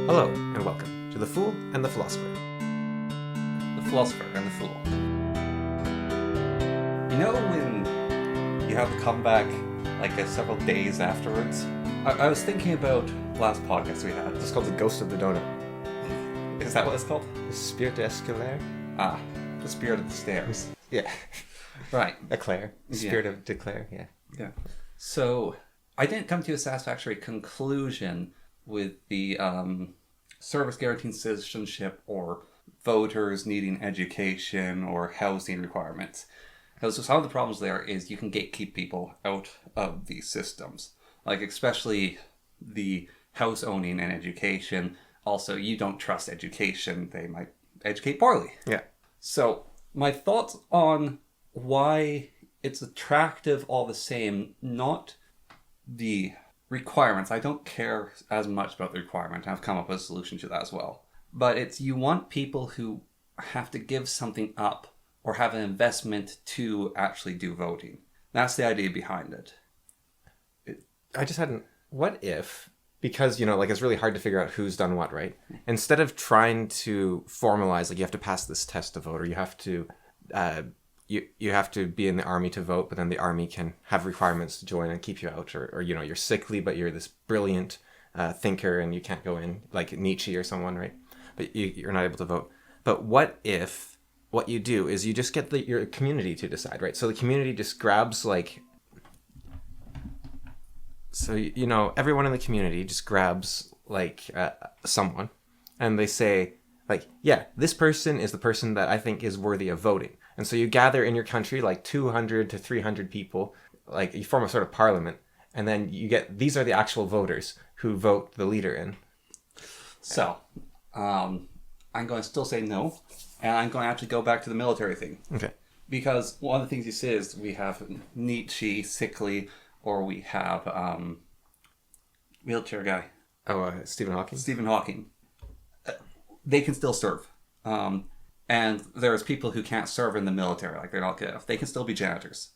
Hello, and welcome to The Fool and the Philosopher. The Philosopher and the Fool. You know when you have to come back several days afterwards? I was thinking about the last podcast we had. It's called The Ghost of the Donut. Is that what it's called? The Spirit Escalaire? Ah, the Spirit of the Stairs. Yeah. Right. Eclair. The Spirit of Declare, yeah. Yeah. So, I didn't come to a satisfactory conclusion with the service guaranteeing citizenship or voters needing education or housing requirements. Because some of the problems there is you can gatekeep people out of these systems. Like, especially the house owning and education. Also, you don't trust education. They might educate poorly. Yeah. So, my thoughts on why it's attractive all the same, not the requirements. I don't care as much about the requirement. I've come up with a solution to that as well. But it's you want people who have to give something up or have an investment to actually do voting. That's the idea behind it. I just hadn't... What if... Because, it's really hard to figure out who's done what, right? Instead of trying to formalize, you have to pass this test to vote, or you have to... You have to be in the army to vote, but then the army can have requirements to join and keep you out. Or you're sickly, but you're this brilliant thinker and you can't go in, like Nietzsche or someone, right? But you're not able to vote. But what if what you do is you just get your community to decide, right? So the community just grabs, everyone in the community just grabs, someone, and they say, yeah, this person is the person that I think is worthy of voting. And so you gather in your country 200 to 300 people, you form a sort of parliament, and then you get, these are the actual voters who vote the leader in. So, I'm going to still say no, and I'm going to actually go back to the military thing. Okay. Because one of the things you say is we have Nietzsche, sickly, or we have wheelchair guy. Oh, Stephen Hawking? Stephen Hawking. They can still serve. And there's people who can't serve in the military, they're not good enough. They can still be janitors.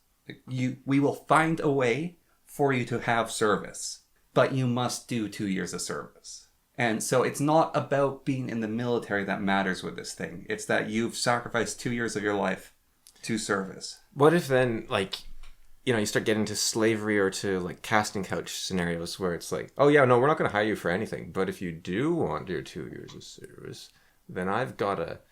We will find a way for you to have service, but you must do 2 years of service. And so it's not about being in the military that matters with this thing. It's that you've sacrificed 2 years of your life to service. What if then, you start getting to slavery or to, casting couch scenarios where it's oh, yeah, no, we're not going to hire you for anything. But if you do want your 2 years of service, then I've got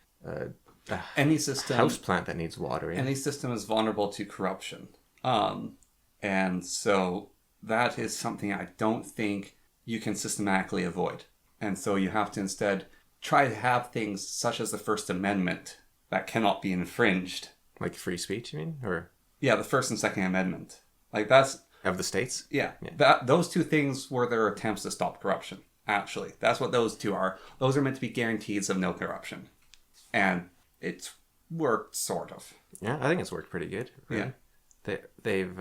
any system, house plant that needs watering. Any system is vulnerable to corruption. And so that is something I don't think you can systematically avoid. And so you have to instead try to have things such as the First Amendment that cannot be infringed. Like free speech, you mean? Or yeah, the First and Second Amendment. That's... Of the states? Yeah. Those two things were their attempts to stop corruption, actually. That's what those two are. Those are meant to be guarantees of no corruption. And it's worked, sort of. Yeah, I think it's worked pretty good. Really. Yeah. They've...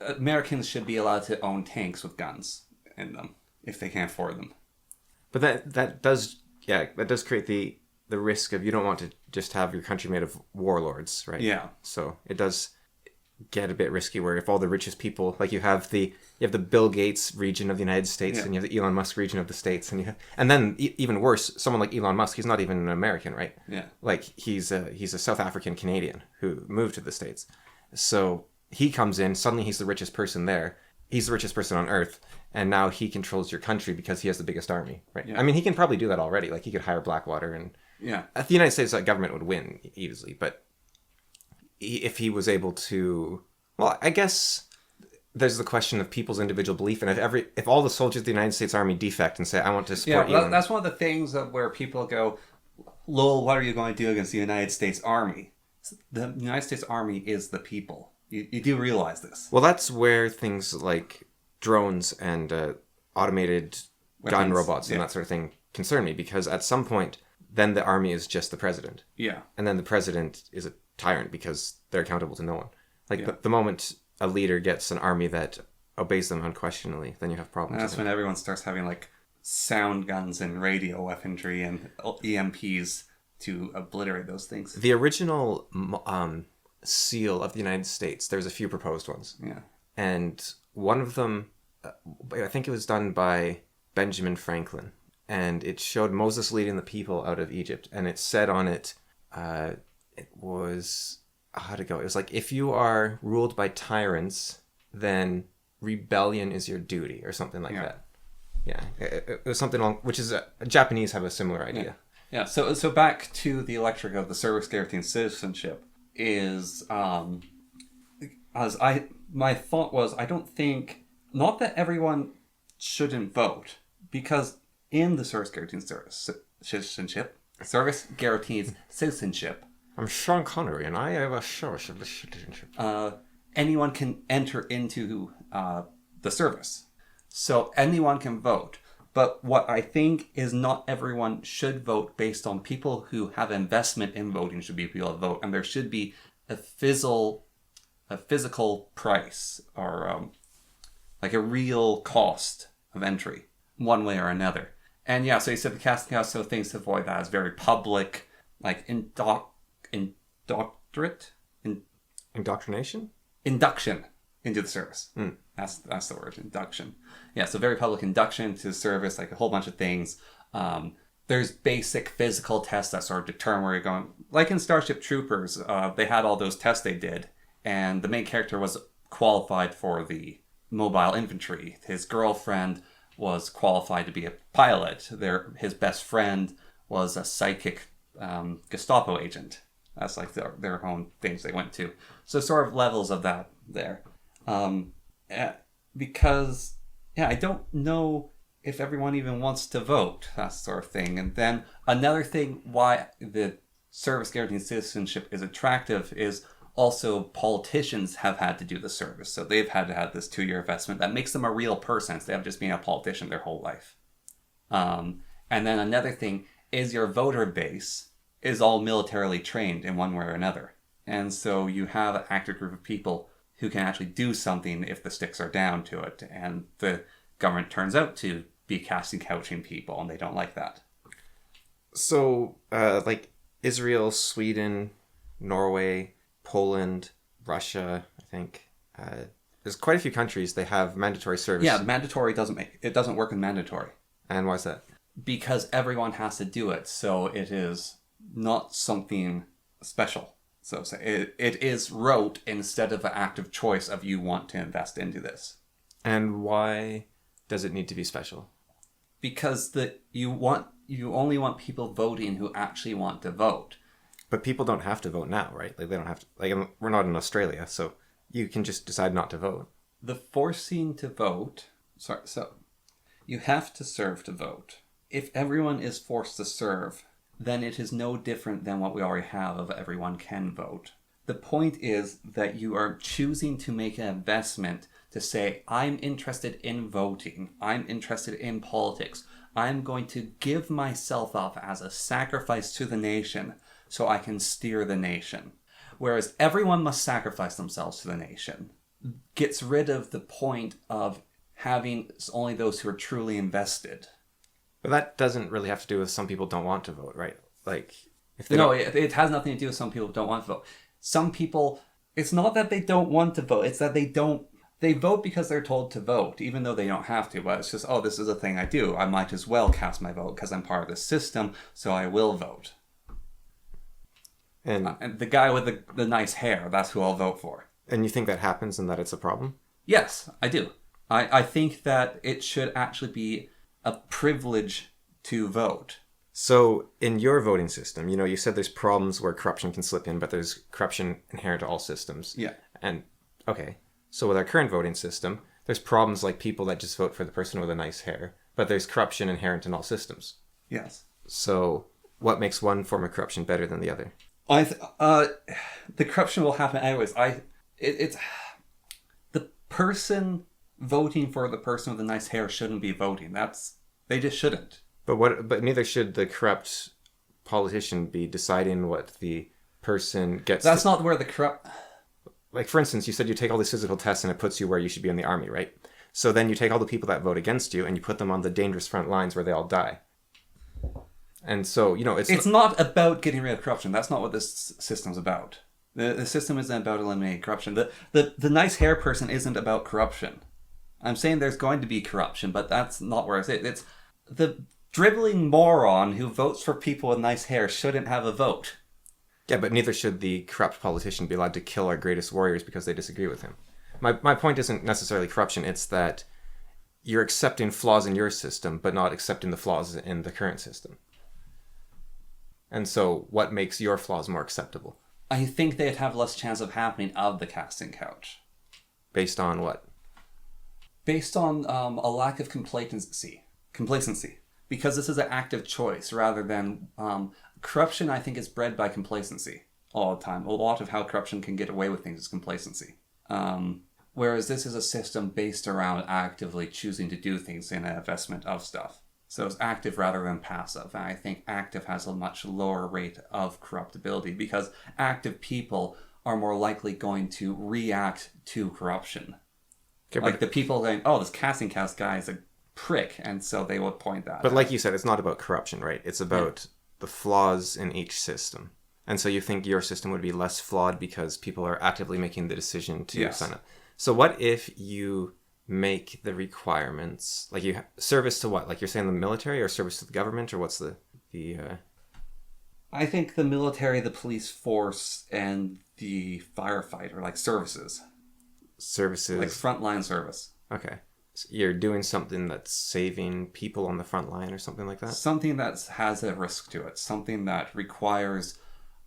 Americans should be allowed to own tanks with guns in them, if they can't afford them. But that does create the risk of you don't want to just have your country made of warlords, right? Yeah. So it does get a bit risky where if all the richest people, you have the Bill Gates region of the United States, and you have the Elon Musk region of the States, and then even worse, someone like Elon Musk, he's not even an American, right? Yeah. He's a South African Canadian who moved to the States. So he comes in, suddenly he's the richest person there. He's the richest person on Earth, and now he controls your country because he has the biggest army, right? Yeah. I mean, he can probably do that already. He could hire Blackwater, and the United States government would win easily. But if he was able to, well, I guess there's the question of people's individual belief, and if all the soldiers of the United States Army defect and say, "I want to support you," that's one of the things where people go, "Lol, what are you going to do against the United States Army?" The United States Army is the people. You do realize this. Well, that's where things like drones and automated gun robots and that sort of thing concern me, because at some point, then the army is just the president. Yeah. And then the president is a tyrant because they're accountable to no one. The moment a leader gets an army that obeys them unquestionably, then you have problems. And that's when everyone starts having sound guns and radio weaponry and EMPs to obliterate those things. The original seal of the United States, there's a few proposed ones. Yeah. And one of them, I think it was done by Benjamin Franklin, and it showed Moses leading the people out of Egypt, and it said on it, it was, how'd it go? It was like, if you are ruled by tyrants, then rebellion is your duty, or something like that. Yeah, it was something along, which is Japanese have a similar idea. Yeah. So back to the electric of the service guaranteeing citizenship is my thought was, I don't think, not that everyone shouldn't vote, because in the service guaranteed citizenship, I'm Sean Connery, and I have a source of the citizenship. Anyone can enter into the service. So anyone can vote. But what I think is not everyone should vote based on people who have investment in voting should be able to vote. And there should be a physical price or like a real cost of entry, one way or another. And yeah, so you said the casting house, so things to avoid that is very public, like Indoctrination? Induction into the service. That's the word, induction. Yeah, so very public induction to the service, like a whole bunch of things. There's basic physical tests that sort of determine where you're going. Like in Starship Troopers, they had all those tests they did, and the main character was qualified for the mobile infantry. His girlfriend was qualified to be a pilot. His best friend was a psychic Gestapo agent. That's like their own things they went to. So sort of levels of that there. Because, yeah, I don't know if everyone even wants to vote, that sort of thing. And then another thing why the service guaranteed citizenship is attractive is also politicians have had to do the service. So they've had to have this 2-year investment that makes them a real person instead of just being a politician their whole life. And then another thing is your voter base is all militarily trained in one way or another. And so you have an active group of people who can actually do something if the sticks are down to it. And the government turns out to be casting couching people, and they don't like that. So, like Israel, Sweden, Norway, Poland, Russia, I think. There's quite a few countries, they have mandatory service. Yeah, mandatory doesn't work in mandatory. And why is that? Because everyone has to do it, so it is not something special. So it is rote instead of an active choice of you want to invest into this. And why does it need to be special? Because you only want people voting who actually want to vote. But people don't have to vote now, right? Like they don't have to. Like we're not in Australia, so you can just decide not to vote. The forcing to vote. So you have to serve to vote. If everyone is forced to serve, then it is no different than what we already have of everyone can vote. The point is that you are choosing to make an investment to say, I'm interested in voting. I'm interested in politics. I'm going to give myself up as a sacrifice to the nation so I can steer the nation. Whereas everyone must sacrifice themselves to the nation. Gets rid of the point of having only those who are truly invested. But that doesn't really have to do with some people don't want to vote, right? Like, if they it has nothing to do with some people who don't want to vote. Some people, it's not that they don't want to vote, it's that they vote because they're told to vote, even though they don't have to, but it's just, oh, this is a thing I do. I might as well cast my vote because I'm part of the system, so I will vote. And the guy with the nice hair, that's who I'll vote for. And you think that happens and that it's a problem? Yes, I do. I think that it should actually be a privilege to vote. So in your voting system, you said there's problems where corruption can slip in, but there's corruption inherent to all systems. Yeah. And, okay, so with our current voting system, there's problems like people that just vote for the person with the nice hair, but there's corruption inherent in all systems. Yes. So what makes one form of corruption better than the other? The corruption will happen anyways. It's the person voting for the person with the nice hair shouldn't be voting. They just shouldn't. But neither should the corrupt politician be deciding what the person gets. That's not where the corrupt. Like, for instance, you said you take all these physical tests and it puts you where you should be in the army, right? So then you take all the people that vote against you and you put them on the dangerous front lines where they all die. And so, it's not about getting rid of corruption. That's not what this system's about. The system isn't about eliminating corruption. The nice hair person isn't about corruption. I'm saying there's going to be corruption, but that's not where it's the dribbling moron who votes for people with nice hair shouldn't have a vote. Yeah, but neither should the corrupt politician be allowed to kill our greatest warriors because they disagree with him. My point isn't necessarily corruption, it's that you're accepting flaws in your system, but not accepting the flaws in the current system. And so, what makes your flaws more acceptable? I think they'd have less chance of happening of the casting couch. Based on what? Based on a lack of complacency. Because this is an active choice rather than... corruption, I think, is bred by complacency all the time. A lot of how corruption can get away with things is complacency. Whereas this is a system based around actively choosing to do things in an investment of stuff. So it's active rather than passive. And I think active has a much lower rate of corruptibility because active people are more likely going to react to corruption. Okay, like the people saying, oh, this casting couch guy is a prick, and so they would point that out. But like you said, it's not about corruption, right? It's about the flaws in each system. And so you think your system would be less flawed because people are actively making the decision to sign up. So what if you make the requirements, like you service to what? Like you're saying the military or service to the government, or what's the I think the military, the police force, and the firefighter, like services. Services. Like frontline service. Okay. So you're doing something that's saving people on the front line or something like that? Something that has a risk to it. Something that requires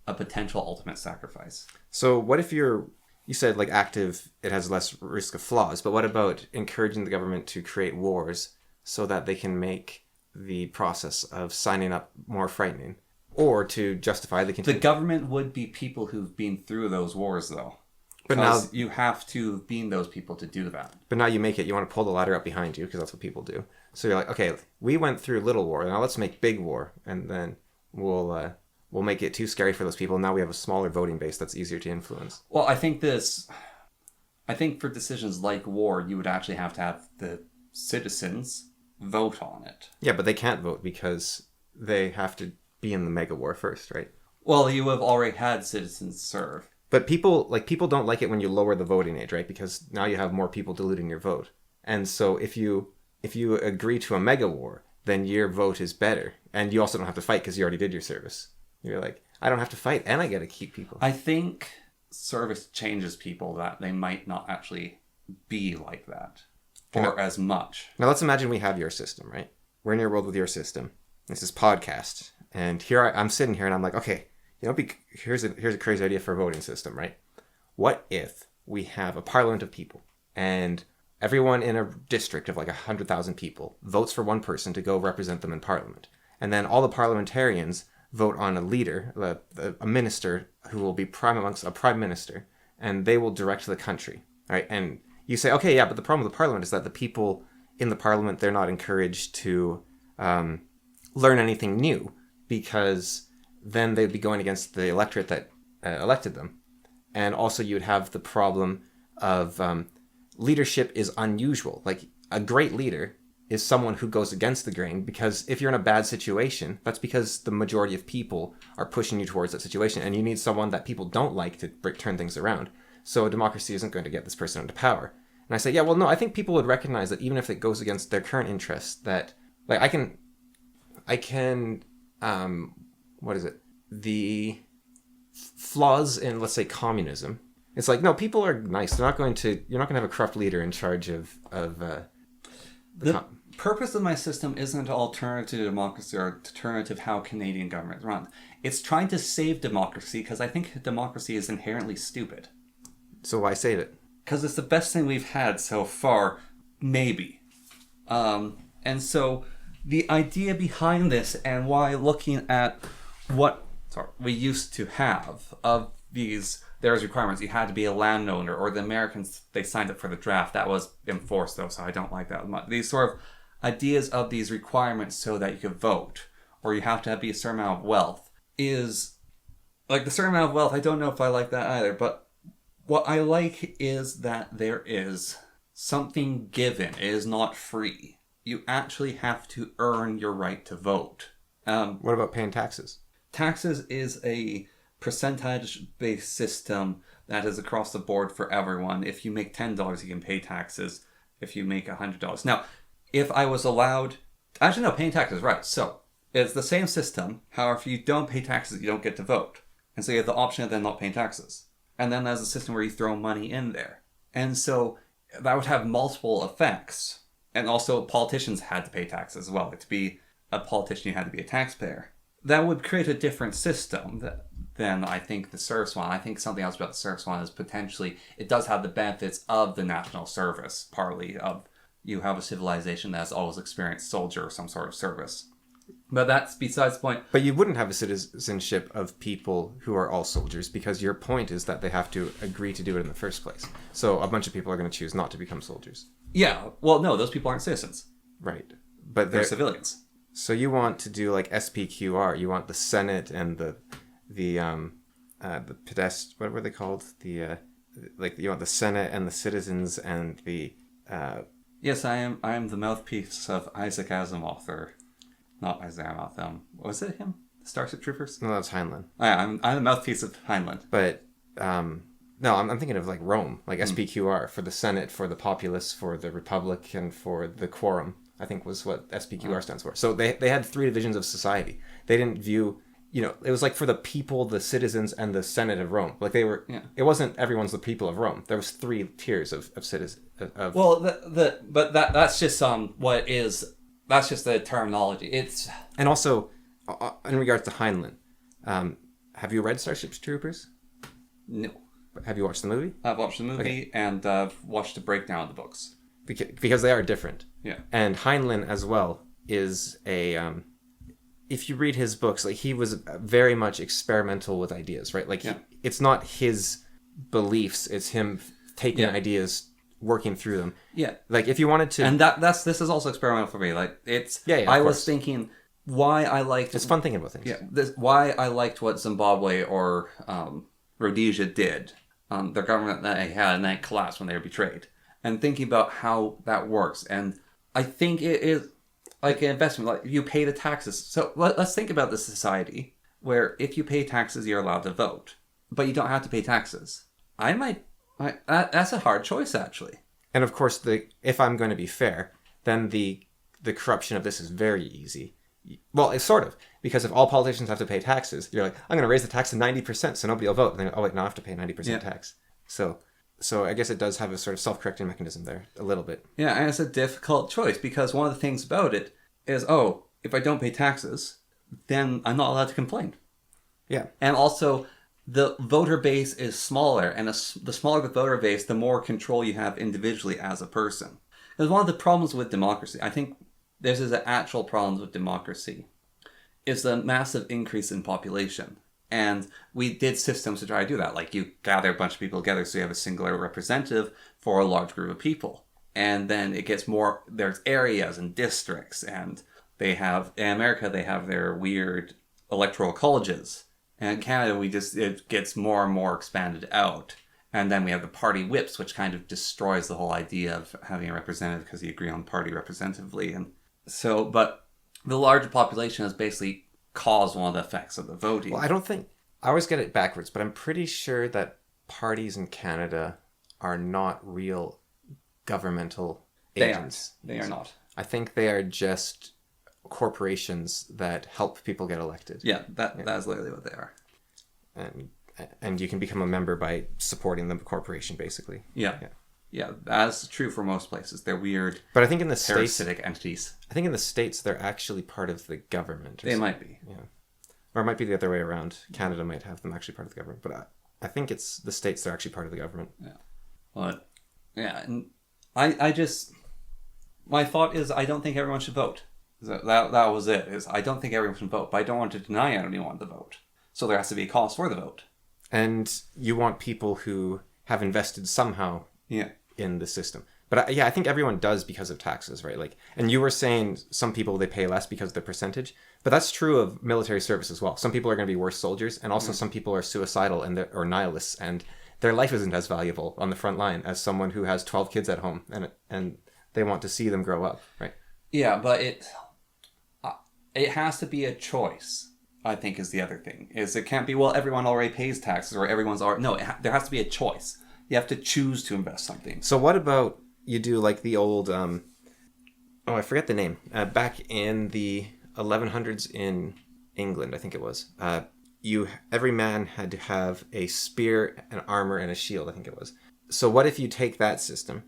a potential ultimate sacrifice. So what if you said like active, it has less risk of flaws, but what about encouraging the government to create wars so that they can make the process of signing up more frightening? Or to justify the government would be people who've been through those wars, though. But now you have to have been those people to do that. But now you make it, you want to pull the ladder up behind you because that's what people do. So you're like, okay, we went through little war, now let's make big war, and then we'll make it too scary for those people. Now we have a smaller voting base that's easier to influence. Well, I think for decisions like war, you would actually have to have the citizens vote on it. Yeah, but they can't vote because they have to be in the mega war first, right? Well, you have already had citizens serve. But people don't like it when you lower the voting age, right? Because now you have more people diluting your vote. And so if you agree to a mega war, then your vote is better. And you also don't have to fight because you already did your service. You're like, I don't have to fight and I get to keep people. I think service changes people that they might not actually be like that. Or as much. Now let's imagine we have your system, right? We're in your world with your system. This is podcast. And here I'm sitting here and I'm like, okay, here's a crazy idea for a voting system, right? What if we have a parliament of people and everyone in a district of like 100,000 people votes for one person to go represent them in parliament. And then all the parliamentarians vote on a leader, a minister who will be prime amongst a prime minister, and they will direct the country, right? And you say, okay, yeah, but the problem with the parliament is that the people in the parliament, they're not encouraged to learn anything new because then they'd be going against the electorate that elected them. And also you'd have the problem of leadership is unusual. Like a great leader is someone who goes against the grain, because if you're in a bad situation, that's because the majority of people are pushing you towards that situation, and you need someone that people don't like to turn things around. So a democracy isn't going to get this person into power. And I say, yeah, well, no, I think people would recognize that even if it goes against their current interests, that like I can what is it? The flaws in, let's say, communism. It's like, no, people are nice. You're not going to have a corrupt leader in charge of the purpose of my system isn't alternative to democracy or alternative how Canadian government runs. It's trying to save democracy because I think democracy is inherently stupid. So why save it? Because it's the best thing we've had so far, maybe. And so the idea behind this and why looking at what we used to have of these, there's requirements. You had to be a landowner, or the Americans, they signed up for the draft. That was enforced though, so I don't like that much. These sort of ideas of these requirements so that you could vote, or you have to be a certain amount of wealth, is like the certain amount of wealth. I don't know if I like that either, but what I like is that there is something given. It is not free. You actually have to earn your right to vote. What about paying taxes? Taxes is a percentage-based system that is across the board for everyone. If you make $10, you can pay taxes. if you make $100. Now, if I was allowed... Actually, no, paying taxes, right. So, it's the same system. However, if you don't pay taxes, you don't get to vote. And so you have the option of then not paying taxes. And then there's a system where you throw money in there. And so that would have multiple effects. And also politicians had to pay taxes as well. Like, to be a politician, you had to be a taxpayer. That would create a different system than I think the service one. I think something else about the service one is potentially it does have the benefits of the national service, partly of you have a civilization that has always experienced soldier or some sort of service. But that's besides the point. But you wouldn't have a citizenship of people who are all soldiers because your point is that they have to agree to do it in the first place. So a bunch of people are going to choose not to become soldiers. Yeah. Well, no, those people aren't citizens. Right. But they're civilians. So you want to do like SPQR. You want the Senate and the what were they called? You want the Senate and the citizens and the... Yes, I am the mouthpiece of Isaac Asimov, or not Isaac Asimov. Was it him? The Starship Troopers? No, that's Heinlein. I'm the mouthpiece of Heinlein. But no, I'm thinking of like Rome, like SPQR for the Senate, for the populace, for the Republic, and for the quorum. I think was what SPQR stands for. So they had 3 divisions of society. They didn't view, it was like for the people, the citizens, and the Senate of Rome. Like they were, It wasn't everyone's the people of Rome. There was 3 tiers of citizens. Well, but that's just that's just the terminology. And also, in regards to Heinlein, have you read Starship Troopers? No. Have you watched the movie? I've watched the movie, okay. And I've watched a breakdown of the books. Because they are different. Yeah. And Heinlein as well is if you read his books, like he was very much experimental with ideas, right? Like it's not his beliefs, it's him taking ideas, working through them. Yeah. Like if you wanted to... And this is also experimental for me. Like I was thinking why I liked... It's fun thinking about things. Yeah. Why I liked what Zimbabwe or Rhodesia did. The government that they had, and then it collapsed when they were betrayed. And thinking about how that works. And I think it is like an investment. Like you pay the taxes. So let's think about the society where if you pay taxes, you're allowed to vote. But you don't have to pay taxes. That's a hard choice, actually. And of course, if I'm going to be fair, then the corruption of this is very easy. Well, it's sort of. Because if all politicians have to pay taxes, you're like, I'm going to raise the tax to 90% so nobody will vote. And then, oh wait, now I have to pay 90% tax. So I guess it does have a sort of self-correcting mechanism there, a little bit. Yeah, and it's a difficult choice because one of the things about it is, if I don't pay taxes, then I'm not allowed to complain. Yeah. And also, the voter base is smaller, and the smaller the voter base, the more control you have individually as a person. Because one of the problems with democracy, I think this is an actual problem with democracy, is the massive increase in population. And we did systems to try to do that. Like you gather a bunch of people together so you have a singular representative for a large group of people. And then it gets more, there's areas and districts. And in America, they have their weird electoral colleges. And in Canada, it gets more and more expanded out. And then we have the party whips, which kind of destroys the whole idea of having a representative because you agree on party representatively. And so, but the larger population has basically caused one of the effects of the voting. Well, I always get it backwards, but I'm pretty sure that parties in Canada are not real governmental agents. They are not. I think they are just corporations that help people get elected. Yeah, that is literally what they are. And you can become a member by supporting the corporation, basically. Yeah, that's true for most places. They're weird, but I think in the parasitic entities. I think in the States they're actually part of the government. They might be. Yeah, or it might be the other way around. Canada might have them actually part of the government, but I think it's the States that are actually part of the government. Yeah, but and I just my thought is I don't think everyone should vote. That was it. I don't think everyone should vote, but I don't want to deny anyone the vote. So there has to be a cause for the vote. And you want people who have invested somehow in the system. But I think everyone does because of taxes, right? Like, and you were saying some people, they pay less because of the percentage, but that's true of military service as well. Some people are going to be worse soldiers, and also some people are suicidal or nihilists, and their life isn't as valuable on the front line as someone who has 12 kids at home, and they want to see them grow up, right? Yeah, but it has to be a choice, I think, is the other thing. It can't be, well, everyone already pays taxes, or everyone's already... No, there has to be a choice. You have to choose to invest something. So what about you do like the old, I forget the name. Back in the 1100s in England, I think it was, every man had to have a spear, an armor, and a shield, I think it was. So what if you take that system,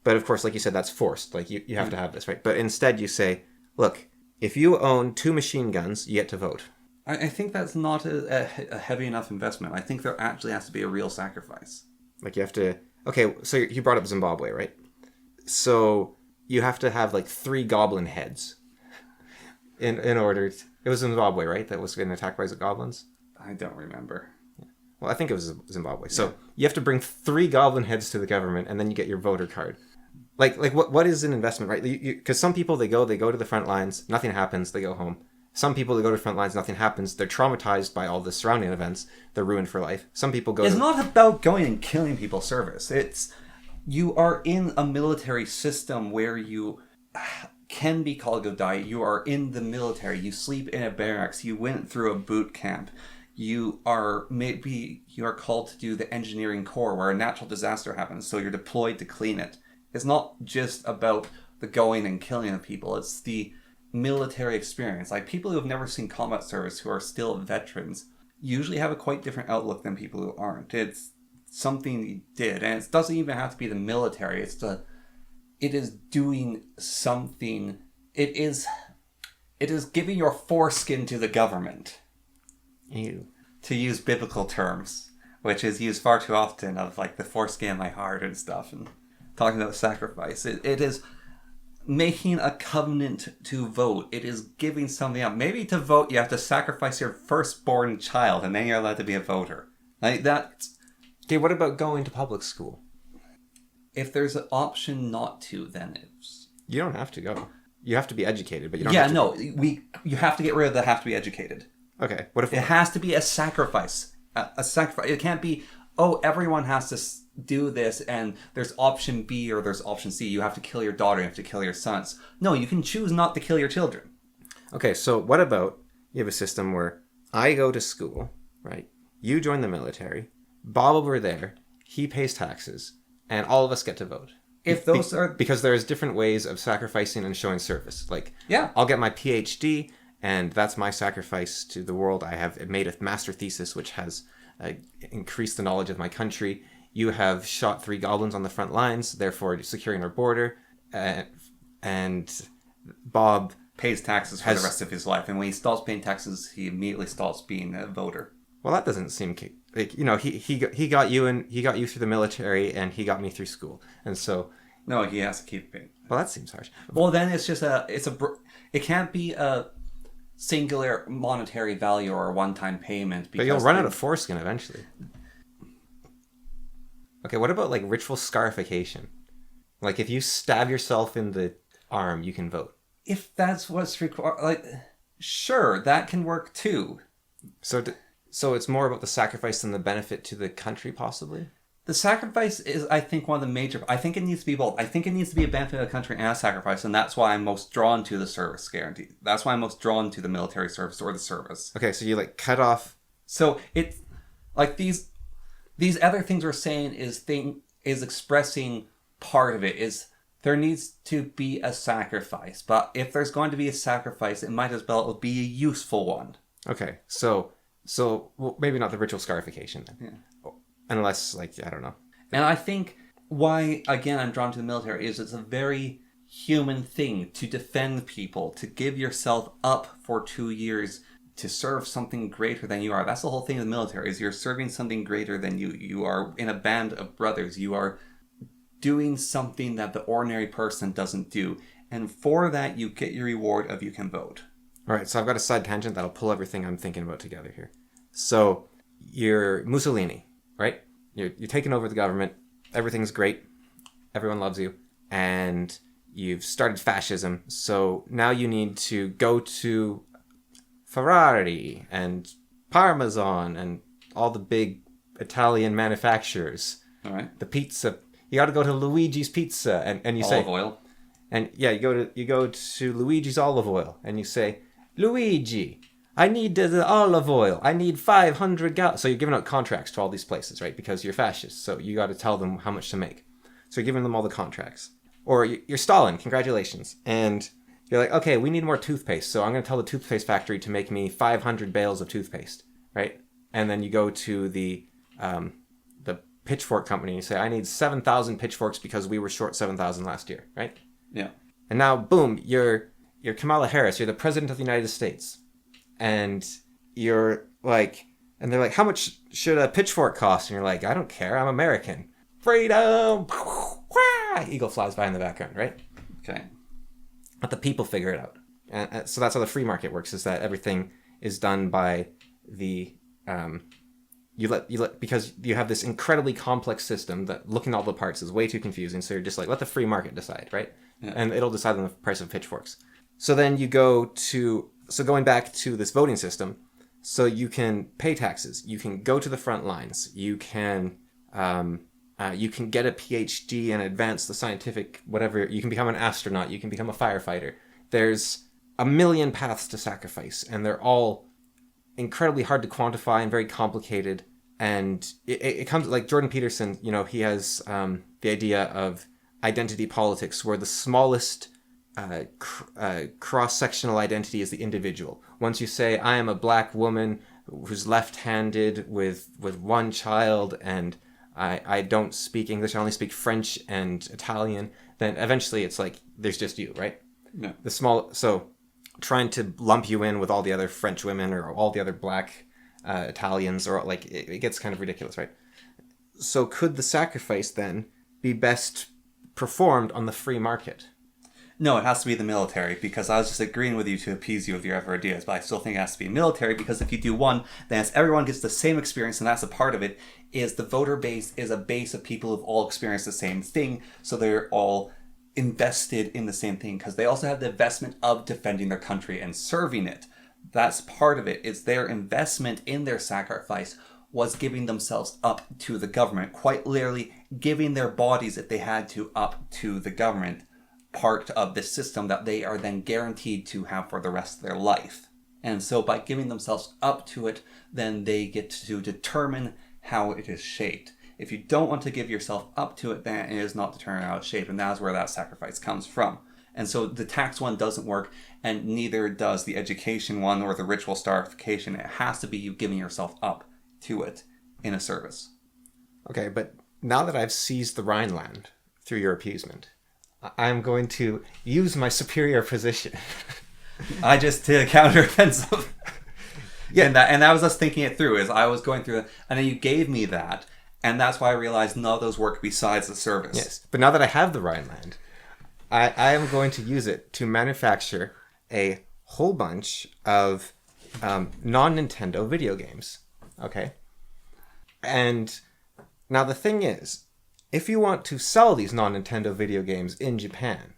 but of course, like you said, that's forced. Like you have to have this, right? But instead you say, look, if you own 2 machine guns, you get to vote. I think that's not a heavy enough investment. I think there actually has to be a real sacrifice. Like you have to... Okay, so you brought up Zimbabwe, right? So you have to have like 3 goblin heads in order... It was Zimbabwe, right? That was getting attacked by goblins? I don't remember. Well, I think it was Zimbabwe. So you have to bring 3 goblin heads to the government, and then you get your voter card. Like what is an investment, right? Because some people, they go to the front lines, nothing happens, they go home. Some people, they go to the front lines, nothing happens. They're traumatized by all the surrounding events. They're ruined for life. Some people go... It's not about going and killing people service. It's... You are in a military system where you can be called to die. You are in the military. You sleep in a barracks. You went through a boot camp. You are called to do the engineering corps where a natural disaster happens, so you're deployed to clean it. It's not just about the going and killing of people. It's the military experience. Like, people who have never seen combat service, who are still veterans, usually have a quite different outlook than people who aren't. It's something you did, and it doesn't even have to be the military. It is doing something. It is giving your foreskin to the government. Ew. To use biblical terms, which is used far too often, of like the foreskin in my heart and stuff, and talking about sacrifice. It is making a covenant to vote. It is giving something up. Maybe to vote, you have to sacrifice your firstborn child, and then you're allowed to be a voter. Like that. Okay, what about going to public school? If there's an option not to, then it's... You don't have to go. You have to be educated, but you don't have to... You have to get rid of the have to be educated. Okay, what if... It has to be a sacrifice. A sacrifice. It can't be, everyone has to do this, and there's option B or there's option C. You have to kill your daughter, you have to kill your sons. No, you can choose not to kill your children. Okay, so what about you have a system where I go to school, right? You join the military. Bob over there, he pays taxes, and all of us get to vote. If those are... Because there's different ways of sacrificing and showing service. Like, yeah, I'll get my PhD, and that's my sacrifice to the world. I have made a master thesis, which has increased the knowledge of my country. You have shot 3 goblins on the front lines, therefore securing our border. And Bob pays taxes for the rest of his life. And when he stops paying taxes, he immediately stops being a voter. Well, that doesn't seem like, he got you, and he got you through the military, and he got me through school, and so no, he has to keep paying. Well, that seems harsh. Well, then it's just it can't be a singular monetary value or a one-time payment. But you'll run out of foreskin eventually. Okay, what about like ritual scarification? Like if you stab yourself in the arm, you can vote. If that's what's required, like, sure, that can work too. So it's more about the sacrifice than the benefit to the country, possibly? The sacrifice is, I think, one of the major... I think it needs to be both. I think it needs to be a benefit to the country and a sacrifice, and that's why I'm most drawn to the service guarantee. That's why I'm most drawn to the military service or the service. Okay, so you, like, cut off... So it's... Like, these other things we're saying is expressing part of it, is there needs to be a sacrifice. But if there's going to be a sacrifice, it might as well be a useful one. Okay, so well, maybe not the ritual scarification then. Yeah. Unless, like, I don't know. And I think why, again, I'm drawn to the military is it's a very human thing to defend people, to give yourself up for 2 years to serve something greater than you are. That's the whole thing of the military, is you're serving something greater than you. You are in a band of brothers. You are doing something that the ordinary person doesn't do. And for that, you get your reward of you can vote. All right, so I've got a side tangent that'll pull everything I'm thinking about together here. So you're Mussolini, right? You're taking over the government. Everything's great. Everyone loves you. And you've started fascism. So now you need to go to Ferrari and Parmesan and all the big Italian manufacturers. All right. The pizza. You got to go to Luigi's Pizza and you say... Olive oil. And yeah, you go to Luigi's Olive Oil and you say, Luigi, I need the olive oil. I need 500 gallons. So you're giving out contracts to all these places, right? Because you're fascist. So you got to tell them how much to make. So you're giving them all the contracts. Or you're Stalin, congratulations. And you're like, okay, we need more toothpaste. So I'm going to tell the toothpaste factory to make me 500 bales of toothpaste, right? And then you go to the pitchfork company and you say, I need 7,000 pitchforks because we were short 7,000 last year, right? Yeah. And now, boom, you're Kamala Harris. You're the president of the United States. And you're like, and they're like, how much should a pitchfork cost? And you're like, I don't care. I'm American. Freedom! Eagle flies by in the background, right? Okay. Let the people figure it out. And so that's how the free market works, is that everything is done by the... You let because you have this incredibly complex system that looking at all the parts is way too confusing. So you're just like, let the free market decide, right? Yeah. And it'll decide on the price of pitchforks. So then you going back to this voting system, so you can pay taxes, you can go to the front lines, you can get a PhD and advance the scientific whatever. You can become an astronaut, you can become a firefighter. There's a million paths to sacrifice, and they're all incredibly hard to quantify and very complicated. And it comes like Jordan Peterson, he has the idea of identity politics, where the smallest cross-sectional identity is the individual. Once you say, I am a black woman who's left-handed with one child, and I don't speak English, I only speak French and Italian, then eventually it's like, there's just you, right? Yeah. So trying to lump you in with all the other French women or all the other black Italians, or like it gets kind of ridiculous, right? So could the sacrifice then be best performed on the free market? No, it has to be the military, because I was just agreeing with you to appease you with your other ideas, but I still think it has to be military, because if you do one, then everyone gets the same experience, and that's a part of it, is the voter base is a base of people who've all experienced the same thing, so they're all invested in the same thing, because they also have the investment of defending their country and serving it. That's part of it. It's their investment in their sacrifice was giving themselves up to the government, quite literally giving their bodies, if they had to, up to the government, part of the system that they are then guaranteed to have for the rest of their life. And so by giving themselves up to it, then they get to determine how it is shaped. If you don't want to give yourself up to it, then it is not determined how it's shaped, and that's where that sacrifice comes from. And so the tax one doesn't work, and neither does the education one or the ritual starification. It has to be you giving yourself up to it in a service. Okay, but now that I've seized the Rhineland through your appeasement, I'm going to use my superior position. I just did a counteroffensive. Yeah, and that was us thinking it through. Is I was going through it, and then you gave me that, and that's why I realized none of those work besides the service. Yes, but now that I have the Rhineland, I am going to use it to manufacture a whole bunch of non-Nintendo video games. Okay? And now the thing is, if you want to sell these non-Nintendo video games in Japan,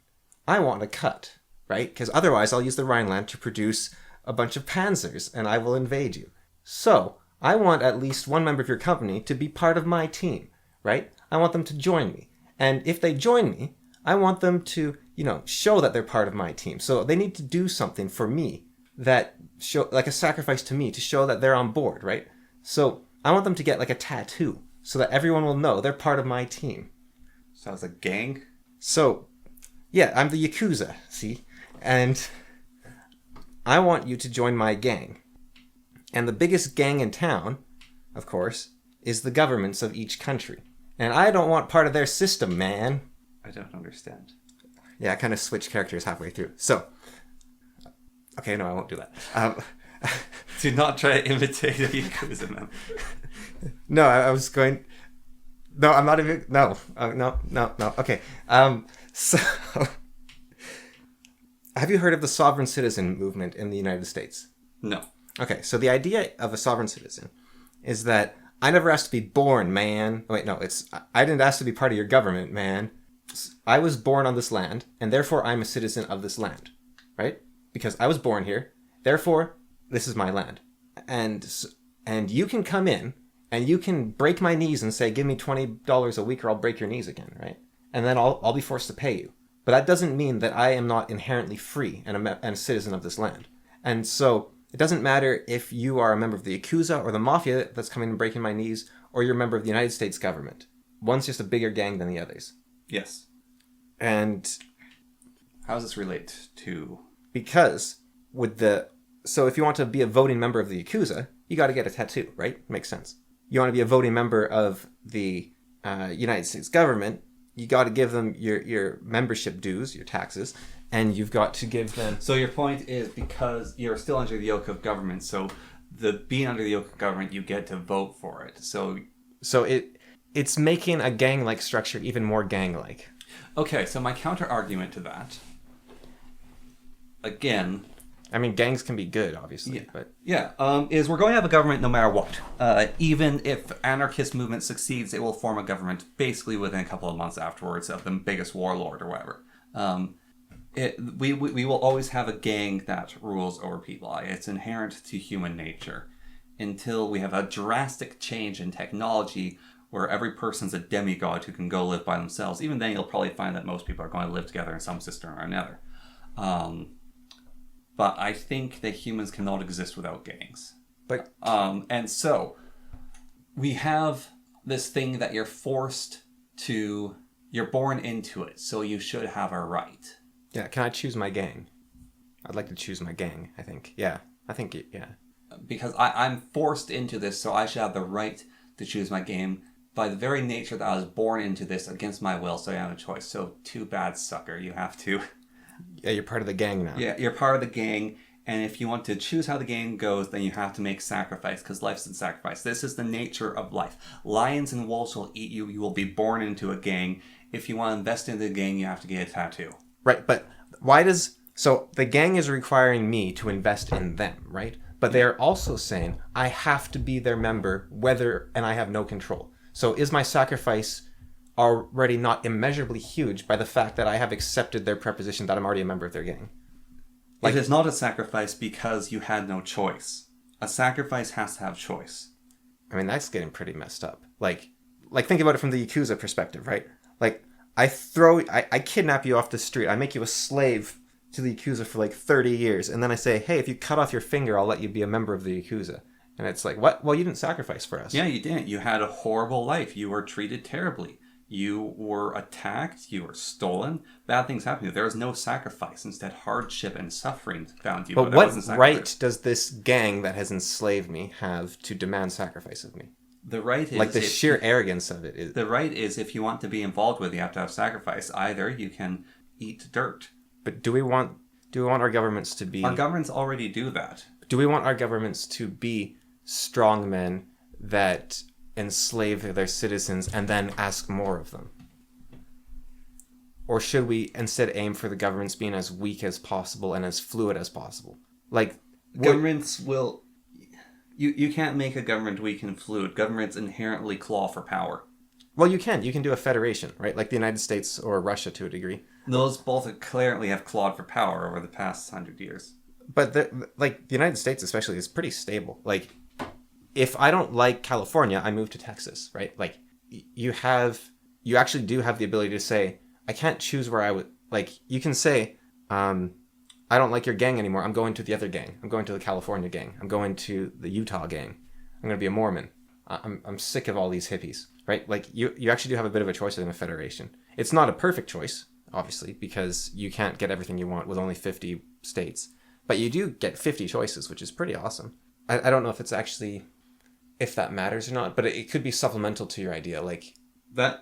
I want a cut, right? Because otherwise I'll use the Rhineland to produce a bunch of panzers and I will invade you. So, I want at least one member of your company to be part of my team, right? I want them to join me. And if they join me, I want them to, show that they're part of my team. So they need to do something for me that show, like a sacrifice to me to show that they're on board, right? So I want them to get like a tattoo so that everyone will know they're part of my team. Sounds like gang. So, yeah, I'm the Yakuza, see? And I want you to join my gang. And the biggest gang in town, of course, is the governments of each country. And I don't want part of their system, man. I don't understand. Yeah, I kind of switched characters halfway through. So, okay, no, I won't do that. Do not try to imitate a Yakuza, man. No, I was going... No, I'm not even... No. No. Okay. So... Have you heard of the sovereign citizen movement in the United States? No. Okay, so the idea of a sovereign citizen is that I never asked to be born, man. Wait, no, I didn't ask to be part of your government, man. I was born on this land, and therefore I'm a citizen of this land, right? Because I was born here, therefore this is my land. And you can come in, and you can break my knees and say, give me $20 a week or I'll break your knees again, right? And then I'll be forced to pay you. But that doesn't mean that I am not inherently free and a citizen of this land. And so it doesn't matter if you are a member of the Yakuza or the Mafia that's coming and breaking my knees, or you're a member of the United States government. One's just a bigger gang than the others. Yes. And how does this relate to? Because so if you want to be a voting member of the Yakuza, you got to get a tattoo, right? Makes sense. You want to be a voting member of the United States government, you got to give them your membership dues, your taxes, and you've got to give them... So your point is because you're still under the yoke of government, so being under the yoke of government, you get to vote for it. So it's making a gang-like structure even more gang-like. Okay, so my counter-argument to that, again... I mean, gangs can be good, obviously. Yeah, is we're going to have a government no matter what. Even if anarchist movement succeeds, it will form a government basically within a couple of months afterwards of the biggest warlord or whatever. We will always have a gang that rules over people. It's inherent to human nature. Until we have a drastic change in technology where every person's a demigod who can go live by themselves. Even then, you'll probably find that most people are going to live together in some system or another. But I think that humans cannot exist without gangs. But and so we have this thing that you're born into it, so you should have a right. Yeah, can I choose my gang? I'd like to choose my gang, I think. Yeah, Because I'm forced into this, so I should have the right to choose my game by the very nature that I was born into this against my will, so I have a choice. So too bad, sucker. You have to... Yeah, you're part of the gang now. Yeah, you're part of the gang, and if you want to choose how the gang goes, then you have to make sacrifice, because life's a sacrifice. This is the nature of life. Lions and wolves will eat you. You will be born into a gang. If you want to invest in the gang, you have to get a tattoo. Right, but so the gang is requiring me to invest in them, right? But they're also saying I have to be their member, and I have no control. So is my sacrifice already not immeasurably huge by the fact that I have accepted their proposition that I'm already a member of their gang? It is not a sacrifice because you had no choice. A sacrifice has to have choice. I mean, that's getting pretty messed up. Like think about it from the Yakuza perspective, right? Like, I kidnap you off the street. I make you a slave to the Yakuza for 30 years. And then I say, hey, if you cut off your finger, I'll let you be a member of the Yakuza. And it's like, what? Well, you didn't sacrifice for us. Yeah, you didn't. You had a horrible life. You were treated terribly. You were attacked. You were stolen. Bad things happened to you. There was no sacrifice. Instead, hardship and suffering found you. But what right does this gang that has enslaved me have to demand sacrifice of me? The right is... the sheer arrogance of it is... The right is if you want to be involved with it, you have to have sacrifice. Either you can eat dirt. But do we want our governments to be... Our governments already do that. Do we want our governments to be strong men that enslave their citizens and then ask more of them? Or should we instead aim for the governments being as weak as possible and as fluid as possible? Governments will... You can't make a government weak and fluid. Governments inherently claw for power. Well, you can. You can do a federation, right? Like the United States or Russia to a degree. Those both clearly have clawed for power over the past 100 years. But the United States especially is pretty stable. If I don't like California, I move to Texas, right? You actually do have the ability to say, I can't choose where I would... you can say, I don't like your gang anymore. I'm going to the other gang. I'm going to the California gang. I'm going to the Utah gang. I'm going to be a Mormon. I'm sick of all these hippies, right? You actually do have a bit of a choice in a federation. It's not a perfect choice, obviously, because you can't get everything you want with only 50 states. But you do get 50 choices, which is pretty awesome. I don't know if it's actually... if that matters or not, but it could be supplemental to your idea.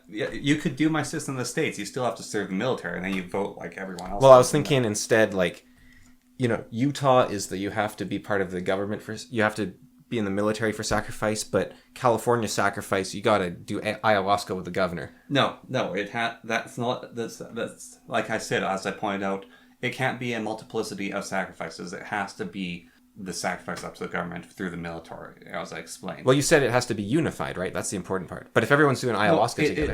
You could do my system in the States. You still have to serve the military, and then you vote like everyone else. Well, I was thinking instead, Utah is that you have to be part of the government you have to be in the military for sacrifice, but California sacrifice, you got to do ayahuasca with the governor. No, that's like I said, as I pointed out, it can't be a multiplicity of sacrifices. It has to be the sacrifice up to the government through the military, as I explained. Well, you said it has to be unified, right? That's the important part. But if everyone's doing ayahuasca together...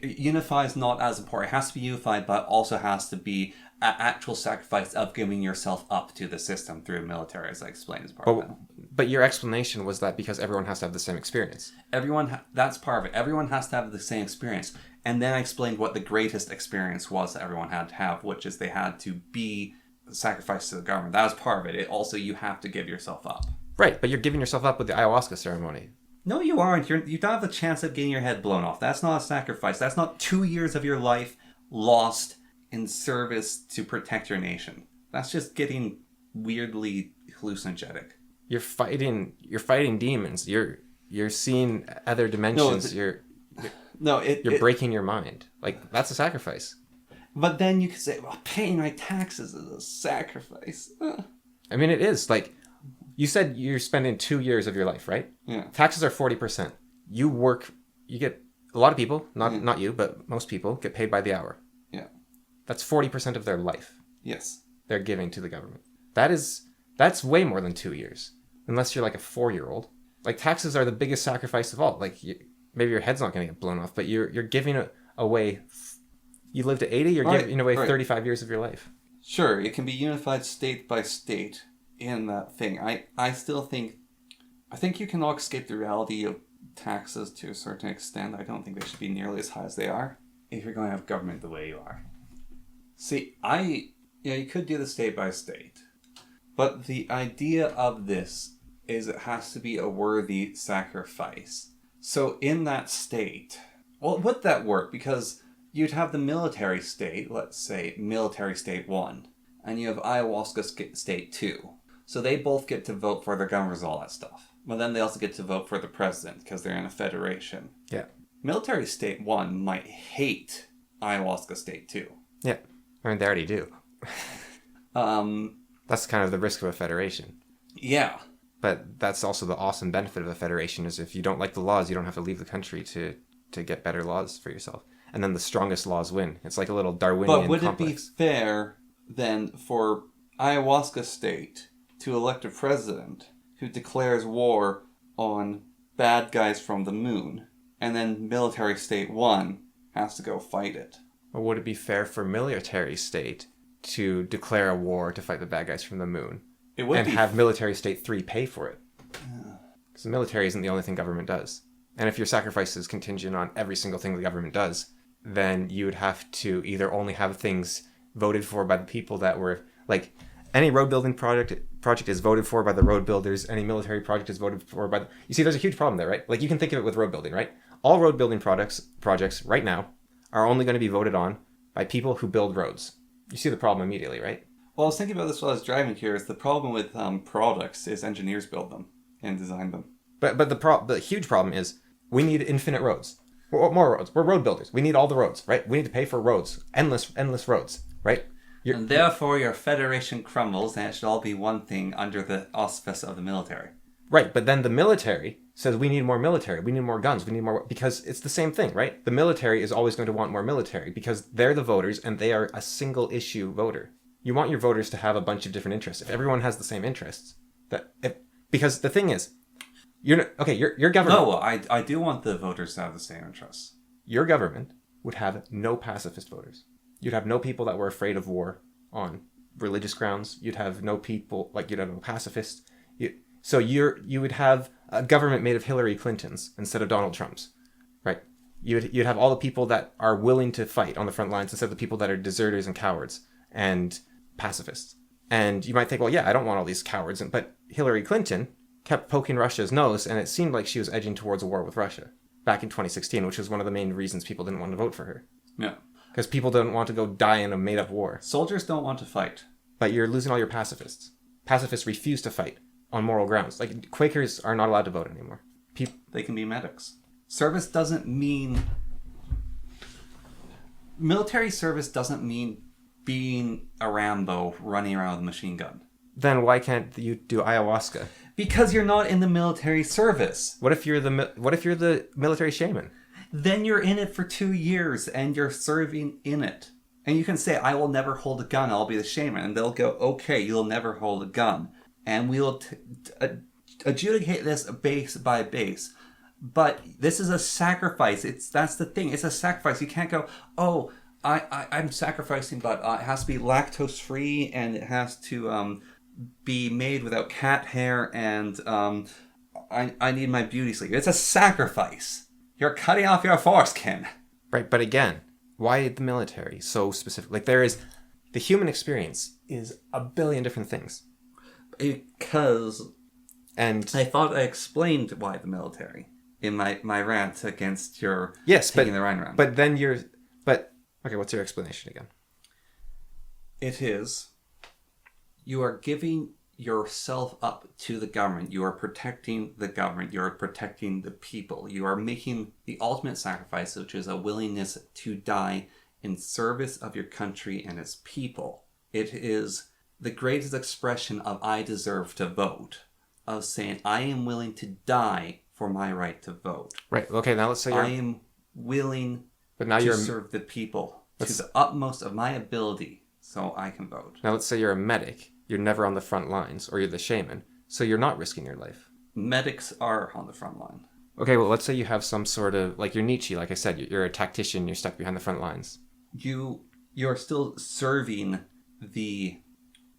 Unify is not as important. It has to be unified, but also has to be an actual sacrifice of giving yourself up to the system through the military, as I explained as part of that. But your explanation was that because everyone has to have the same experience. That's part of it. Everyone has to have the same experience. And then I explained what the greatest experience was that everyone had to have, which is they had to be sacrifice to the government. That was part of it. You have to give yourself up. Right, but you're giving yourself up with the ayahuasca ceremony. No, you aren't. You don't have the chance of getting your head blown off. That's not a sacrifice. That's not 2 years of your life lost in service to protect your nation. That's just getting weirdly hallucinogenic. You're fighting demons. You're seeing other dimensions. You're breaking your mind. Like, that's a sacrifice. But then you could say, well, paying my taxes is a sacrifice. I mean, it is. Like, you said you're spending 2 years of your life, right? Yeah. Taxes are 40%. You get, a lot of people, not you, but most people, get paid by the hour. Yeah. That's 40% of their life. Yes. They're giving to the government. That's way more than 2 years. Unless you're like a 4-year-old. Like, taxes are the biggest sacrifice of all. Like, maybe your head's not going to get blown off, but you're giving away. You live to 80, you're giving away 35 years of your life. Sure, it can be unified state by state in that thing. I still think you can all escape the reality of taxes to a certain extent. I don't think they should be nearly as high as they are if you're going to have government the way you are. See, you could do the state by state. But the idea of this is it has to be a worthy sacrifice. So in that state, well, would that work? Because you'd have the military state, let's say military state 1, and you have ayahuasca state 2. So they both get to vote for their governors, all that stuff. But then they also get to vote for the president because they're in a federation. Yeah. Military state 1 might hate ayahuasca state 2. Yeah. I mean, they already do. That's kind of the risk of a federation. Yeah. But that's also the awesome benefit of a federation is if you don't like the laws, you don't have to leave the country to get better laws for yourself. And then the strongest laws win. It's like a little Darwinian complex. But would it be fair, then, for ayahuasca state to elect a president who declares war on bad guys from the moon, and then military state 1 has to go fight it? Or would it be fair for military state to declare a war to fight the bad guys from the moon? It would have military state 3 pay for it? Because the military isn't the only thing government does. And if your sacrifice is contingent on every single thing the government does, then you would have to either only have things voted for by the people that were, like, any road building project is voted for by the road builders. Any military project is voted for by you see, there's a huge problem there, right? Like, you can think of it with road building, right? All road building projects right now are only going to be voted on by people who build roads. You see the problem immediately, right? Well, I was thinking about this while I was driving here. Is the problem with products is engineers build them and design them. But the huge problem is we need infinite roads. More roads. We're road builders. We need all the roads, right? We need to pay for roads. Endless roads, right? And therefore your federation crumbles and it should all be one thing under the auspice of the military. Right, but then the military says we need more military. We need more guns. We need more... Because it's the same thing, right? The military is always going to want more military because they're the voters and they are a single issue voter. You want your voters to have a bunch of different interests. If everyone has the same interests... Because the thing is... your government... No, I do want the voters to have the same interests. Your government would have no pacifist voters. You'd have no people that were afraid of war on religious grounds. You'd have no people... You'd have no pacifists. So you would have a government made of Hillary Clintons instead of Donald Trump's, right? You'd have all the people that are willing to fight on the front lines instead of the people that are deserters and cowards and pacifists. And you might think, well, yeah, I don't want all these cowards. But Hillary Clinton kept poking Russia's nose, and it seemed like she was edging towards a war with Russia back in 2016, which was one of the main reasons people didn't want to vote for her. Yeah. Because people don't want to go die in a made-up war. Soldiers don't want to fight. But you're losing all your pacifists. Pacifists refuse to fight on moral grounds. Like, Quakers are not allowed to vote anymore. They can be medics. Service doesn't mean... Military service doesn't mean being a Rambo running around with a machine gun. Then why can't you do ayahuasca? Because you're not in the military service. What if you're the military shaman? Then you're in it for 2 years and you're serving in it. And you can say, I will never hold a gun, I'll be the shaman. And they'll go, okay, you'll never hold a gun. And we'll adjudicate this base by base. But this is a sacrifice. That's the thing. It's a sacrifice. You can't go, oh, I'm sacrificing, but it has to be lactose free and it has to be made without cat hair and I need my beauty sleep. It's a sacrifice. You're cutting off your foreskin. Right, but again, why the military so specific? Like, the human experience is a billion different things. Because I thought I explained why the military in my rant against your taking the Rhine round. But then Okay, what's your explanation again? It is, you are giving yourself up to the government. You are protecting the government. You are protecting the people. You are making the ultimate sacrifice, which is a willingness to die in service of your country and its people. It is the greatest expression of I deserve to vote, of saying I am willing to die for my right to vote. Right. Okay, now let's say I am willing to serve the people to the utmost of my ability so I can vote. Now let's say you're a medic. You're never on the front lines, or you're the shaman, so you're not risking your life. Medics are on the front line. Okay, well, let's say you have some sort of, like you're Nietzsche, like I said, you're a tactician, you're stuck behind the front lines. You're still serving the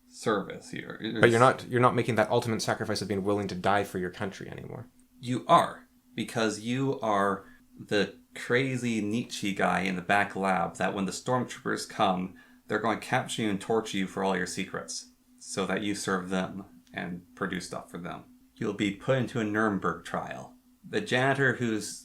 service here. But you're not making that ultimate sacrifice of being willing to die for your country anymore. You are, because you are the crazy Nietzsche guy in the back lab that when the stormtroopers come, they're going to capture you and torture you for all your secrets so that you serve them and produce stuff for them. You'll be put into a Nuremberg trial. The janitor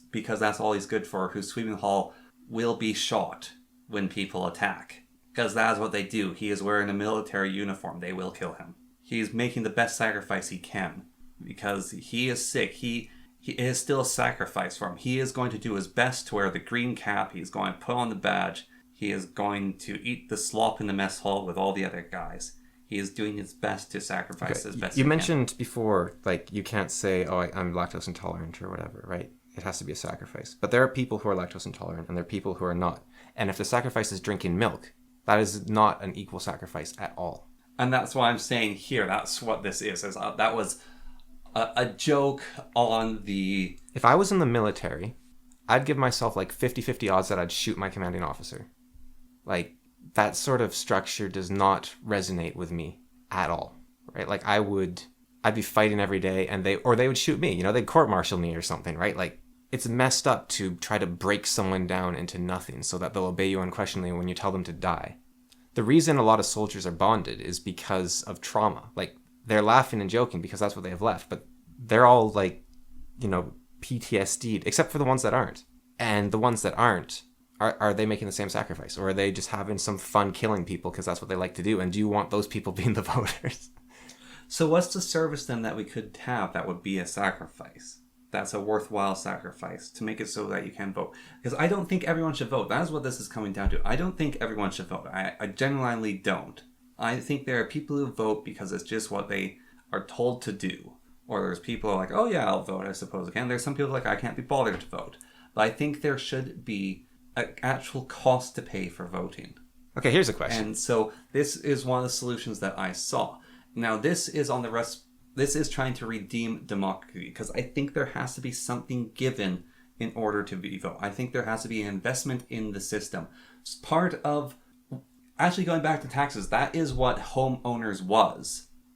because that's all he's good for, who's sweeping the hall, will be shot when people attack. Because that's what they do. He is wearing a military uniform. They will kill him. He's making the best sacrifice he can. Because he is sick. He is still a sacrifice for him. He is going to do his best to wear the green cap. He's going to put on the badge. He is going to eat the slop in the mess hall with all the other guys. He is doing his best to sacrifice as best he can. You mentioned before, like, you can't say, oh, I'm lactose intolerant or whatever, right? It has to be a sacrifice. But there are people who are lactose intolerant and there are people who are not. And if the sacrifice is drinking milk, that is not an equal sacrifice at all. And that's why I'm saying here, that's what this is. That was a joke on the... If I was in the military, I'd give myself like 50-50 odds that I'd shoot my commanding officer. Like, that sort of structure does not resonate with me at all, right? Like, I'd be fighting every day and they would shoot me, they'd court-martial me or something, right? Like, it's messed up to try to break someone down into nothing so that they'll obey you unquestioningly when you tell them to die. The reason a lot of soldiers are bonded is because of trauma. Like, they're laughing and joking because that's what they have left, but they're all like, PTSD'd, except for the ones that aren't. And the ones that aren't, are they making the same sacrifice? Or are they just having some fun killing people because that's what they like to do? And do you want those people being the voters? So what's the service then that we could have that would be a sacrifice? That's a worthwhile sacrifice to make it so that you can vote. Because I don't think everyone should vote. That is what this is coming down to. I don't think everyone should vote. I genuinely don't. I think there are people who vote because it's just what they are told to do. Or there's people who are like, oh yeah, I'll vote, I suppose I can. There's some people like, I can't be bothered to vote. But I think there should be an actual cost to pay for voting. Okay, here's a question. And so this is one of the solutions that I saw. Now this is trying to redeem democracy, because I think there has to be something given in order to be vote. I think there has to be an investment in the system. It's part of, actually going back to taxes, that is what homeowners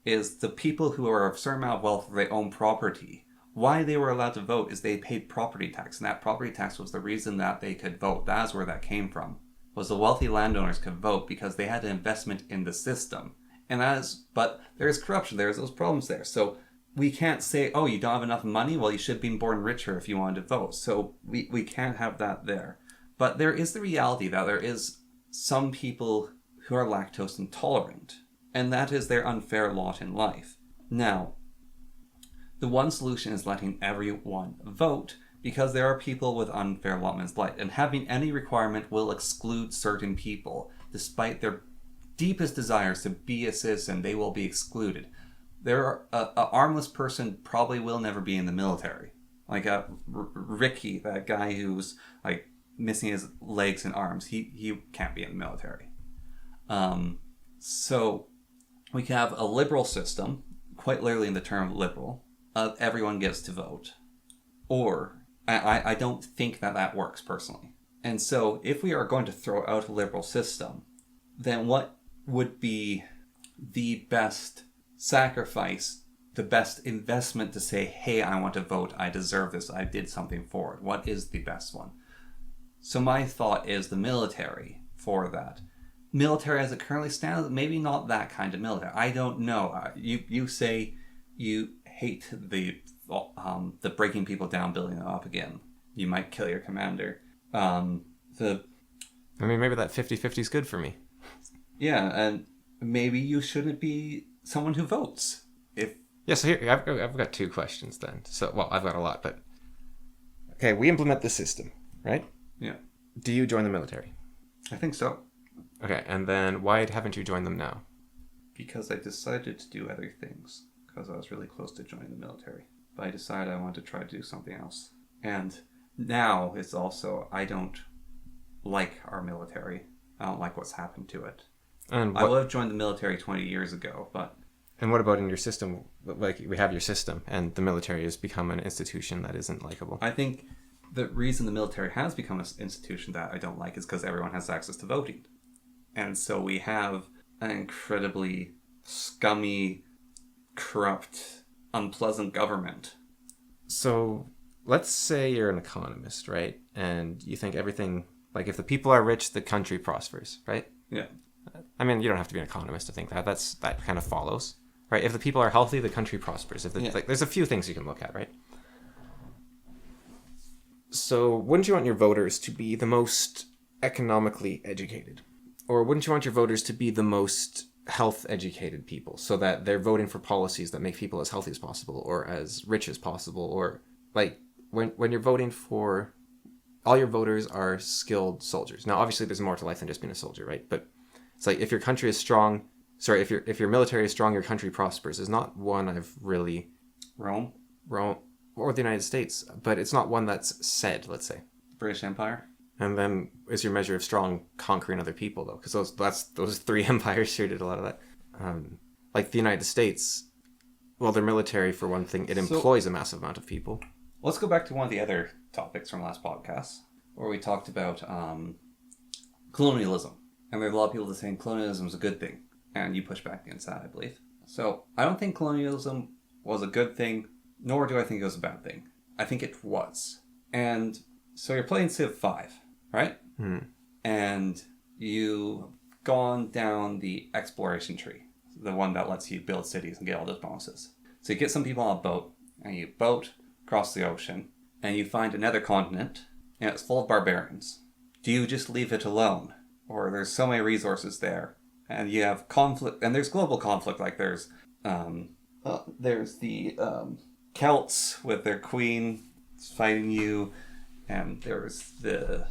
is the people who are of a certain amount of wealth, they own property. Why they were allowed to vote is they paid property tax, and that property tax was the reason that they could vote. That's where that came from, was the wealthy landowners could vote because they had an investment in the system. But there's corruption, there's those problems there. So we can't say, oh, you don't have enough money? Well, you should have been born richer if you wanted to vote. So we can't have that there. But there is the reality that there is some people who are lactose intolerant, and that is their unfair lot in life. Now, the one solution is letting everyone vote, because there are people with unfair allotments life, and having any requirement will exclude certain people, despite their deepest desires to be a citizen. They will be excluded. An armless person probably will never be in the military. Like Ricky, that guy who's like missing his legs and arms, he can't be in the military. So we can have a liberal system, quite literally in the term liberal, of everyone gets to vote. Or, I don't think that works personally. And so if we are going to throw out a liberal system, then what would be the best sacrifice, the best investment to say, hey, I want to vote, I deserve this, I did something for it? What is the best one? So my thought is the military for that. Military as it currently stands, maybe not that kind of military. I don't know. You say you hate the breaking people down, building them up again. You might kill your commander. The I mean, maybe that 50-50 is good for me. Yeah, and maybe you shouldn't be someone who votes. So here, I've got 2 questions then. So, well, I've got a lot, but... Okay, we implement the system, right? Yeah. Do you join the military? I think so. Okay, and then why haven't you joined them now? Because I decided to do other things. Because I was really close to joining the military. But I decided I wanted to try to do something else. And now it's also, I don't like our military. I don't like what's happened to it. And I would have joined the military 20 years ago, but... And what about in your system? Like, we have your system, and the military has become an institution that isn't likable. I think the reason the military has become an institution that I don't like is because everyone has access to voting. And so we have an incredibly scummy, corrupt, unpleasant government. So, let's say you're an economist, right? And you think everything... Like, if the people are rich, the country prospers, right? Yeah. I mean, you don't have to be an economist to think that. That kind of follows, right? If the people are healthy, the country prospers. Like, there's a few things you can look at, right? So, wouldn't you want your voters to be the most economically educated? Or wouldn't you want your voters to be the most health-educated people so that they're voting for policies that make people as healthy as possible or as rich as possible? Or, like, when you're voting for... All your voters are skilled soldiers. Now, obviously, there's more to life than just being a soldier, right? But it's like, if your country is strong... Sorry, if your military is strong, your country prospers. Is not one I've really... Rome? Or the United States. But it's not one that's said, let's say. British Empire? And then is your measure of strong conquering other people, though? Because those 3 empires here did a lot of that. Like the United States, well, their military, for one thing, it employs a massive amount of people. Let's go back to one of the other topics from last podcast, where we talked about colonialism. And there are a lot of people that saying colonialism is a good thing. And you push back against that, I believe. So I don't think colonialism was a good thing, nor do I think it was a bad thing. I think it was. And so you're playing Civ 5, right? And you've gone down the exploration tree, the one that lets you build cities and get all those bonuses. So you get some people on a boat, and you boat across the ocean, and you find another continent, and it's full of barbarians. Do you just leave it alone? Or there's so many resources there, and you have conflict, and there's global conflict, like there's the Celts with their queen fighting you, and there's the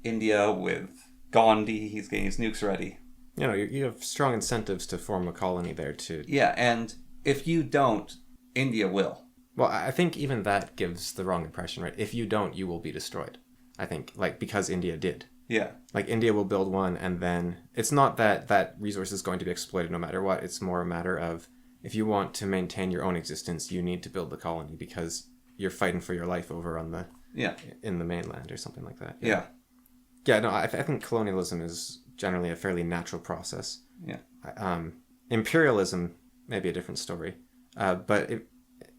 India with Gandhi, he's getting his nukes ready. You know, you have strong incentives to form a colony there too. Yeah, and if you don't, India will. Well, I think even that gives the wrong impression, right? If you don't, you will be destroyed. I think, like, because India did. Yeah. Like, India will build one, and then it's not that that resource is going to be exploited no matter what. It's more a matter of, if you want to maintain your own existence, you need to build the colony because you're fighting for your life over on the... Yeah. In the mainland or something like that. Yeah. Yeah, no, I think colonialism is generally a fairly natural process. Yeah. Imperialism may be a different story, but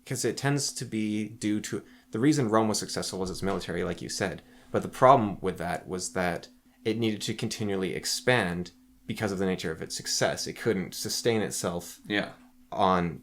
because it tends to be due to... The reason Rome was successful was its military, like you said. But the problem with that was that it needed to continually expand because of the nature of its success. It couldn't sustain itself on...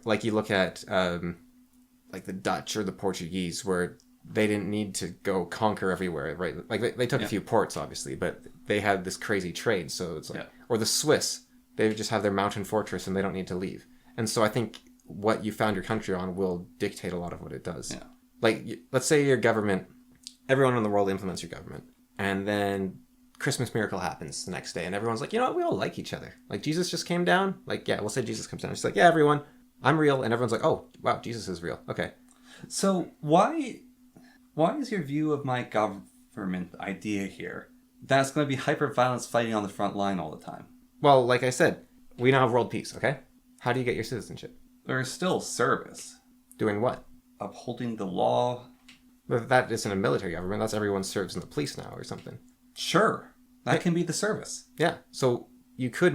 like you look at like the Dutch or the Portuguese, where they didn't need to go conquer everywhere, right? Like they took a few ports, obviously, but they had this crazy trade. So it's like... Or the Swiss, they just have their mountain fortress and they don't need to leave. And so I think what you found your country on will dictate a lot of what it does. Yeah. Like, let's say your government... Everyone in the world implements your government. And then Christmas miracle happens the next day. And everyone's like, you know what? We all like each other. Like, Jesus just came down. Like, yeah, we'll say Jesus comes down. She's like, yeah, everyone, I'm real. And everyone's like, oh, wow, Jesus is real. Okay. So why is your view of my government idea here that's going to be hyper-violence fighting on the front line all the time? Well, like I said, we now have world peace, okay? How do you get your citizenship? There's still service. Doing what? Upholding the law. But that isn't a military government. That's everyone serves in the police now or something. Sure. That can be the service. Yeah. So you could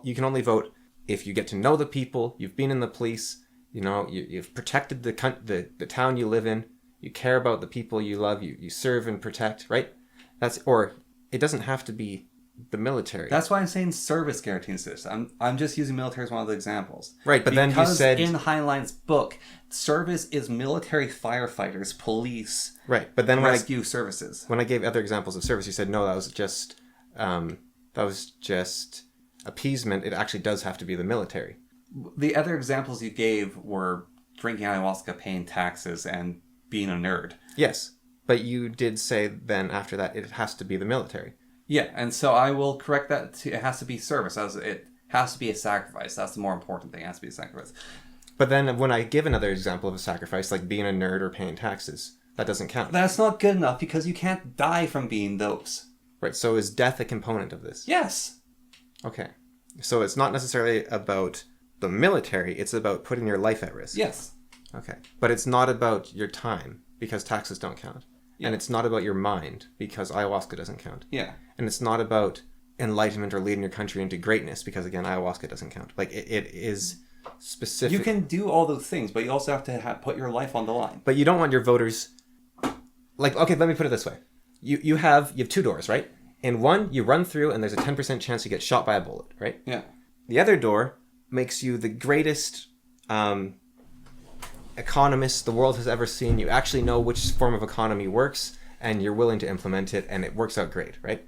you can only vote if you get to know the people, you've been in the police, you know, you've protected the town you live in, you care about the people you love, you serve and protect, right? Or it doesn't have to be the military. That's why I'm saying service guaranteeing system. I'm just using military as one of the examples. Right, but then you said... Because in Heinlein's book, service is military firefighters, police, right, but then rescue services. When I gave other examples of service, you said, no, that was just appeasement. It actually does have to be the military. The other examples you gave were drinking ayahuasca, paying taxes, and being a nerd. Yes, but you did say then after that it has to be the military. Yeah, and so I will correct that. It has to be service. It has to be a sacrifice. That's the more important thing. It has to be a sacrifice. But then when I give another example of a sacrifice, like being a nerd or paying taxes, that doesn't count. That's not good enough because you can't die from being those. Right, so is death a component of this? Yes. Okay. So it's not necessarily about the military, it's about putting your life at risk. Yes. Okay. But it's not about your time, because taxes don't count. Yeah. And it's not about your mind, because ayahuasca doesn't count. Yeah. And it's not about enlightenment or leading your country into greatness, because again, ayahuasca doesn't count. Like, it is specific. You can do all those things, but you also have to put your life on the line. But you don't want your voters... Like, okay, let me put it this way. You have 2 doors, right? In one, you run through and there's a 10% chance you get shot by a bullet, right? Yeah. The other door makes you the greatest economist the world has ever seen. You actually know which form of economy works and you're willing to implement it and it works out great, right?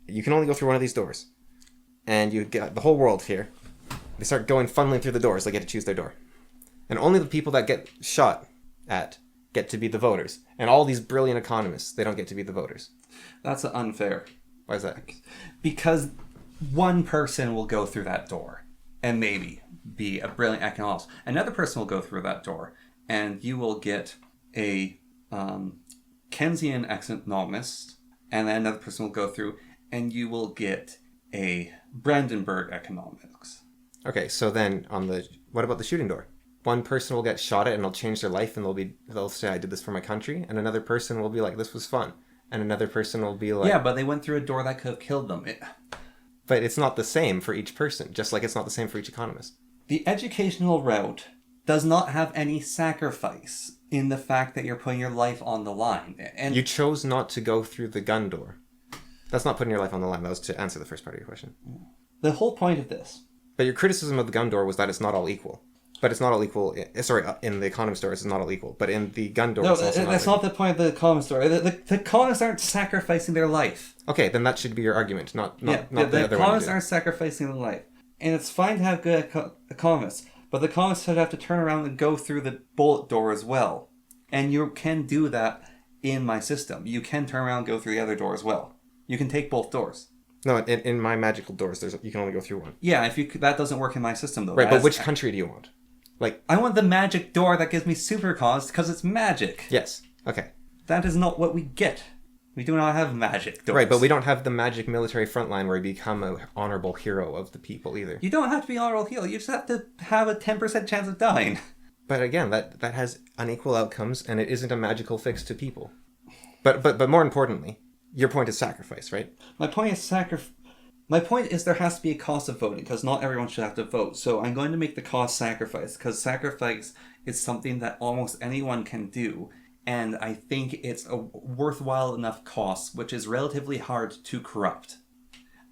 You can only go through one of these doors. And you get the whole world here. They start funneling through the doors. They get to choose their door. And only the people that get shot at get to be the voters. And all these brilliant economists, they don't get to be the voters. That's unfair. Why is that? Because one person will go through that door and maybe be a brilliant economist. Another person will go through that door and you will get a Keynesian economist, and then another person will go through and you will get a Brandenburg economics. Okay, so then what about the shooting door? One person will get shot at and it'll change their life and they'll say, I did this for my country. And another person will be like, this was fun. And another person will be like... Yeah, but they went through a door that could have killed them. But it's not the same for each person, just like it's not the same for each economist. The educational route does not have any sacrifice in the fact that you're putting your life on the line. And you chose not to go through the gun door. That's not putting your life on the line. That was to answer the first part of your question. The whole point of this... But your criticism of the gun door was that it's not all equal. But it's not all equal. In the economist door, it's not all equal. But in the gun door, no, it's also that's not the point of the economist door. The economists aren't sacrificing their life. Okay, then that should be your argument, not the other one. The economists aren't sacrificing their life. And it's fine to have good economists, but the economists should have to turn around and go through the bullet door as well. And you can do that in my system. You can turn around and go through the other door as well. You can take both doors. No, in my magical doors, you can only go through one. Yeah, that doesn't work in my system, though. Right, but which country do you want? Like, I want the magic door that gives me supercons because it's magic. Yes. Okay. That is not what we get. We do not have magic doors. Right, but we don't have the magic military frontline where you become an honorable hero of the people either. You don't have to be honorable hero. You just have to have a 10% chance of dying. But again, that has unequal outcomes, and it isn't a magical fix to people. But more importantly, your point is sacrifice, right? My point is there has to be a cost of voting because not everyone should have to vote. So I'm going to make the cost sacrifice because sacrifice is something that almost anyone can do. And I think it's a worthwhile enough cost, which is relatively hard to corrupt.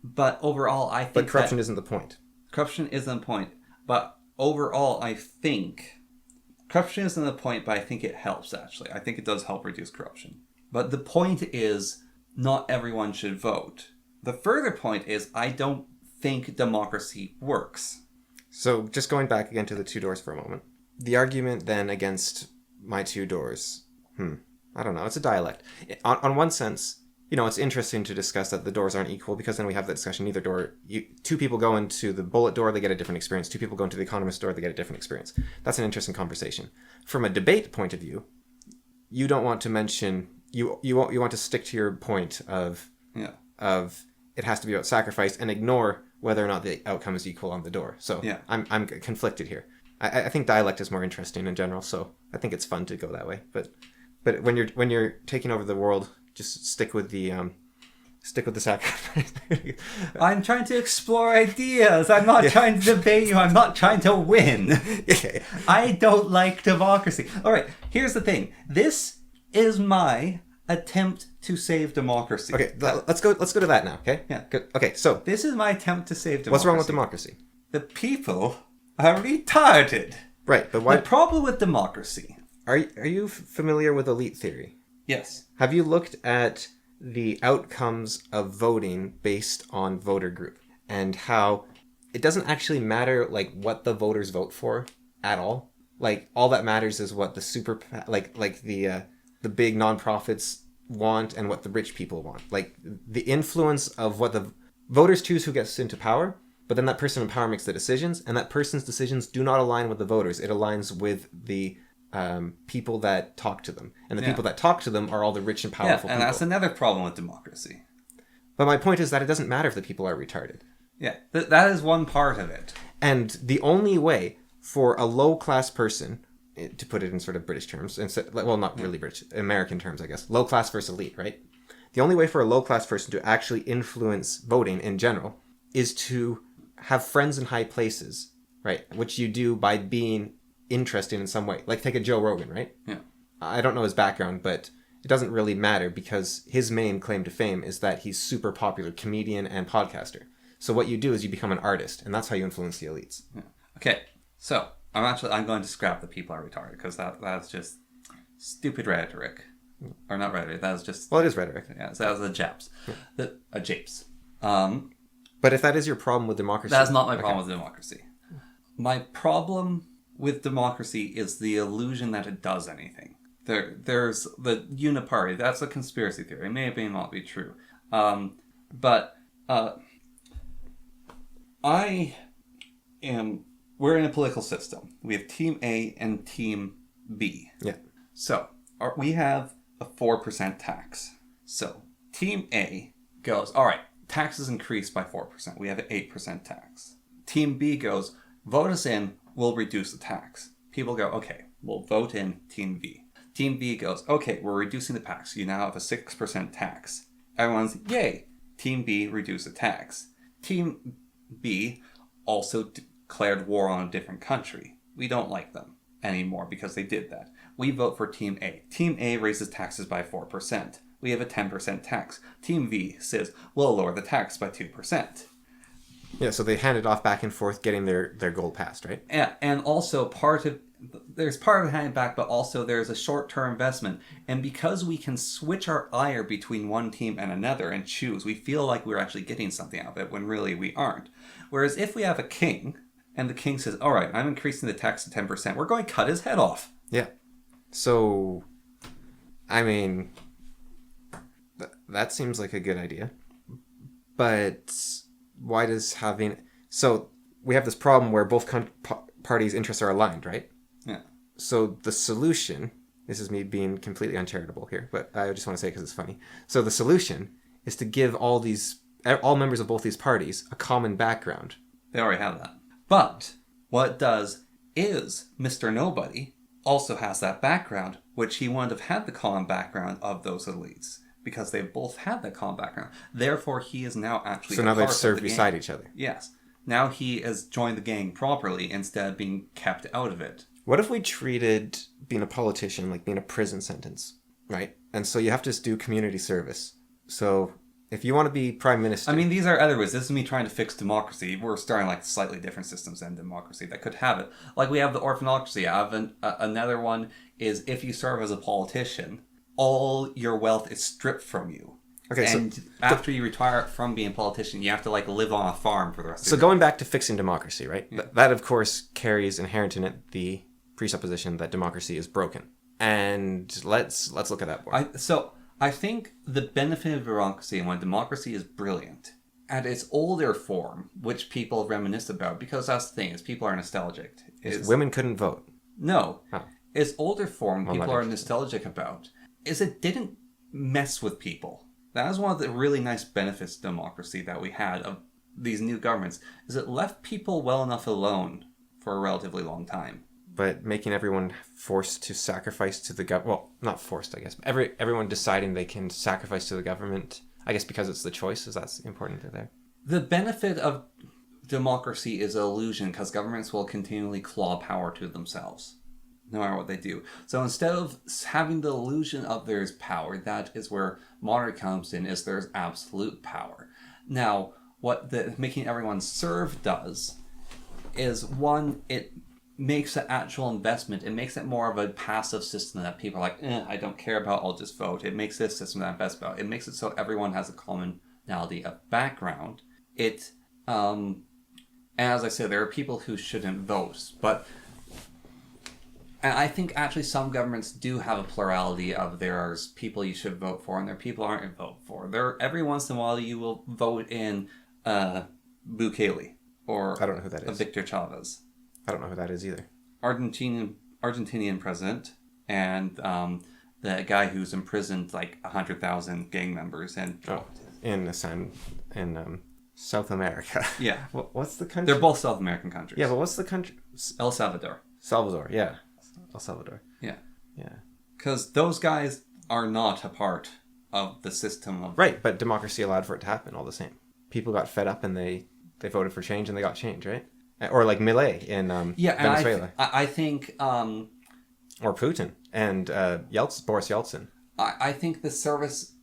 But overall, I think But corruption isn't the point. Corruption isn't the point. But overall, I think... Corruption isn't the point, but I think it helps, actually. I think it does help reduce corruption. But the point is, not everyone should vote. The further point is, I don't think democracy works. So just going back again to the 2 doors for a moment. The argument then against my 2 doors... I don't know. It's a dialect. On one sense, it's interesting to discuss that the doors aren't equal because then we have the discussion. Either door, 2 people go into the bullet door, they get a different experience. 2 people go into the economist door, they get a different experience. That's an interesting conversation. From a debate point of view, you don't want to mention... You want to stick to your point of it has to be about sacrifice and ignore whether or not the outcome is equal on the door. So I'm conflicted here. I think dialect is more interesting in general, so I think it's fun to go that way. But when you're taking over the world, just stick with the sacrifice. I'm trying to explore ideas. I'm not trying to debate you. I'm not trying to win. I don't like democracy. All right, here's the thing. This is my attempt to save democracy. Okay, let's go to that now, okay? Yeah. Good. Okay, so This is my attempt to save democracy. what's wrong with democracy? The people are retarded. Right, but why? The problem with democracy. Are you familiar with elite theory? Yes. Have you looked at the outcomes of voting based on voter group and how it doesn't actually matter like what the voters vote for at all? Like all that matters is what the the big nonprofits want and what the rich people want. Like the influence of what the voters choose who gets into power, but then that person in power makes the decisions, and that person's decisions do not align with the voters. It aligns with the people that talk to them. And the people that talk to them are all the rich and powerful people. And that's another problem with democracy. But my point is that it doesn't matter if the people are retarded. Yeah, that is one part of it. And the only way for a low-class person, to put it in sort of British terms, well, not really British, American terms, I guess, low-class versus elite, right? The only way for a low-class person to actually influence voting in general is to have friends in high places, right? Which you do by being interested in some way. Like take a Joe Rogan, right? Yeah. I don't know his background, but it doesn't really matter because his main claim to fame is that he's super popular comedian and podcaster. So what you do is you become an artist, and that's how you influence the elites. Yeah. Okay, so I'm going to scrap the people are retarded because that's just stupid rhetoric, or not rhetoric. That was just it is rhetoric. Yeah, so that was the Japs, the Japes. But if that is your problem with democracy, that's not my problem with democracy. My problem with democracy is the illusion that it does anything. There's the uniparty. That's a conspiracy theory. It may or may not be true. We're in a political system. We have Team A and Team B. Yeah. So we have a 4% tax. So Team A goes, all right, taxes increased by 4%. We have an 8% tax. Team B goes, vote us in, we'll reduce the tax. People go, okay, we'll vote in Team B. Team B goes, okay, we're reducing the tax. You now have a 6% tax. Everyone's, yay. Team B reduced the tax. Team B also declared war on a different country. We don't like them anymore because they did that. We vote for Team A. Team A raises taxes by 4%. We have a 10% tax. Team V says, we'll lower the tax by 2%. Yeah, so they hand it off back and forth, getting their goal passed, right? Yeah, and also there's part of handing back, but also there's a short-term investment. And because we can switch our ire between one team and another and choose, we feel like we're actually getting something out of it when really we aren't. Whereas if we have a king, and the king says, all right, I'm increasing the tax to 10%, we're going to cut his head off. Yeah. So, I mean, that seems like a good idea. But why does having... So, we have this problem where both parties' interests are aligned, right? Yeah. So, the solution... This is me being completely uncharitable here, but I just want to say it because it's funny. So, the solution is to give all members of both these parties a common background. They already have that. But what it does is Mr. Nobody also has that background, which he wouldn't have had the common background of those elites because they both had that common background. Therefore, he is now actually... So now they've served beside each other. Yes. Now he has joined the gang properly instead of being kept out of it. What if we treated being a politician like being a prison sentence, right? And so you have to do community service. So... If you want to be prime minister... I mean, these are other ways. This is me trying to fix democracy. We're starting like slightly different systems than democracy that could have it. Like we have the orphanocracy. I have another one is if you serve as a politician, all your wealth is stripped from you. Okay, and after you retire from being a politician, you have to like live on a farm for the rest of your life. So going back to fixing democracy, right? Yeah. That, of course, carries inherent in it the presupposition that democracy is broken. And let's look at that more. I think the benefit of democracy and when democracy is brilliant at its older form, which people reminisce about, because that's the thing, is people are nostalgic. Women couldn't vote. No. Oh. Its older form, people are nostalgic about, is it didn't mess with people. That was one of the really nice benefits of democracy that we had of these new governments, is it left people well enough alone for a relatively long time. But making everyone forced to sacrifice to the government... Well, not forced, I guess. Everyone deciding they can sacrifice to the government, I guess because it's the choice, is that's important there. The benefit of democracy is an illusion because governments will continually claw power to themselves. no matter what they do. So instead of having the illusion of there's power, that is where monarchy comes in, is there's absolute power. Now, what the making everyone serve does is, one, it makes an actual investment. It makes it more of a passive system that people are like, I don't care about, I'll just vote. It makes this system that I invest about. It makes it so everyone has a commonality of background. It, and as I said, there are people who shouldn't vote, but and I think actually some governments do have a plurality of there's people you should vote for and there are people aren't to vote for. Every once in a while you will vote in Bukele or I don't know who that is. Victor Chavez. I don't know who that is either. Argentinian president, and the guy who's imprisoned like 100,000 gang members and in South America. Yeah. What's the country? They're both South American countries. Yeah, but what's the country? El Salvador. Salvador, yeah. El Salvador. Yeah. Yeah. Because those guys are not a part of the system of... Right, but democracy allowed for it to happen all the same. People got fed up and they voted for change and they got change, right? Or like Milei in Venezuela. I think... or Putin and Boris Yeltsin. I think the service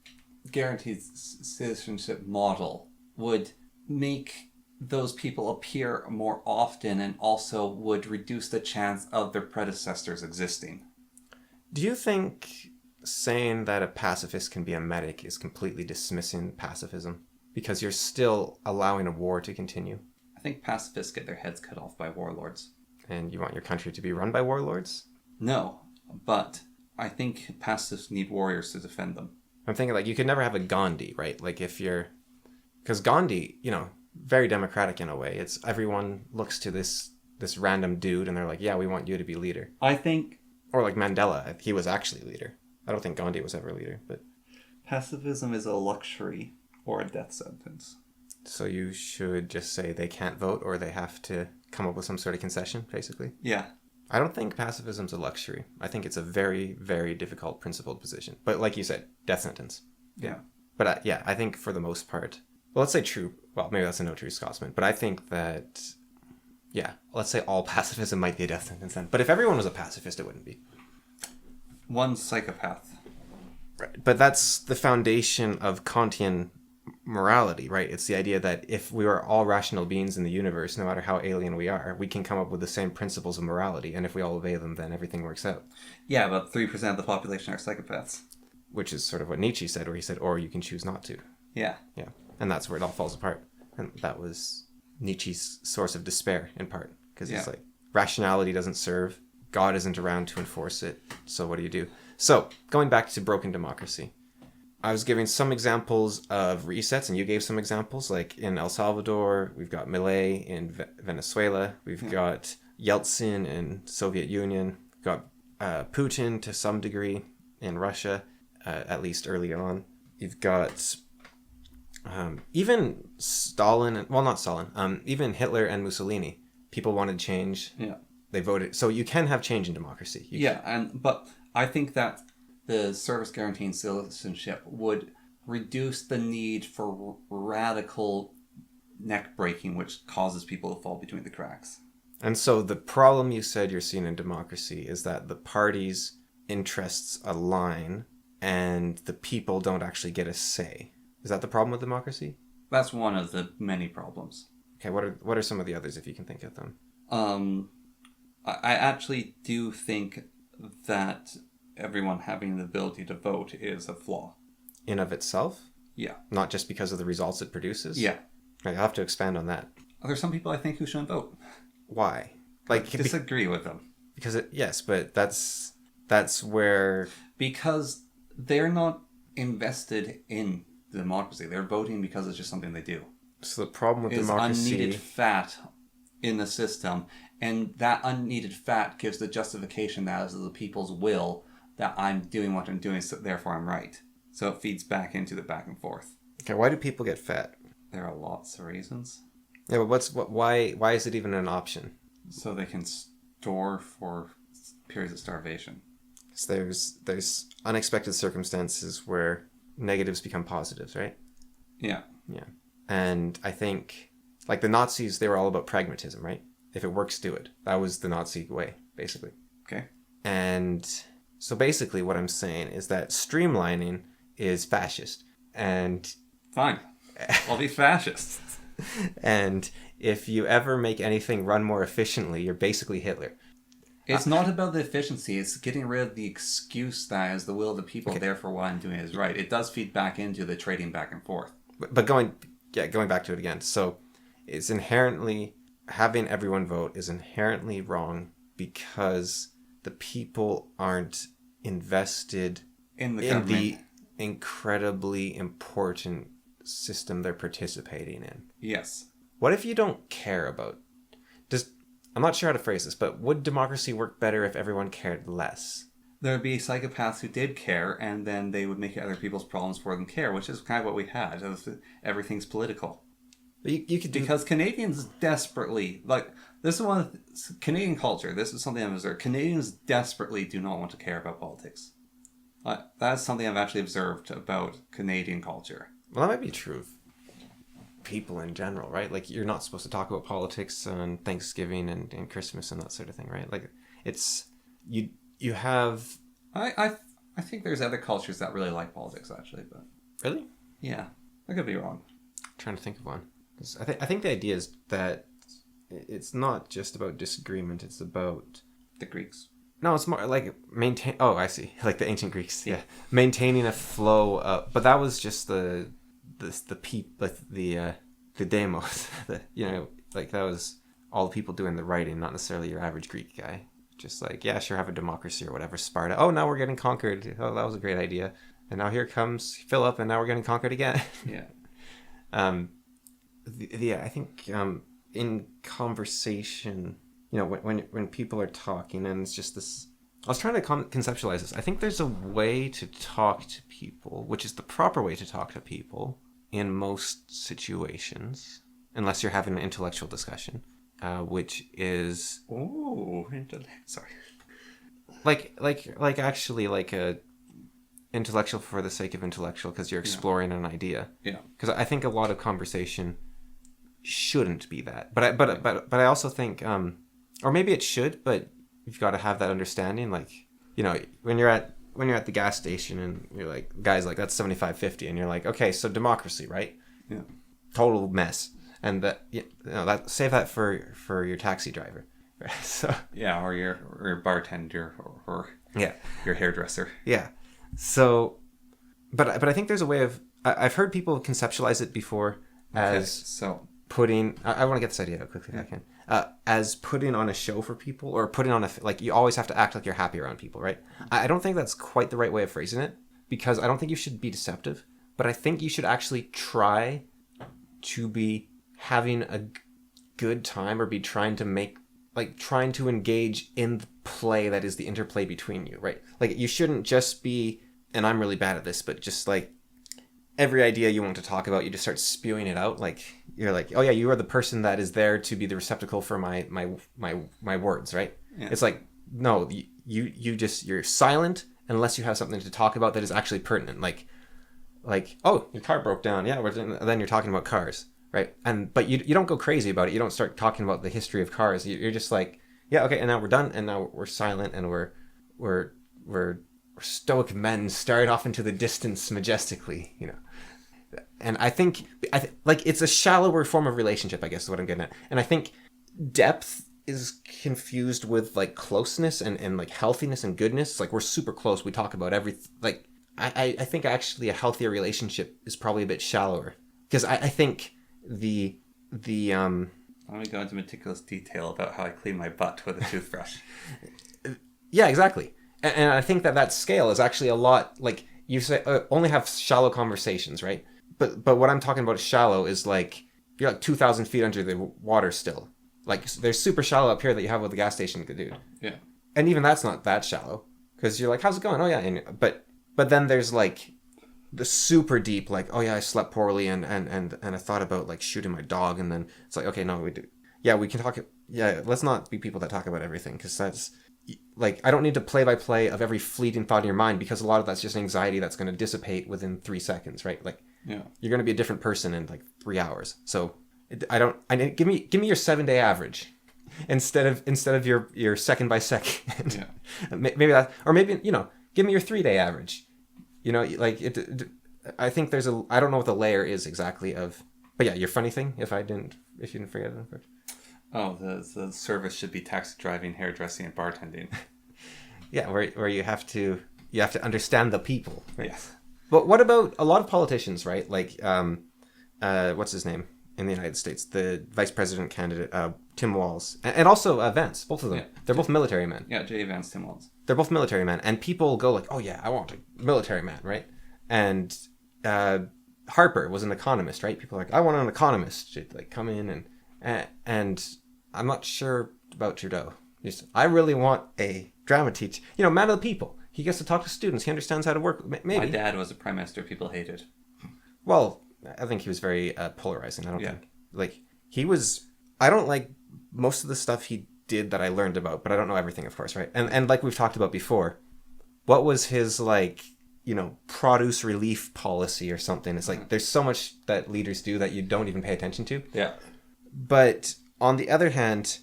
guaranteed citizenship model would make those people appear more often and also would reduce the chance of their predecessors existing. Do you think saying that a pacifist can be a medic is completely dismissing pacifism? Because you're still allowing a war to continue. I think pacifists get their heads cut off by warlords. And you want your country to be run by warlords? No, but I think pacifists need warriors to defend them. I'm thinking like you could never have a Gandhi, right? Like if you're... Because Gandhi, very democratic in a way. It's everyone looks to this random dude and they're like, yeah, we want you to be leader. I think... Or like Mandela, he was actually leader. I don't think Gandhi was ever leader, but... Pacifism is a luxury or a death sentence. So you should just say they can't vote or they have to come up with some sort of concession, basically? Yeah. I don't think pacifism's a luxury. I think it's a very, very difficult principled position. But like you said, death sentence. Yeah. But I think for the most part... Well, let's say true. Well, maybe that's a no true Scotsman. But I think that, let's say all pacifism might be a death sentence then. But if everyone was a pacifist, it wouldn't be. One psychopath. Right. But that's the foundation of Kantian morality, right? It's the idea that if we are all rational beings in the universe, no matter how alien we are, we can come up with the same principles of morality. And if we all obey them, then everything works out. Yeah, but 3% of the population are psychopaths. Which is sort of what Nietzsche said, where he said, or you can choose not to. Yeah. Yeah. And that's where it all falls apart. And that was Nietzsche's source of despair, in part. Because he's like, rationality doesn't serve. God isn't around to enforce it. So what do you do? So, going back to broken democracy. I was giving some examples of resets, and you gave some examples. Like in El Salvador, we've got Milei in Venezuela. We've got Yeltsin in Soviet Union. We've got Putin to some degree in Russia, at least early on. You've got... even Stalin, well, not Stalin, even Hitler and Mussolini, people wanted change. Yeah. They voted. So you can have change in democracy. But I think that the service guaranteeing citizenship would reduce the need for radical neck breaking, which causes people to fall between the cracks. And so the problem you said you're seeing in democracy is that the parties' interests align and the people don't actually get a say. Is that the problem with democracy? That's one of the many problems. Okay, what are some of the others, if you can think of them? I actually do think that everyone having the ability to vote is a flaw. In of itself? Yeah. Not just because of the results it produces? Yeah. I'll have to expand on that. There's some people I think who shouldn't vote. Why? Like disagree with them. Because yes, but that's where... Because they're not invested in democracy. They're voting because it's just something they do. So the problem with democracy... unneeded fat in the system, and that unneeded fat gives the justification that is the people's will that I'm doing what I'm doing, so therefore I'm right. So it feeds back into the back and forth. Okay, why do people get fat? There are lots of reasons. Yeah, but why is it even an option? So they can store for periods of starvation. So there's unexpected circumstances where negatives become positives, right? Yeah. Yeah. And I think, like the Nazis, they were all about pragmatism, right? If it works, do it. That was the Nazi way, basically. Okay. And so basically what I'm saying is that streamlining is fascist. And fine, I'll be fascist. And if you ever make anything run more efficiently, you're basically Hitler. It's not about the efficiency. It's getting rid of the excuse that is the will of the people. Okay. Therefore, what I'm doing is right. It does feed back into the trading back and forth. But going back to it again. So it's inherently, having everyone vote is inherently wrong because the people aren't invested in the incredibly important system they're participating in. Yes. What if you don't care about... I'm not sure how to phrase this, but would democracy work better if everyone cared less? There would be psychopaths who did care, and then they would make other people's problems for them care, which is kind of what we had. Everything's political. But you could because Canadians desperately, this is one of Canadian culture. This is something I've observed. Canadians desperately do not want to care about politics. That's something I've actually observed about Canadian culture. Well, that might be true of people in general, right? Like, you're not supposed to talk about politics on Thanksgiving and Christmas and that sort of thing, right? Like, it's you have... I think there's other cultures that really like politics, actually, but... Really? Yeah. I could be wrong. I'm trying to think of one. I think the idea is that it's not just about disagreement, it's about... The Greeks. No, it's more like maintain... Oh, I see. Like the ancient Greeks, yeah. Maintaining a flow, but that was just the demos, that was all the people doing the writing, not necessarily your average Greek guy. Just like, yeah, sure, have a democracy or whatever. Sparta. Oh, now we're getting conquered. Oh, that was a great idea. And now here comes Philip, and now we're getting conquered again. Yeah. I think in conversation, when people are talking, and it's just this. I was trying to conceptualize this. I think there's a way to talk to people, which is the proper way to talk to people in most situations, unless you're having an intellectual discussion, which is... Oh, sorry. Actually a intellectual for the sake of intellectual, because you're exploring an idea. Yeah. Because I think a lot of conversation shouldn't be that. But I also think, or maybe it should, but you've got to have that understanding. Like, when you're at the gas station and you're like, guys, like, that's $75.50, and you're like, okay, so democracy, right? Yeah. Total mess. And that save that for your taxi driver. So yeah, or your bartender or your hairdresser. Yeah. So, but I think there's a way of... I've heard people conceptualize it before as putting... I want to get this idea out quickly if I can. As putting on a show for people, or putting on you always have to act like you're happy around people, right? I don't think that's quite the right way of phrasing it, because I don't think you should be deceptive, but I think you should actually try to be having a good time, or be trying to engage in the play that is the interplay between you, right? Like, you shouldn't just be, and I'm really bad at this, but just like every idea you want to talk about, you just start spewing it out. Like, you're like, oh yeah, you are the person that is there to be the receptacle for my words, right? Yeah. It's like, no, you're silent unless you have something to talk about that is actually pertinent. Like, oh, your car broke down. Yeah, then you're talking about cars, right? But you don't go crazy about it. You don't start talking about the history of cars. You're just like, yeah, okay, and now we're done, and now we're silent, and we're stoic men staring off into the distance majestically, And I think it's a shallower form of relationship, I guess is what I'm getting at. And I think depth is confused with like closeness and like healthiness and goodness. Like, we're super close. We talk about everything. Like, I think actually a healthier relationship is probably a bit shallower, because I think the Let me go into meticulous detail about how I clean my butt with a toothbrush. Yeah, exactly. And I think that scale is actually a lot, like, you say only have shallow conversations, right? But what I'm talking about shallow is like, you're like 2,000 feet under the water still. Like, there's super shallow up here that you have with the gas station, dude. Yeah. And even that's not that shallow, because you're like, how's it going? Oh yeah. But then there's like the super deep, like, oh yeah, I slept poorly and I thought about like shooting my dog, and then it's like, okay, no, we do. Yeah, we can talk. Yeah, let's not be people that talk about everything, because that's like, I don't need to play-by-play of every fleeting thought in your mind, because a lot of that's just anxiety that's going to dissipate within 3 seconds, right? Like, yeah, you're going to be a different person in like 3 hours. So give me your 7-day average. instead of your second by second. Yeah. Maybe that, or maybe give me your 3-day average. Like I think I don't know what the layer is exactly of, but yeah, your funny thing. If you didn't forget it. Oh, the service should be taxi driving, hairdressing, and bartending. Yeah, where you have to understand the people. Right? Yes. But what about a lot of politicians, right? Like, what's his name in the United States? The vice president candidate, Tim Walz, and also Vance. Both of them. Yeah. They're both military men. Yeah, J. Vance, Tim Walz. They're both military men, and people go like, "Oh yeah, I want a military man," right? And Harper was an economist, right? People are like, "I want an economist to like come in and I'm not sure about Trudeau. I really want a drama teacher. Man of the people. He gets to talk to students. He understands how to work. Maybe. My dad was a prime minister people hated. Well, I think he was very polarizing. I don't think. Like, he was... I don't like most of the stuff he did that I learned about, but I don't know everything, of course, right? And like we've talked about before, what was his, like, produce relief policy or something? It's like, there's so much that leaders do that you don't even pay attention to. Yeah. But on the other hand,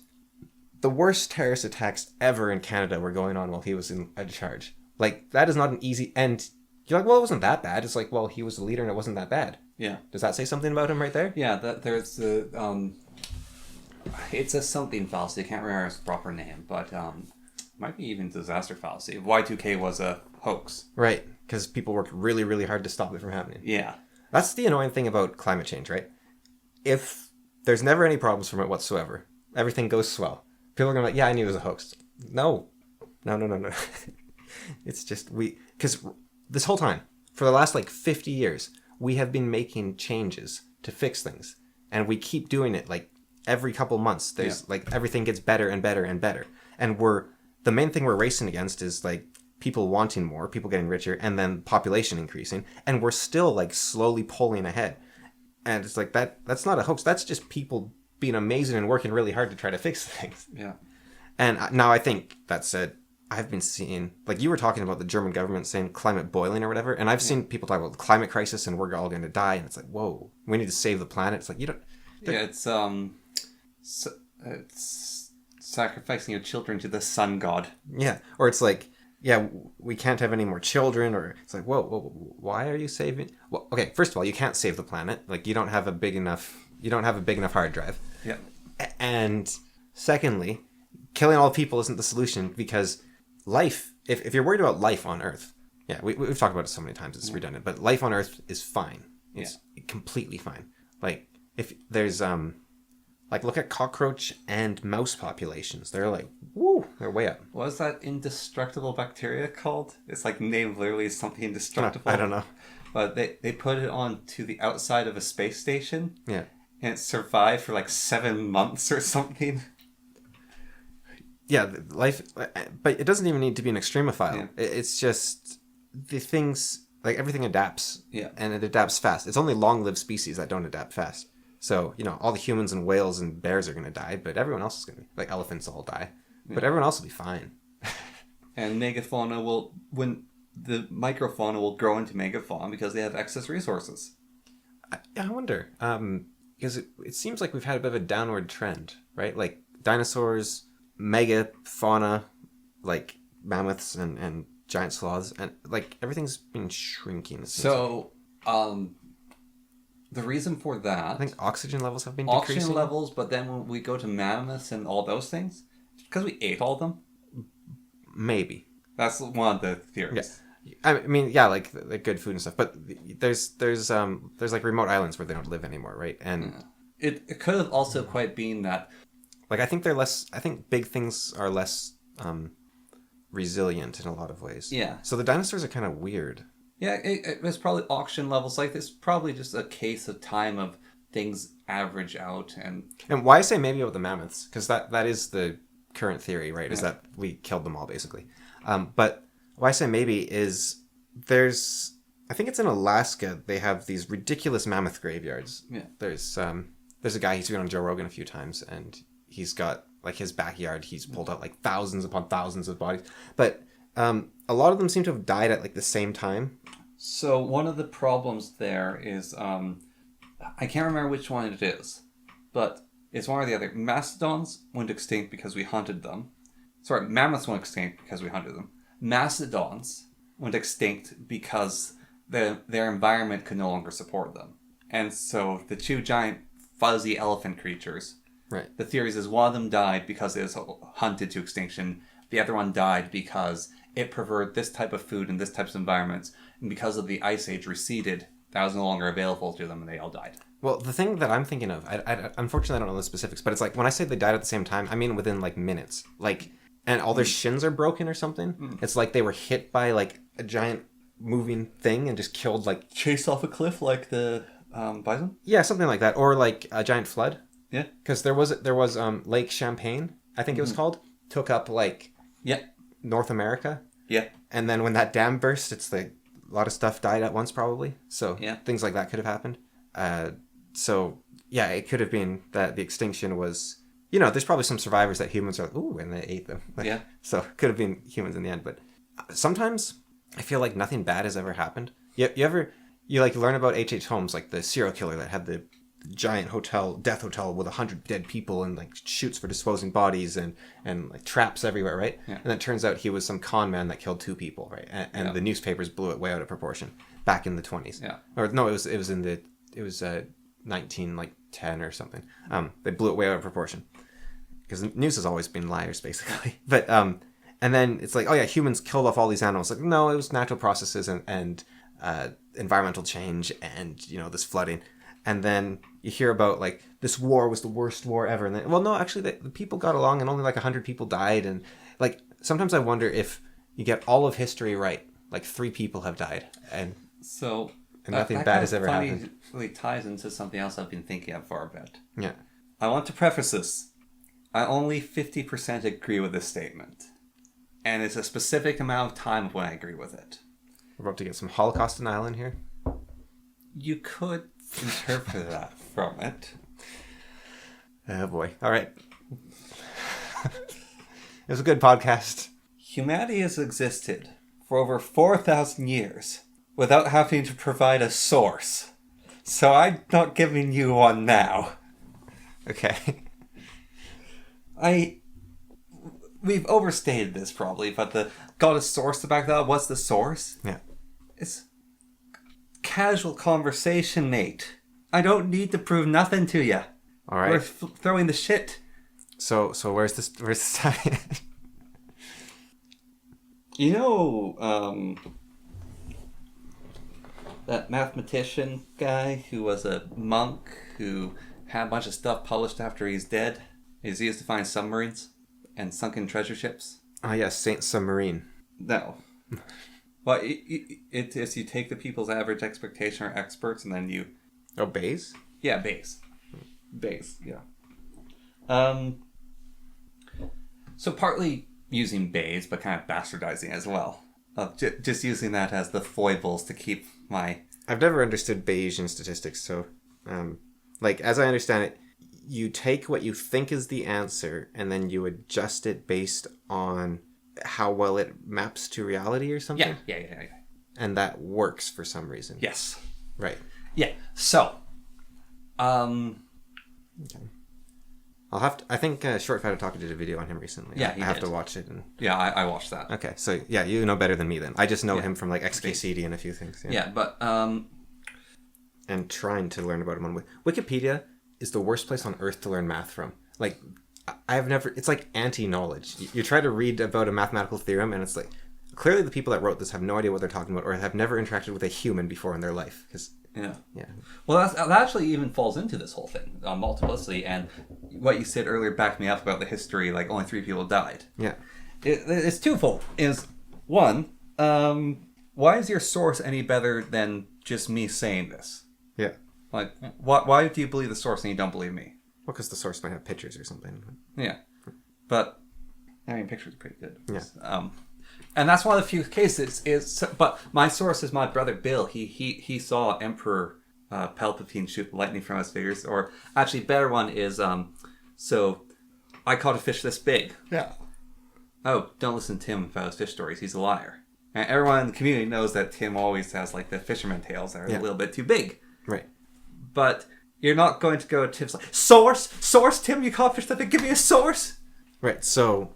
the worst terrorist attacks ever in Canada were going on while he was in charge. Like, that is not an easy... And you're like, well, it wasn't that bad. It's like, well, he was the leader and it wasn't that bad. Yeah. Does that say something about him right there? Yeah, there's the... it's a something fallacy. I can't remember his proper name, but might be even disaster fallacy. Y2K was a hoax. Right, because people worked really, really hard to stop it from happening. Yeah. That's the annoying thing about climate change, right? If there's never any problems from it whatsoever, everything goes swell. People are going to be like, yeah, I knew it was a hoax. No. It's just because this whole time, for the last 50 years, we have been making changes to fix things. And we keep doing it every couple months. There's everything gets better and better and better. And the main thing we're racing against is people wanting more, people getting richer, and then population increasing. And we're still slowly pulling ahead. And it's that's not a hoax. That's just people being amazing and working really hard to try to fix things. Yeah. And now I think that said, I've been seeing, you were talking about the German government saying climate boiling or whatever, and I've seen people talk about the climate crisis and we're all going to die, and it's whoa, we need to save the planet. It's you don't... Yeah, it's sacrificing your children to the sun god. Yeah, or it's yeah, we can't have any more children, or it's whoa, why are you saving... Well, okay, first of all, you can't save the planet. You don't have a big enough hard drive. Yeah. And secondly, killing all people isn't the solution, because life, if you're worried about life on Earth, yeah, we've talked about it so many times, it's redundant, but life on Earth is fine. It's completely fine. If there's, look at cockroach and mouse populations. They're woo, they're way up. What is that indestructible bacteria called? It's named literally something indestructible. I don't know. But they put it on to the outside of a space station. Yeah. And it survived for 7 months or something. Yeah, life, but it doesn't even need to be an extremophile. Yeah. It's just the things, everything adapts. Yeah. And it adapts fast. It's only long-lived species that don't adapt fast. So, all the humans and whales and bears are going to die, but everyone else is going to be, elephants will all die. Yeah. But everyone else will be fine. And megafauna the microfauna will grow into megafauna because they have excess resources. I wonder, because it seems like we've had a bit of a downward trend, right? Dinosaurs, megafauna, mammoths and giant sloths, and everything's been shrinking. So, the reason for that... I think oxygen levels have been decreasing. Oxygen levels, but then when we go to mammoths and all those things, it's because we ate all of them? Maybe. That's one of the theories. Yeah. I mean, yeah, the good food and stuff, but there's remote islands where they don't live anymore, right? And it could have also quite been that... I think big things are less resilient in a lot of ways. Yeah. So the dinosaurs are kind of weird. Yeah, it was probably oxygen levels. It's probably just a case of time of things average out. And why I say maybe about the mammoths, because that is the current theory, right? Yeah. Is that we killed them all, basically. But why I say maybe is I think it's in Alaska, they have these ridiculous mammoth graveyards. Yeah. There's a guy, he's been on Joe Rogan a few times, and he's got, his backyard, he's pulled out, thousands upon thousands of bodies. But a lot of them seem to have died at, the same time. So one of the problems there is, I can't remember which one it is, but It's one or the other. Mastodons went extinct because we hunted them. Sorry, mammoths went extinct because we hunted them. Mastodons went extinct because their environment could no longer support them. And so the two giant fuzzy elephant creatures, right. The theory is one of them died because it was hunted to extinction. The other one died because it preferred this type of food and this type of environments. And because of the Ice Age receded, that was no longer available to them and they all died. Well, the thing that I'm thinking of, I unfortunately I don't know the specifics, but it's like when I say they died at the same time, I mean within like minutes. Like, and all their shins are broken or something. It's like they were hit by like a giant moving thing and just killed, like, chased off a cliff like the bison? Yeah, something like that. Or like a giant flood. Yeah. Because there was Lake Champlain, I think it was called, took up like North America. Yeah. And then when that dam burst, it's like a lot of stuff died at once probably. So things like that could have happened. So yeah, it could have been that the extinction was, there's probably some survivors that humans are like, ooh, and they ate them. Like, yeah. So it could have been humans in the end. But sometimes I feel like nothing bad has ever happened. You like learn about H.H. Holmes, like the serial killer that had the giant death hotel with 100 dead people and like chutes for disposing bodies and like traps everywhere, right? Yeah. And then it turns out he was some con man that killed 2 people, right? And the newspapers blew it way out of proportion back in the 20s. Yeah. Or no, it was 1910 or something. They blew it way out of proportion because the news has always been liars, basically. But and then it's like, oh yeah, humans killed off all these animals. Like, no, it was natural processes and environmental change and this flooding. And then you hear about like this war was the worst war ever, and then, well, no, actually the people got along and only like 100 people died. And like sometimes I wonder if you get all of history right, like 3 people have died, and nothing bad has ever happened. Really ties into something else I've been thinking of for a bit. Yeah. I want to preface this. I only 50% agree with this statement. And it's a specific amount of time when I agree with it. We're about to get some Holocaust denial in here. You could interpret that from it. Oh boy. All right. It was a good podcast. Humanity has existed for over 4,000 years without having to provide a source. So I'm not giving you one now. Okay. We've overstated this probably, but got a source to back that up. What's the source? Yeah. It's casual conversation, Nate. I don't need to prove nothing to you. All right. We're throwing the shit. So where's this time? That mathematician guy who was a monk who had a bunch of stuff published after he's dead is used to find submarines and sunken treasure ships. Oh yes, Saint Submarine. No. Well, it is you take the people's average expectation or experts and then you... Oh, Bayes? Yeah, Bayes. Bayes, yeah. So partly using Bayes, but kind of bastardizing as well. Just using that as the foibles to keep my... I've never understood Bayesian statistics, so... as I understand it, you take what you think is the answer, and then you adjust it based on how well it maps to reality or something? Yeah. And that works for some reason. Yes. Right. Yeah, so... Okay. I think Short Fat Otaku did a video on him recently. Yeah, I have to watch it. Yeah, I watched that. Okay, so yeah, you know better than me then. I just know him from like XKCD and a few things. Yeah, but... And trying to learn about him on Wikipedia is the worst place on earth to learn math from. Like, it's like anti-knowledge. You try to read about a mathematical theorem and it's like, clearly the people that wrote this have no idea what they're talking about or have never interacted with a human before in their life. Yeah. Yeah. Well, that actually even falls into this whole thing on multiplicity, and what you said earlier backed me up about the history. Like only 3 people died. Yeah. It's twofold. Is one, why is your source any better than just me saying this? Yeah. Like, why do you believe the source and you don't believe me? Well, because the source might have pictures or something. Yeah. But I mean, pictures are pretty good. Yeah. And that's one of the few cases but my source is my brother Bill. He saw Emperor Palpatine shoot lightning from his fingers. Or actually, better one is so I caught a fish this big. Yeah. Oh, don't listen to Tim about his fish stories. He's a liar. And everyone in the community knows that Tim always has like the fisherman tales that are a little bit too big. Right. But You're not going to go to Tim's like, source, Tim, you accomplished something, give me a source. Right, so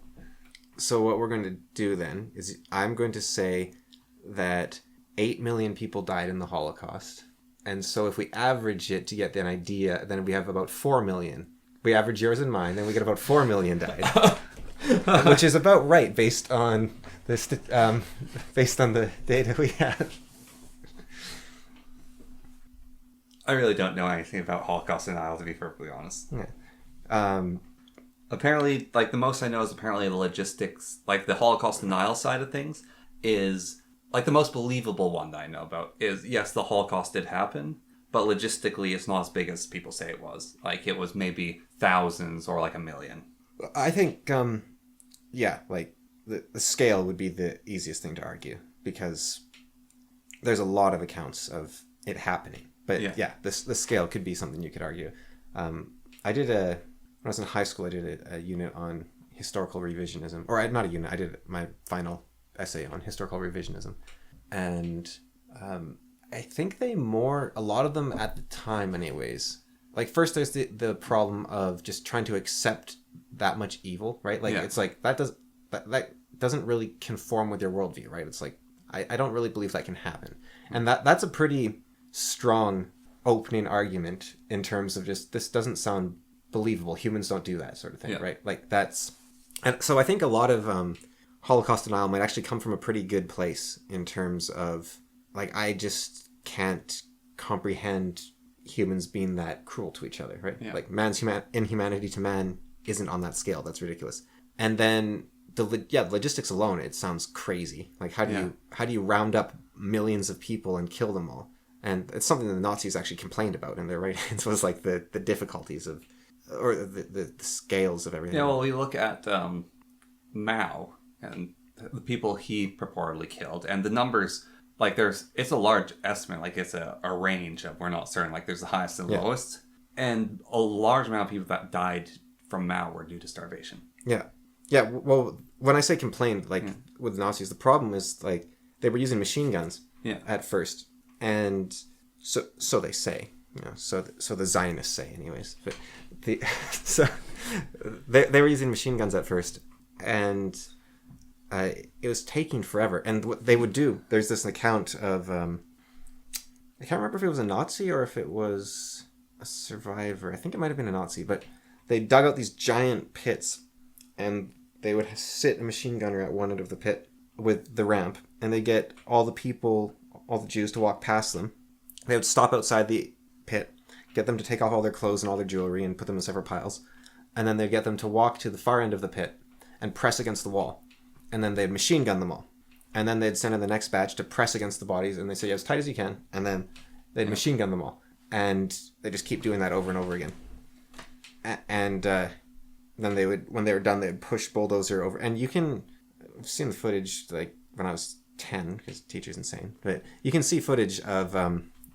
what we're going to do then is I'm going to say that 8 million people died in the Holocaust. And so if we average it to get an idea, then we have about 4 million. We average yours and mine, then we get about 4 million died. Which is about right based on the data we have. I really don't know anything about Holocaust denial, to be perfectly honest. Yeah. Apparently, like, the most I know is apparently the logistics, like, the Holocaust denial side of things is, like, the most believable one that I know about is, yes, the Holocaust did happen, but logistically it's not as big as people say it was. Like, it was maybe thousands or, like, 1 million. I think, like, the scale would be the easiest thing to argue, because there's a lot of accounts of it happening. But the scale could be something you could argue. When I was in high school, I did a unit on historical revisionism. Or not a unit, I did my final essay on historical revisionism. And I think a lot of them at the time anyways. Like, first there's the problem of just trying to accept that much evil, right? Like, it's like, that doesn't really conform with your worldview, right? It's like, I don't really believe that can happen. And that's a pretty strong opening argument in terms of just, this doesn't sound believable. Humans don't do that sort of thing, right? Like, and so I think a lot of Holocaust denial might actually come from a pretty good place in terms of, like, I just can't comprehend humans being that cruel to each other, right? Like, man's inhumanity to man isn't on that scale. That's ridiculous. And then the logistics alone, it sounds crazy. Like, how do you round up millions of people and kill them all? And it's something that the Nazis actually complained about in their writings, was like the difficulties of, or the scales of everything. Yeah, well, we look at Mao and the people he purportedly killed, and the numbers, like, it's a large estimate, like, it's a range of, we're not certain, like, there's the highest and lowest, and a large amount of people that died from Mao were due to starvation. Yeah, well, when I say complained, like, with the Nazis, the problem is, like, they were using machine guns at first. And so they say, so the Zionists say anyways, but they were using machine guns at first, and it was taking forever. And what they would do, there's this account of, I can't remember if it was a Nazi or if it was a survivor. I think it might have been a Nazi, but they dug out these giant pits, and they would sit a machine gunner at one end of the pit with the ramp, and they get all the Jews to walk past them. They would stop outside the pit, get them to take off all their clothes and all their jewelry and put them in separate piles. And then they'd get them to walk to the far end of the pit and press against the wall. And then they'd machine gun them all. And then they'd send in the next batch to press against the bodies, and they'd say, as tight as you can. And then they'd machine gun them all. And they just keep doing that over and over again. And then they would, when they were done, they'd push bulldozer over. And I've seen the footage, like, when I was 10, because teacher's insane, but you can see footage of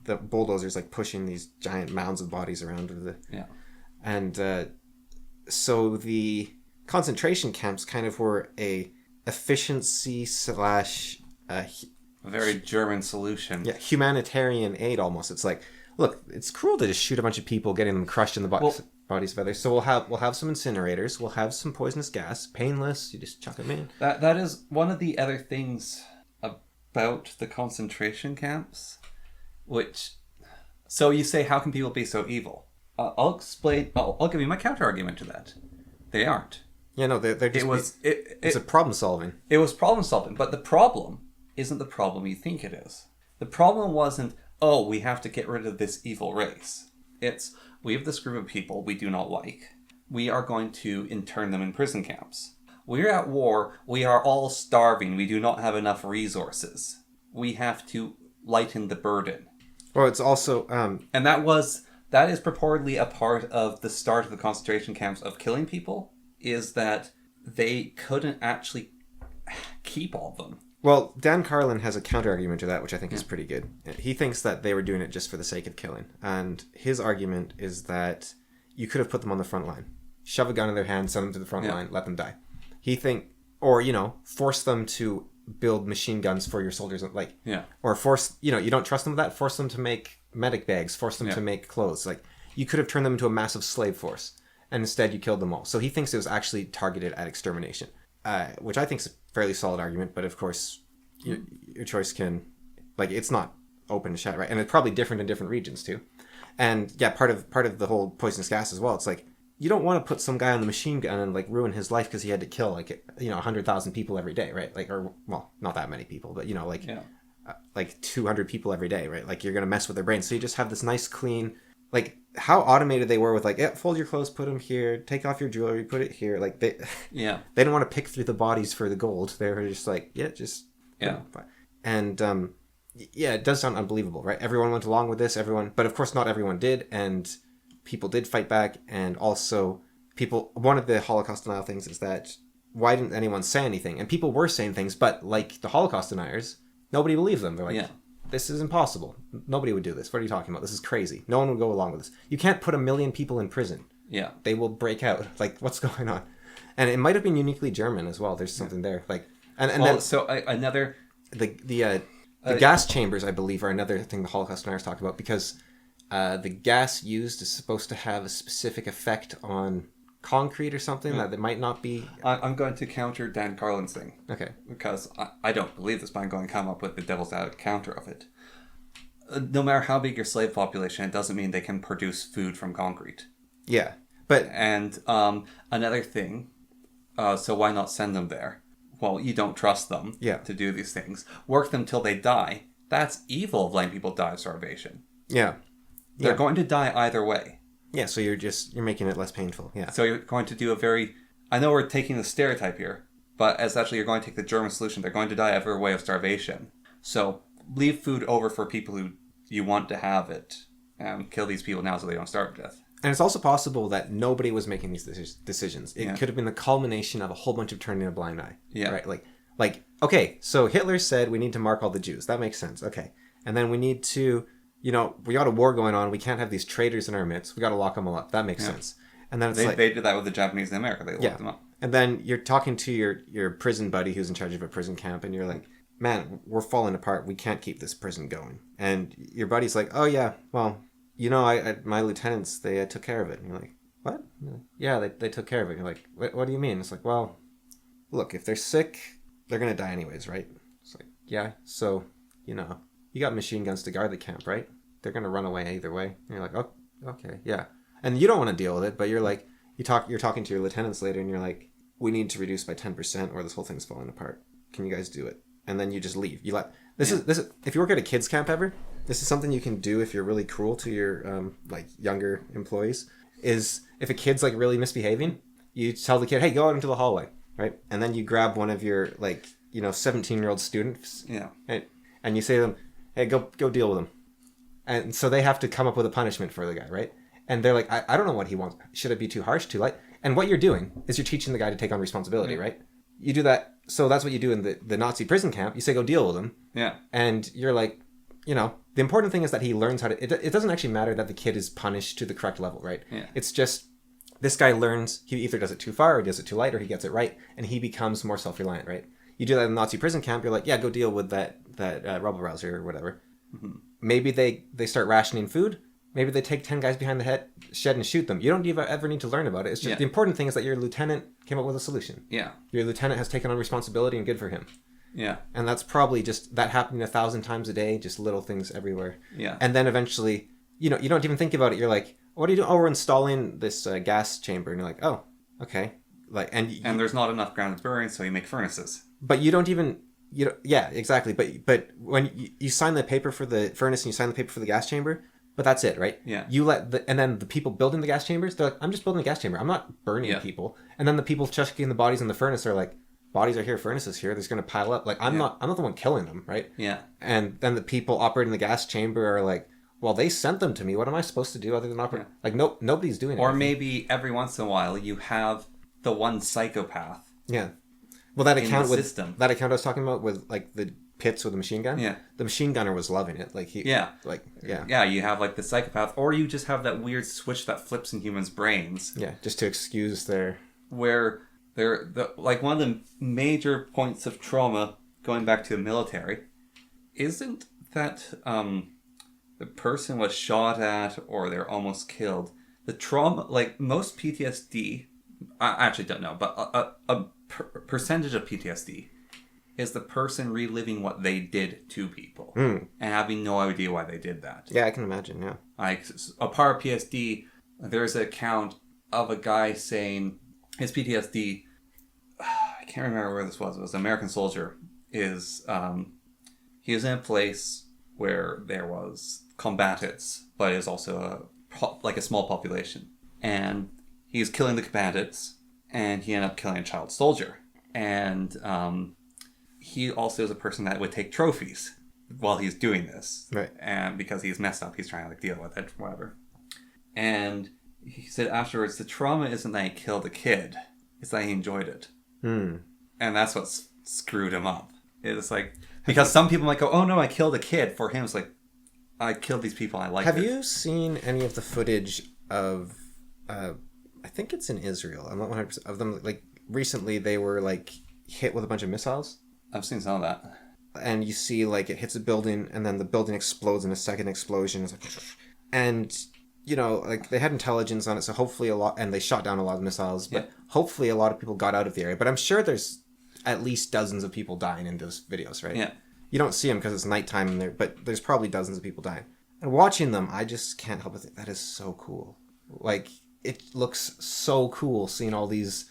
the bulldozers, like, pushing these giant mounds of bodies around with and so the concentration camps kind of were a efficiency / a very German solution. Humanitarian aid almost. It's like, look, it's cruel to just shoot a bunch of people, getting them crushed in the bodies of others. So we'll have some incinerators, we'll have some poisonous gas, painless, you just chuck them in. That is one of the other things about the concentration camps, so you say, how can people be so evil? I'll explain. I'll give you my counter argument to that. They aren't. Yeah, no, they're just. It's a problem solving. It was problem solving, but the problem isn't the problem you think it is. The problem wasn't, we have to get rid of this evil race. It's, we have this group of people we do not like. We are going to intern them in prison camps. We're at war. We are all starving. We do not have enough resources. We have to lighten the burden. Well, it's also... And that is purportedly a part of the start of the concentration camps of killing people, is that they couldn't actually keep all of them. Well, Dan Carlin has a counter-argument to that, which I think is pretty good. He thinks that they were doing it just for the sake of killing. And his argument is that you could have put them on the front line. Shove a gun in their hand, send them to the front line, let them die. Or, force them to build machine guns for your soldiers. Or force, you don't trust them with that, force them to make medic bags, force them to make clothes. Like, you could have turned them into a massive slave force, and instead you killed them all. So he thinks it was actually targeted at extermination, which I think is a fairly solid argument. But of course, your choice can, like, it's not open to chat, right? And it's probably different in different regions too. And yeah, part of the whole poisonous gas as well. It's like, you don't want to put some guy on the machine gun and like ruin his life because he had to kill 100,000 people every day, right? Like, or well, not that many people, but like 200 people every day, right? Like, you're gonna mess with their brains. So you just have this nice, clean, like, how automated they were with like, yeah, fold your clothes, put them here, take off your jewelry, put it here. Like they didn't want to pick through the bodies for the gold. They were just like, and it does sound unbelievable, right? Everyone went along with this, but of course not everyone did, and people did fight back. And also one of the Holocaust denial things is that why didn't anyone say anything? And people were saying things, but like the Holocaust deniers, nobody believed them. They're like, this is impossible. Nobody would do this. What are you talking about? This is crazy. No one would go along with this. You can't put 1 million people in prison. Yeah. They will break out. Like, what's going on? And it might have been uniquely German as well. There's something there. Like, another... The gas chambers, I believe, are another thing the Holocaust deniers talked about, because the gas used is supposed to have a specific effect on concrete or something that might not be... I'm going to counter Dan Carlin's thing. Okay. Because I don't believe this, but I'm going to come up with the devil's advocate counter of it. No matter how big your slave population, it doesn't mean they can produce food from concrete. Yeah. But... And another thing, so why not send them there? Well, you don't trust them to do these things. Work them till they die. That's evil of letting people die of starvation. Yeah. They're going to die either way. Yeah, so you're making it less painful. Yeah. So you're going to do I know we're taking the stereotype here, but essentially you're going to take the German solution. They're going to die every way of starvation. So leave food over for people who you want to have it, and kill these people now so they don't starve to death. And it's also possible that nobody was making these decisions. It could have been the culmination of a whole bunch of turning a blind eye. Yeah. Right? Like, okay, so Hitler said we need to mark all the Jews. That makes sense. Okay. And then we need to, we got a war going on. We can't have these traitors in our midst. We got to lock them all up. That makes sense. And then they did that with the Japanese in America. They locked them up. And then you're talking to your prison buddy who's in charge of a prison camp, and you're like, man, we're falling apart. We can't keep this prison going. And your buddy's like, oh yeah, well, my lieutenants, they took care of it. And you're like, what? Yeah, they took care of it. You're like, what do you mean? It's like, well, look, if they're sick, they're going to die anyways, right? It's like, yeah, so, you got machine guns to guard the camp, right? They're going to run away either way. And you're like, oh, okay, yeah. And you don't want to deal with it, but you're like, you're talking to your lieutenants later, and you're like, we need to reduce by 10% or this whole thing's falling apart. Can you guys do it? And then you just leave. This is if you work at a kids camp ever, this is something you can do if you're really cruel to your younger employees. Is if a kid's like really misbehaving, you tell the kid, hey, go out into the hallway, right? And then you grab one of your 17-year-old students, and you say to them, hey, go deal with him. And so they have to come up with a punishment for the guy, right? And they're like, I don't know what he wants. Should it be too harsh, too light? And what you're doing is you're teaching the guy to take on responsibility, right? You do that. So that's what you do in the Nazi prison camp. You say, go deal with him. Yeah. And you're like, the important thing is that he learns how to... It doesn't actually matter that the kid is punished to the correct level, right? Yeah. It's just this guy learns, he either does it too far or does it too light, or he gets it right, and he becomes more self-reliant, right? You do that in the Nazi prison camp, you're like, yeah, go deal with that rebel rouser or whatever. Mm-hmm. Maybe they start rationing food. Maybe they take 10 guys behind the shed and shoot them. You don't ever need to learn about it. It's just the important thing is that your lieutenant came up with a solution. Yeah. Your lieutenant has taken on responsibility, and good for him. Yeah. And that's probably just that happening 1,000 times a day, just little things everywhere. Yeah. And then eventually, you don't even think about it. You're like, what are you doing? Oh, we're installing this gas chamber. And you're like, oh, okay. And there's not enough ground to burn, so you make furnaces. But you don't even... yeah, exactly. But when you sign the paper for the furnace and you sign the paper for the gas chamber... But that's it, right? Yeah. And then the people building the gas chambers, they're like, I'm just building a gas chamber. I'm not burning people. And then the people checking the bodies in the furnace are like, bodies are here, furnace is here. There's going to pile up. Like, I'm not the one killing them, right? Yeah. And then the people operating the gas chamber are like, well, they sent them to me. What am I supposed to do other than operate? Like, nobody's doing it. Or maybe every once in a while you have the one psychopath. Yeah. Well, that account I was talking about with like the pits with the machine gun. Yeah. The machine gunner was loving it. Like he. Yeah. Like yeah. Yeah, you have like the psychopath, or you just have that weird switch that flips in humans' brains. Yeah, just to excuse their. Where like one of the major points of trauma going back to the military, isn't that the person was shot at or they're almost killed, the trauma, like most PTSD, I actually don't know, but a percentage of PTSD is the person reliving what they did to people and having no idea why they did that. Yeah, I can imagine, yeah. Like, a part of PSD, there's an account of a guy saying his PTSD, I can't remember where this was, it was an American soldier, is he was in a place where there was combatants, but it was also a small population. And he was killing the combatants, and he ended up killing a child soldier. And he also is a person that would take trophies while he's doing this. Right. And because he's messed up, he's trying to deal with it, whatever. And he said afterwards, the trauma isn't that he killed a kid, it's that he enjoyed it. And that's what screwed him up. It's like, because some people might go, oh no, I killed a kid. For him, it's like, I killed these people, I like it. Have you seen any of the footage of, I think it's in Israel, I'm not 100% of them, like, recently they were, like, hit with a bunch of missiles? I've seen some of that. And you see, like, it hits a building, and then the building explodes in a second explosion. It's like, and, you know, like, they had intelligence on it, so hopefully and they shot down a lot of missiles, but hopefully a lot of people got out of the area. But I'm sure there's at least dozens of people dying in those videos, right? Yeah. You don't see them because it's nighttime in there, but there's probably dozens of people dying. And watching them, I just can't help but think that is so cool. Like, it looks so cool seeing all these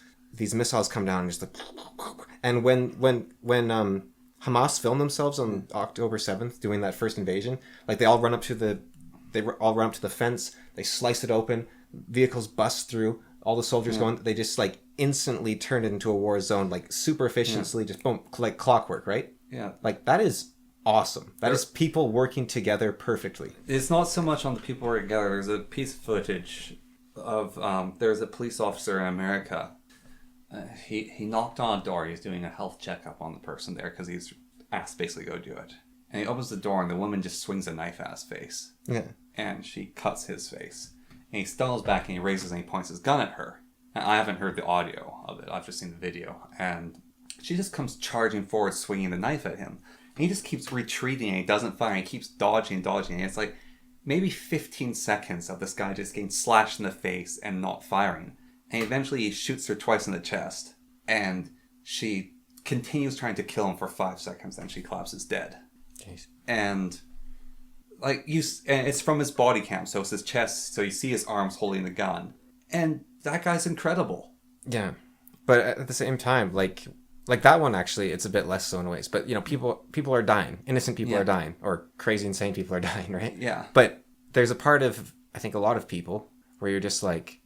missiles come down and just like, and when Hamas filmed themselves on October 7th doing that first invasion, like they all run up to the fence, they slice it open, vehicles bust through, all the soldiers going, they just like instantly turned it into a war zone, like super efficiently, just boom, like clockwork, right? Yeah. Like that is awesome. That is people working together perfectly. It's not so much on the people working together. There's a piece of footage of there's a police officer in America. He knocked on a door. He's doing a health checkup on the person there because he's asked basically go do it. And he opens the door and the woman just swings a knife at his face. Yeah. And she cuts his face. And he stumbles back and he raises and he points his gun at her. And I haven't heard the audio of it. I've just seen the video. And she just comes charging forward, swinging the knife at him. And he just keeps retreating and he doesn't fire. And he keeps dodging. And it's like maybe 15 seconds of this guy just getting slashed in the face and not firing. And eventually he shoots her twice in the chest. And she continues trying to kill him for 5 seconds. Then she collapses dead. Jeez. And like and it's from his body cam. So it's his chest. So you see his arms holding the gun. And that guy's incredible. Yeah. But at the same time, like that one actually, it's a bit less so in ways. But, you know, people are dying. Innocent people are dying. Or crazy, insane people are dying, right? Yeah. But there's a part of, I think, a lot of people where you're just like,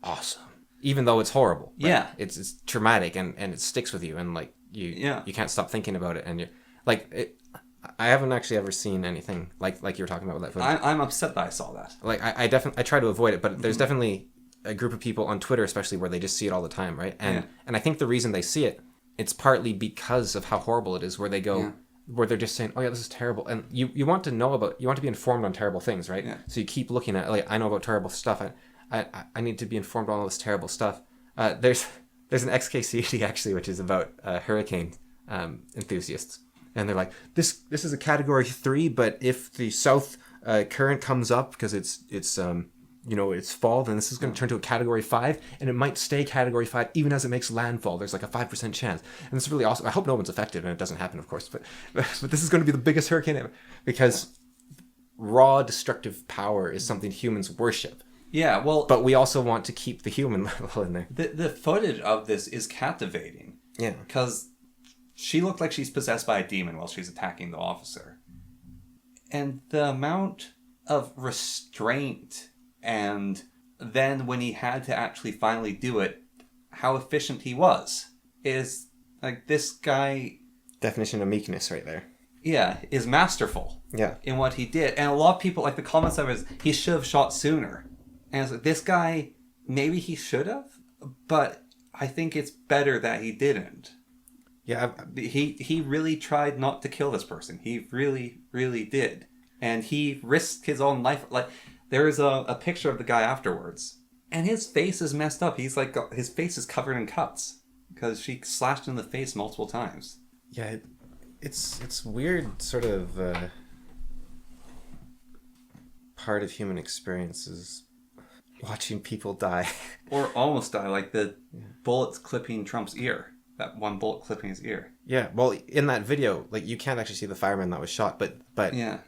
awesome. Even though it's horrible. Right? Yeah. It's traumatic and it sticks with you. And, like, you can't stop thinking about it. And you're, like, I haven't actually ever seen anything like you were talking about with that footage. I'm upset that I saw that. Like, I try to avoid it. But there's definitely a group of people on Twitter especially where they just see it all the time, right? And I think the reason they see it, it's partly because of how horrible it is, where they go, where they're just saying, oh yeah, this is terrible. And you want to know about, you want to be informed on terrible things, right? Yeah. So you keep looking at, like, I know about terrible stuff. I need to be informed on all this terrible stuff. There's an XKCD actually, which is about hurricane enthusiasts. And they're like, this is a category 3, but if the south current comes up, because it's fall, then this is going to turn to a category 5, and it might stay category 5 even as it makes landfall. There's like a 5% chance. And it's really awesome. I hope no one's affected and it doesn't happen, of course, but this is going to be the biggest hurricane ever, because raw destructive power is something humans worship. Yeah, well, but we also want to keep the human level in there. The footage of this is captivating. Yeah. Because she looked like she's possessed by a demon while she's attacking the officer. And the amount of restraint, and then when he had to actually finally do it, how efficient he was, is like, this guy... Definition of meekness right there. Yeah, is masterful. Yeah. In what he did. And a lot of people, like, the comments of it is, he should have shot sooner. And it's like, this guy, maybe he should have, but I think it's better that he didn't. Yeah. He really tried not to kill this person. He really, really did. And he risked his own life. Like, there is a picture of the guy afterwards, and his face is messed up. He's like, his face is covered in cuts because she slashed him in the face multiple times. Yeah, it's weird, sort of. part of human experience is watching people die. Or almost die, like the bullets clipping Trump's ear. That one bullet clipping his ear. Yeah, well, in that video, like, you can't actually see the fireman that was shot, but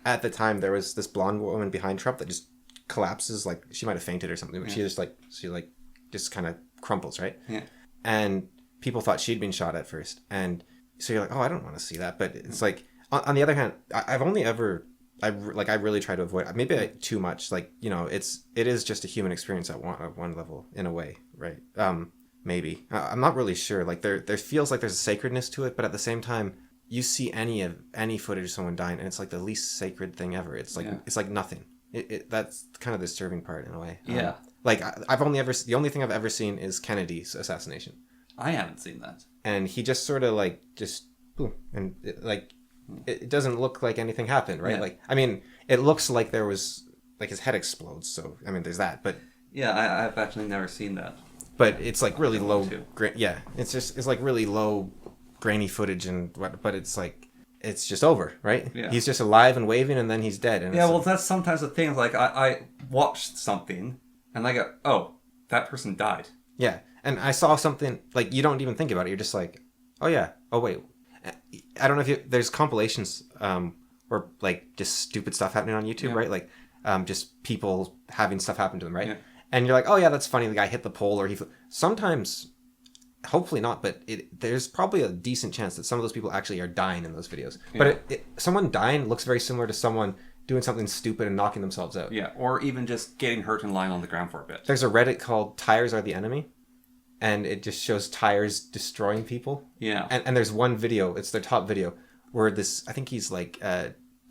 at the time, there was this blonde woman behind Trump that just collapses, like, she might have fainted or something, but she just kind of crumples, right? Yeah. And people thought she'd been shot at first, and so you're like, oh, I don't want to see that, but it's like, on the other hand, I really try to avoid, maybe too much, like, you know, it is just a human experience at one level, in a way, right? Maybe. I'm not really sure. Like, there feels like there's a sacredness to it, but at the same time, you see any footage of someone dying, and it's like the least sacred thing ever. It's like it's like nothing. That's kind of the disturbing part in a way. Yeah. Like, the only thing I've ever seen is Kennedy's assassination. I haven't seen that. And he just sort of like boom, and it doesn't look like anything happened, right? Yeah. Like, I mean, it looks like there was, like, his head explodes. So I mean, there's that. But yeah, I've actually never seen that. But it's like really low. It's like really low, grainy footage, but it's like it's just over, right? Yeah. He's just alive and waving, and then he's dead. And that's sometimes the thing. Like, I watched something, and I go, oh, that person died. Yeah, and I saw something, like, you don't even think about it. You're just like, oh yeah, oh wait. I don't know if there's compilations or like just stupid stuff happening on YouTube, right? Like just people having stuff happen to them, right? Yeah. And you're like, oh yeah, that's funny. The guy hit the pole, or sometimes, hopefully not, but there's probably a decent chance that some of those people actually are dying in those videos. Yeah. But someone dying looks very similar to someone doing something stupid and knocking themselves out. Yeah, or even just getting hurt and lying on the ground for a bit. There's a Reddit called Tires Are the Enemy, and it just shows tires destroying people. Yeah. And there's one video, it's their top video, where I think he's like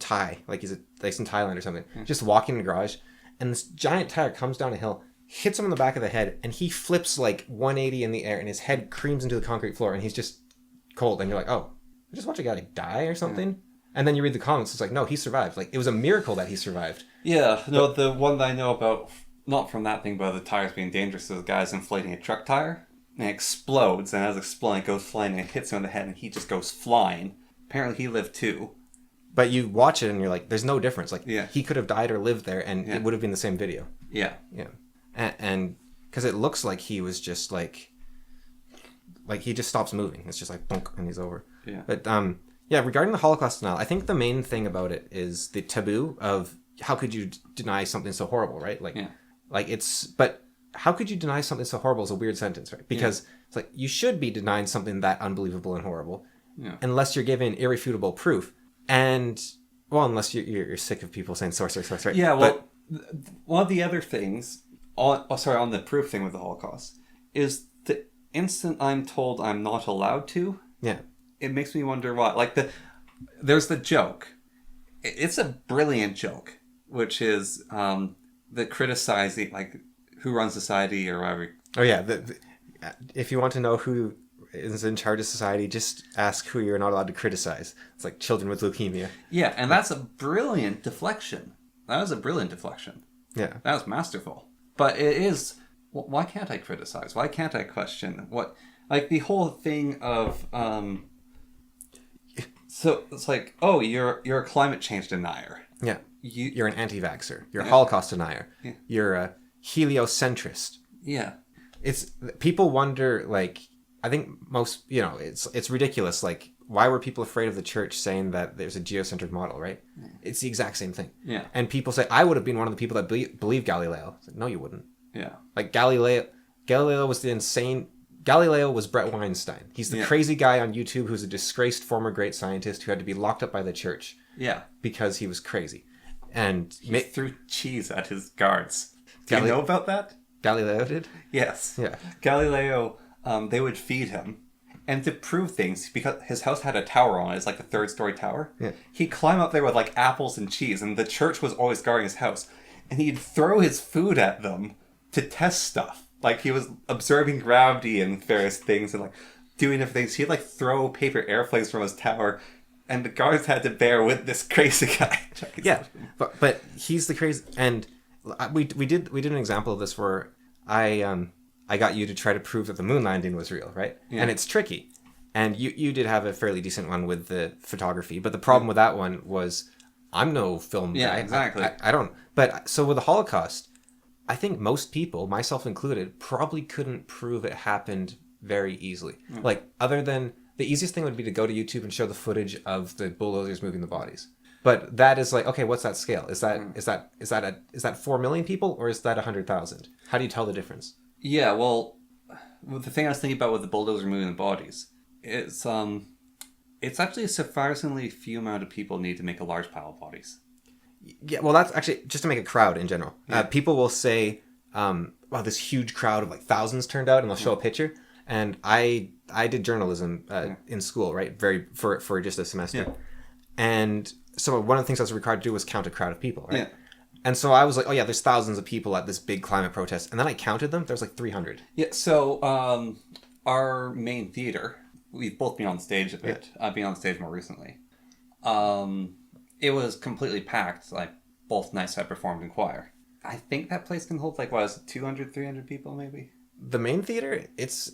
Thai, like he's in Thailand or something, just walking in the garage, and this giant tire comes down a hill, hits him in the back of the head, and he flips like 180 in the air, and his head creams into the concrete floor, and he's just cold. And you're like, oh, I just watched a guy die or something. Yeah. And then you read the comments, it's like, no, he survived. Like, it was a miracle that he survived. Yeah, no, the one that I know about, not from that thing, but the tires being dangerous, is the guy's inflating a truck tire, and it explodes, and as it exploding, it goes flying, and it hits him in the head, and he just goes flying. Apparently he lived too. But you watch it, and you're like, there's no difference. Like, he could have died or lived there, and it would have been the same video. Yeah. Yeah. And because it looks like he was just like he just stops moving. It's just like bonk, and he's over. Yeah. But regarding the Holocaust denial, I think the main thing about it is the taboo of how could you deny something so horrible, right? But how could you deny something so horrible is a weird sentence, right? Because it's like you should be denying something that unbelievable and horrible, unless you're given irrefutable proof, and unless you're sick of people saying source, right? Yeah. Well, one of the other things. On the proof thing with the Holocaust, is the instant I'm told I'm not allowed to, it makes me wonder why. Like, there's the joke. It's a brilliant joke, which is the criticizing, like, who runs society or whatever. Oh yeah, if you want to know who is in charge of society, just ask who you're not allowed to criticize. It's like children with leukemia. Yeah, and that's a brilliant deflection. That was a brilliant deflection. Yeah. That was masterful. But it is, why can't I criticize? Why can't I question? What, like, the whole thing of, so it's like, oh, you're a climate change denier. Yeah. You're an anti-vaxxer. You're a Holocaust denier. Yeah. You're a heliocentrist. Yeah. It's, people wonder, like, I think most, it's ridiculous. Like, why were people afraid of the church saying that there's a geocentric model, right? Yeah. It's the exact same thing. Yeah. And people say, I would have been one of the people that believed Galileo. Like, no, you wouldn't. Yeah. Like, Galileo was Brett Weinstein. He's the crazy guy on YouTube who's a disgraced former great scientist who had to be locked up by the church. Yeah. Because he was crazy. And he threw cheese at his guards. Do you know about that? Galileo did? Yes. Yeah. Galileo, they would feed him. And to prove things, because his house had a tower on it, it's like a 3rd-story tower, he'd climb up there with, like, apples and cheese, and the church was always guarding his house. And he'd throw his food at them to test stuff. Like, he was observing gravity and various things, and, like, doing different things. He'd, like, throw paper airplanes from his tower, and the guards had to bear with this crazy guy. Yeah, but he's the crazy... And we did an example of this where I got you to try to prove that the moon landing was real, right? Yeah. And it's tricky. And you did have a fairly decent one with the photography. But the problem with that one was I'm no film guy. Exactly. I don't. But so with the Holocaust, I think most people, myself included, probably couldn't prove it happened very easily. Like, other than the easiest thing would be to go to YouTube and show the footage of the bulldozers moving the bodies. But that is like, okay, what's that scale? Is that 4 million people, or is that 100,000? How do you tell the difference? Yeah, well, the thing I was thinking about with the bulldozer moving the bodies, it's actually a surprisingly few amount of people need to make a large pile of bodies. Yeah, well, that's actually just to make a crowd in general. Yeah. People will say, wow, this huge crowd of like thousands turned out, and they'll show a picture. And I did journalism in school, right? For just a semester. Yeah. And so one of the things I was required to do was count a crowd of people, right? Yeah. And so I was like, oh yeah, there's thousands of people at this big climate protest. And then I counted them. There was like 300. Yeah, so our main theater, we've both been on stage a bit. Yeah. I've been on stage more recently. It was completely packed. Like, both nights I performed in choir. I think that place can hold, like, what is it, 200, 300 people maybe? The main theater, it's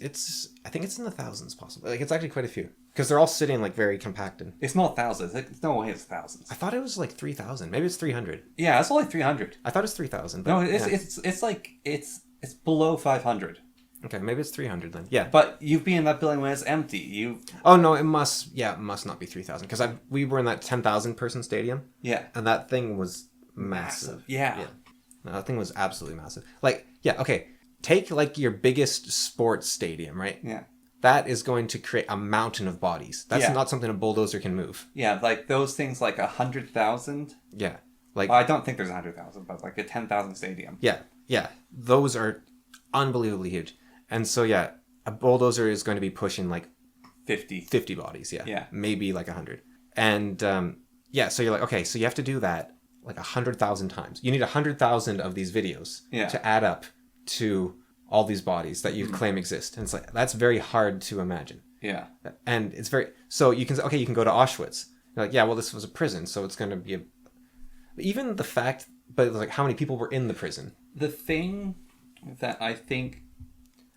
I think it's in the thousands possibly. Like, it's actually quite a few. Because they're all sitting, like, very compacted. It's not thousands. There's no way it's thousands. I thought it was like 3,000. Maybe it's 300. Yeah, it's only 300. I thought it was 3,000. No, it's like, it's below 500. Okay, maybe it's 300 then. Yeah. But you've been in that building when it's empty. Oh, no, it must not be 3,000. Because we were in that 10,000 person stadium. Yeah. And that thing was massive. Yeah. No, that thing was absolutely massive. Like, yeah, okay. Take, like, your biggest sports stadium, right? Yeah. That is going to create a mountain of bodies. That's not something a bulldozer can move. Yeah, like those things like 100,000. Yeah. Like, I don't think there's 100,000, but like a 10,000 stadium. Yeah. Those are unbelievably huge. And so, yeah, a bulldozer is going to be pushing like 50 bodies. Yeah. Maybe like 100. And so you're like, okay, so you have to do that like 100,000 times. You need 100,000 of these videos to add up to all these bodies that you claim exist. And it's like, that's very hard to imagine. Yeah. And it's very, so you can say, okay, you can go to Auschwitz. You're like, yeah, well, this was a prison, so it's going to be even the fact, but like how many people were in the prison. The thing that I think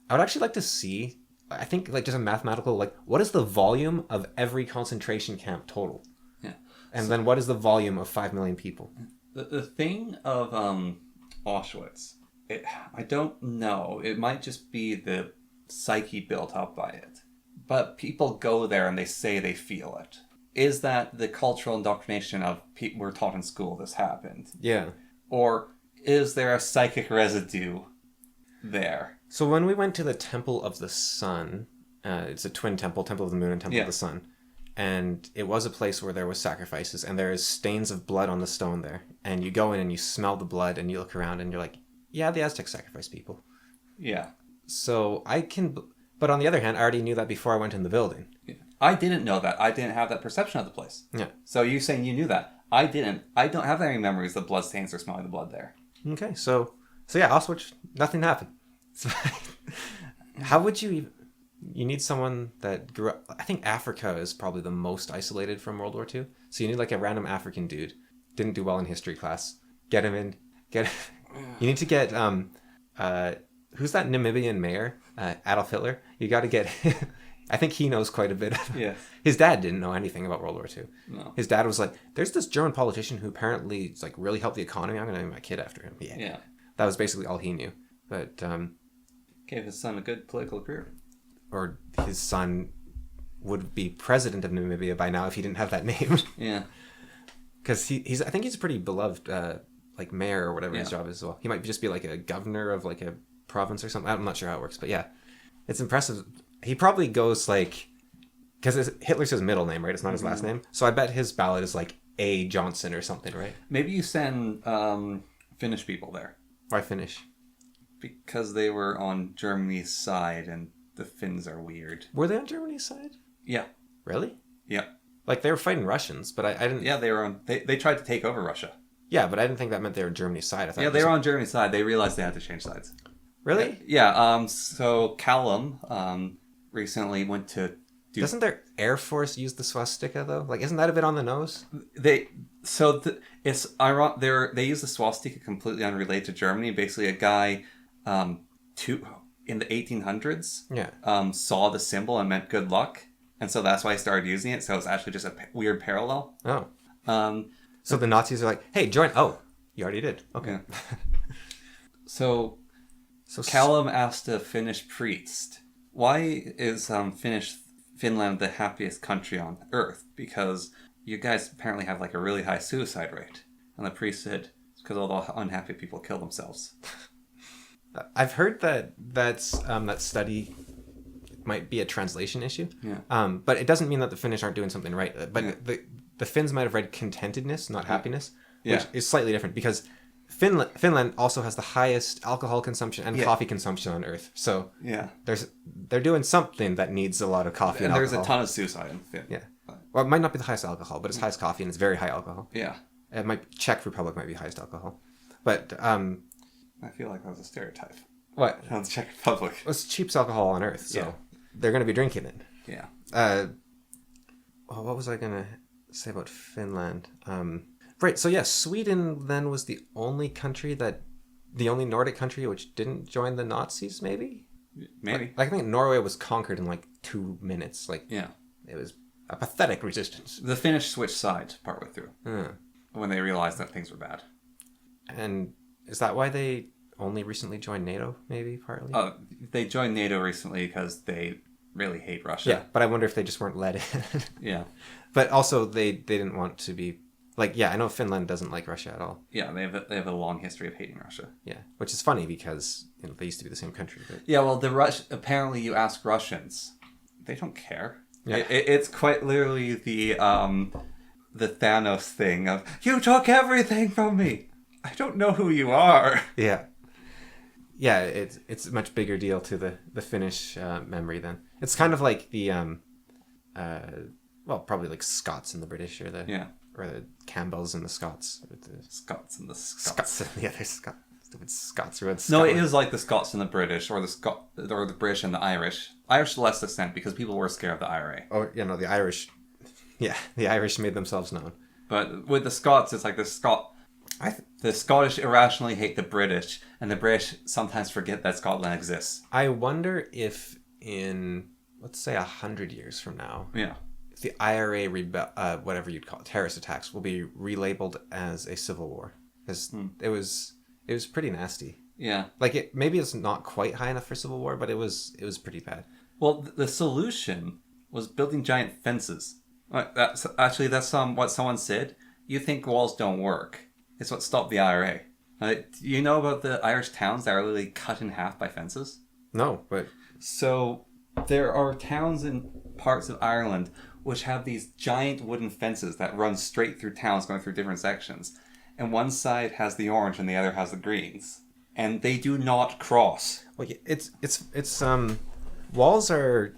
I would actually like to see, I think like just a mathematical, like what is the volume of every concentration camp total? Yeah. And then what is the volume of 5 million people? The thing of Auschwitz, I don't know. It might just be the psyche built up by it. But people go there and they say they feel it. Is that the cultural indoctrination of people were taught in school this happened? Yeah. Or is there a psychic residue there? So when we went to the Temple of the Sun, it's a twin temple, Temple of the Moon and Temple of the Sun. And it was a place where there was sacrifices and there is stains of blood on the stone there. And you go in and you smell the blood and you look around and you're like, yeah, the Aztecs sacrificed people. Yeah. So I can... But on the other hand, I already knew that before I went in the building. Yeah. I didn't know that. I didn't have that perception of the place. Yeah. So you saying you knew that. I didn't. I don't have any memories of blood stains or smelling the blood there. Okay, so yeah, Auschwitz, nothing happened. How would you even... You need someone that grew up... I think Africa is probably the most isolated from World War II. So you need like a random African dude. Didn't do well in history class. Get him in. You need to get... who's that Namibian mayor? Adolf Hitler. You got to get... I think he knows quite a bit. Yeah. His dad didn't know anything about World War II. No. His dad was like, there's this German politician who apparently like really helped the economy. I'm going to name my kid after him. Yeah. That was basically all he knew. But... gave his son a good political career. Or his son would be president of Namibia by now if he didn't have that name. Yeah. Because I think he's a pretty beloved like mayor or whatever his job is as well. He might just be like a governor of like a province or something. I'm not sure how it works, but yeah, it's impressive. He probably goes like, because Hitler's his middle name, right? It's not his last name. So I bet his ballot is like A. Johnson or something, right? Maybe you send Finnish people there. Why Finnish? Because they were on Germany's side and the Finns are weird. Were they on Germany's side? Yeah. Really? Yeah. Like they were fighting Russians, but I didn't... Yeah, they were on... They tried to take over Russia. Yeah, but I didn't think that meant they were Germany's side. I thought they were on Germany's side. They realized they had to change sides. Really? Yeah. So Callum recently went to... Doesn't their Air Force use the swastika though? Like, isn't that a bit on the nose? It's ironic. They use the swastika completely unrelated to Germany. Basically, a guy in the 1800s saw the symbol and meant good luck, and so that's why he started using it. So it's actually just a weird parallel. Oh. So the Nazis are like, hey, join. Oh, you already did. Okay. Yeah. So Callum asked a Finnish priest, why is Finland the happiest country on earth? Because you guys apparently have like a really high suicide rate. And the priest said, it's because all the unhappy people kill themselves. I've heard that study might be a translation issue. Yeah. But it doesn't mean that the Finnish aren't doing something right. But the Finns might have read contentedness, not happiness, which is slightly different because Finland also has the highest alcohol consumption and coffee consumption on Earth. So they're doing something that needs a lot of coffee and there's alcohol. A ton of suicide in Finland. Yeah. Well, it might not be the highest alcohol, but it's highest coffee and it's very high alcohol. Yeah. Czech Republic might be highest alcohol. But I feel like that was a stereotype. What? The Czech Republic. Well, it's cheapest alcohol on Earth, so they're going to be drinking it. Yeah. What was I going to say about Finland? Right, so Sweden then was the only Nordic country which didn't join the Nazis, maybe? Maybe. I think Norway was conquered in like 2 minutes. It was a pathetic resistance. The Finnish switched sides partway through when they realized that things were bad. And is that why they only recently joined NATO, maybe, partly? They joined NATO recently because they really hate Russia. Yeah, but I wonder if they just weren't let in. Yeah. But also they didn't want to be... I know Finland doesn't like Russia at all. Yeah, they have a long history of hating Russia. Yeah, which is funny because they used to be the same country. But... Yeah, well, apparently you ask Russians, they don't care. Yeah. It's quite literally the Thanos thing of, you took everything from me. I don't know who you are. Yeah. Yeah, it's a much bigger deal to the Finnish memory then. It's kind of like the, probably like Scots and the British or the Campbells and the Scots. Scots and the Scots. Scots and the other Scots. Stupid Scots. No, it is like the Scots and the British, or the British and the Irish. Irish to less extent because people were scared of the IRA. Oh, the Irish. Yeah, the Irish made themselves known. But with the Scots, it's like the Scottish irrationally hate the British, and the British sometimes forget that Scotland exists. I wonder if in, let's say, 100 years from now, if the IRA, whatever you'd call it, terrorist attacks, will be relabeled as a civil war. Because it was pretty nasty. Yeah. Maybe it's not quite high enough for civil war, but it was pretty bad. Well, the solution was building giant fences. That's what someone said. You think walls don't work. It's what stopped the IRA. Do you know about the Irish towns that are literally cut in half by fences? No, but... So, there are towns in parts of Ireland which have these giant wooden fences that run straight through towns going through different sections. And one side has the orange and the other has the greens. And they do not cross. Well, it's walls are...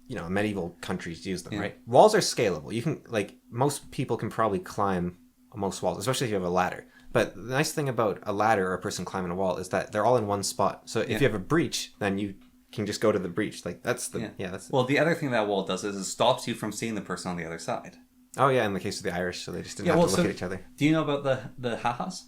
medieval countries use them, right? Walls are scalable. You can, most people can probably climb most walls, especially if you have a ladder. But the nice thing about a ladder or a person climbing a wall is that they're all in one spot. So if you have a breach, then you can just go to the breach. That's the... Well, the other thing that wall does is it stops you from seeing the person on the other side. Oh, yeah, in the case of the Irish, so they just didn't have to look at each other. Do you know about the ha-has?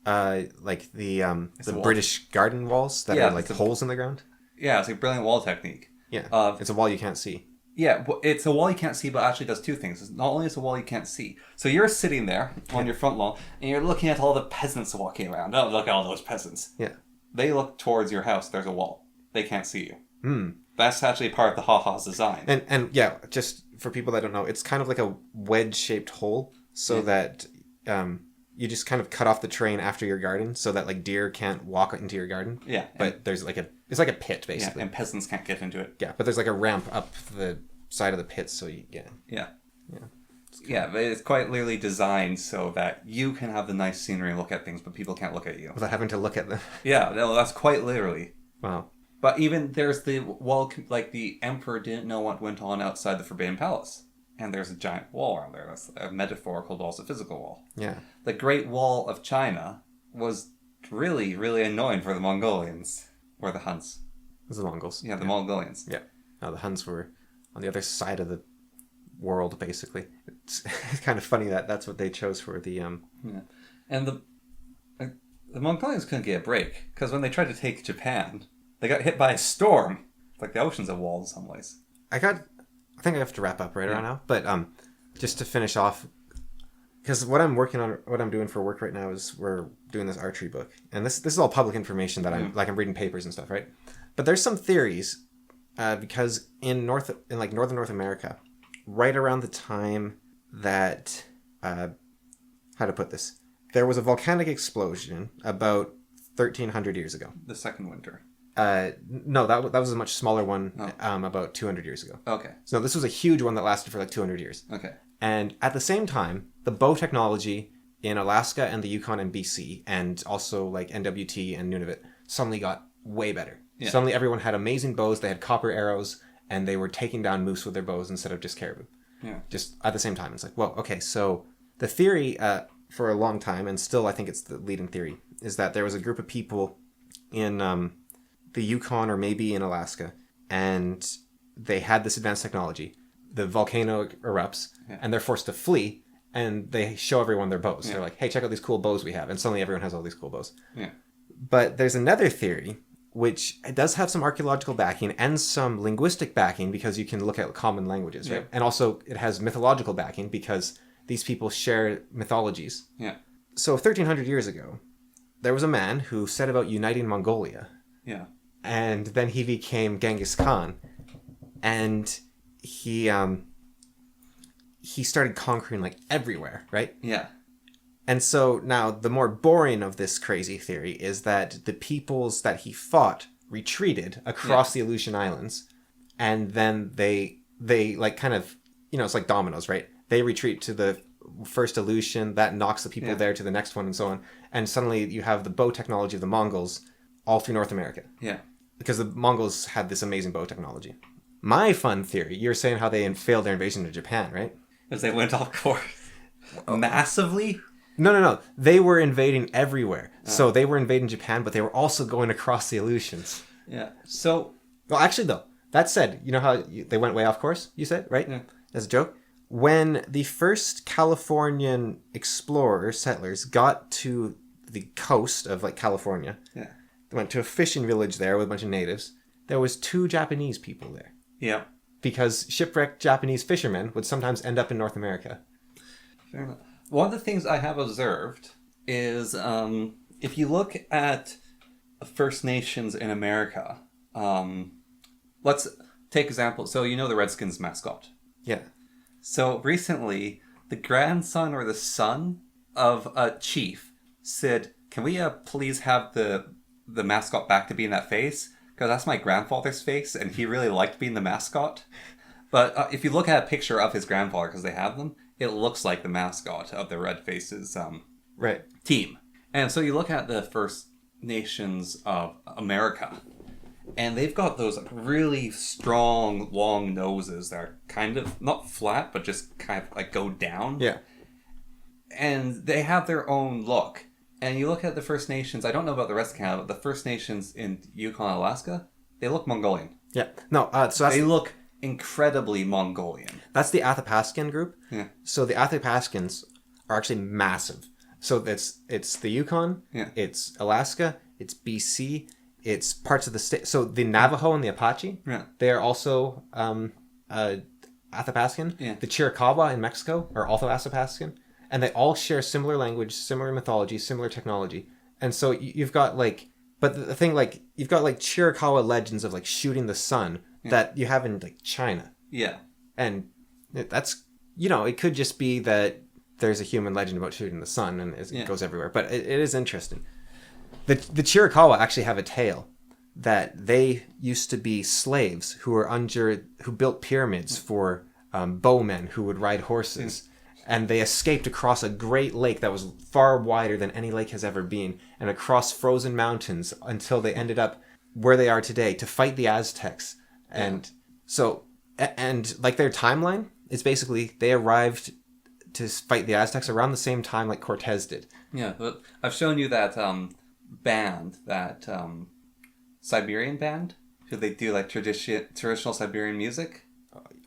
The British garden walls that are holes in the ground? Yeah, it's a brilliant wall technique. Yeah, it's a wall you can't see. Yeah, it's a wall you can't see, but actually does two things. Not only is it a wall you can't see, so you're sitting there on your front lawn, and you're looking at all the peasants walking around. Oh, look at all those peasants. Yeah. They look towards your house. There's a wall. They can't see you. That's actually part of the ha-ha's design. And just for people that don't know, it's kind of like a wedge-shaped hole, so that you just kind of cut off the terrain after your garden, so that deer can't walk into your garden. Yeah. But there's it's like a pit, basically. Yeah, and peasants can't get into it. Yeah, but there's a ramp up the side of the pit, so you get... Yeah. Yeah, but it's quite literally designed so that you can have the nice scenery and look at things, but people can't look at you. Without having to look at them. Yeah, no, that's quite literally. Wow. But even there's the wall, the emperor didn't know what went on outside the Forbidden Palace. And there's a giant wall around there. That's a metaphorical, but also physical wall. Yeah. The Great Wall of China was really, really annoying for the Mongolians. Or the Huns. It was the Mongols. Yeah, the Mongolians. Yeah. No, the Huns were on the other side of the world, basically. It's kind of funny that that's what they chose for the... Yeah. And the Mongolians couldn't get a break. Because when they tried to take Japan, they got hit by a storm. Like the ocean's a wall in some ways. I think I have to wrap up right around now. But just to finish off, because what I'm doing for work right now is we're doing this archery book, and this is all public information that I'm reading papers and stuff, right? But there's some theories, because in northern North America, right around the time that how to put this, there was a volcanic explosion about 1,300 years ago. The second winter. No, that was a much smaller one, about 200 years ago. Okay. So this was a huge one that lasted for like 200 years. Okay. And at the same time, the bow technology in Alaska and the Yukon and BC, and also like NWT and Nunavut, suddenly got way better. Yeah. Suddenly everyone had amazing bows. They had copper arrows, and they were taking down moose with their bows instead of just caribou. Yeah. Just at the same time. It's like, well, okay, so the theory for a long time, and still I think it's the leading theory, is that there was a group of people in the Yukon or maybe in Alaska, and they had this advanced technology. The volcano erupts, and they're forced to flee, and they show everyone their bows. Yeah. They're like, hey, check out these cool bows we have. And suddenly everyone has all these cool bows. Yeah. But there's another theory, which does have some archaeological backing and some linguistic backing, because you can look at common languages, right? And also it has mythological backing, because these people share mythologies. Yeah. So 1,300 years ago, there was a man who set about uniting Mongolia. Yeah. And then he became Genghis Khan. And he started conquering like everywhere, right? Yeah. And so now the more boring of this crazy theory is that the peoples that he fought retreated across the Aleutian Islands, and then they like kind of, it's like dominoes, right? They retreat to the first Aleutian, that knocks the people there to the next one, and so on. And suddenly you have the bow technology of the Mongols all through North America. Yeah. Because the Mongols had this amazing bow technology. My fun theory, you're saying how they failed their invasion of Japan, right? Because they went off course. Massively? No. They were invading everywhere. So they were invading Japan, but they were also going across the Aleutians. Yeah. So... Well, actually, though, that said, you know how they went way off course, you said, right? Yeah. As a joke? When the first Californian explorers, settlers, got to the coast of, like, California, they went to a fishing village there with a bunch of natives, there was 2 Japanese people there. Yeah. Because shipwrecked Japanese fishermen would sometimes end up in North America. Fair enough. One of the things I have observed is if you look at First Nations in America, let's take example. So you know the Redskins mascot. Yeah. So recently, the grandson or the son of a chief said, "Can we please have the mascot back to being that face? Because that's my grandfather's face, and he really liked being the mascot." But if you look at a picture of his grandfather, because they have them, it looks like the mascot of the Red Faces team. And so you look at the First Nations of America, and they've got those really strong, long noses that are kind of, not flat, but just kind of like go down. Yeah. And they have their own look. And you look at the First Nations, I don't know about the rest of Canada, but the First Nations in Yukon, Alaska, they look Mongolian. Yeah. No, so they look incredibly Mongolian. That's the Athapascan group. Yeah. So the Athapascans are actually massive. So it's the Yukon, it's Alaska, it's BC, it's parts of the state. So the Navajo and the Apache, they are also Athapascan. Yeah. The Chiricahua in Mexico are also Athapascan. And they all share similar language, similar mythology, similar technology. And so you've got like, but the thing, like, you've got like Chiricahua legends of like shooting the sun that you have in like China. Yeah. And that's, it could just be that there's a human legend about shooting the sun and it goes everywhere. But it is interesting. The Chiricahua actually have a tale that they used to be slaves who built pyramids for bowmen who would ride horses. And they escaped across a great lake that was far wider than any lake has ever been, and across frozen mountains until they ended up where they are today to fight the Aztecs. And so, and like their timeline is basically they arrived to fight the Aztecs around the same time like Cortez did. Yeah, but I've shown you that band, that Siberian band, who they do like traditional Siberian music.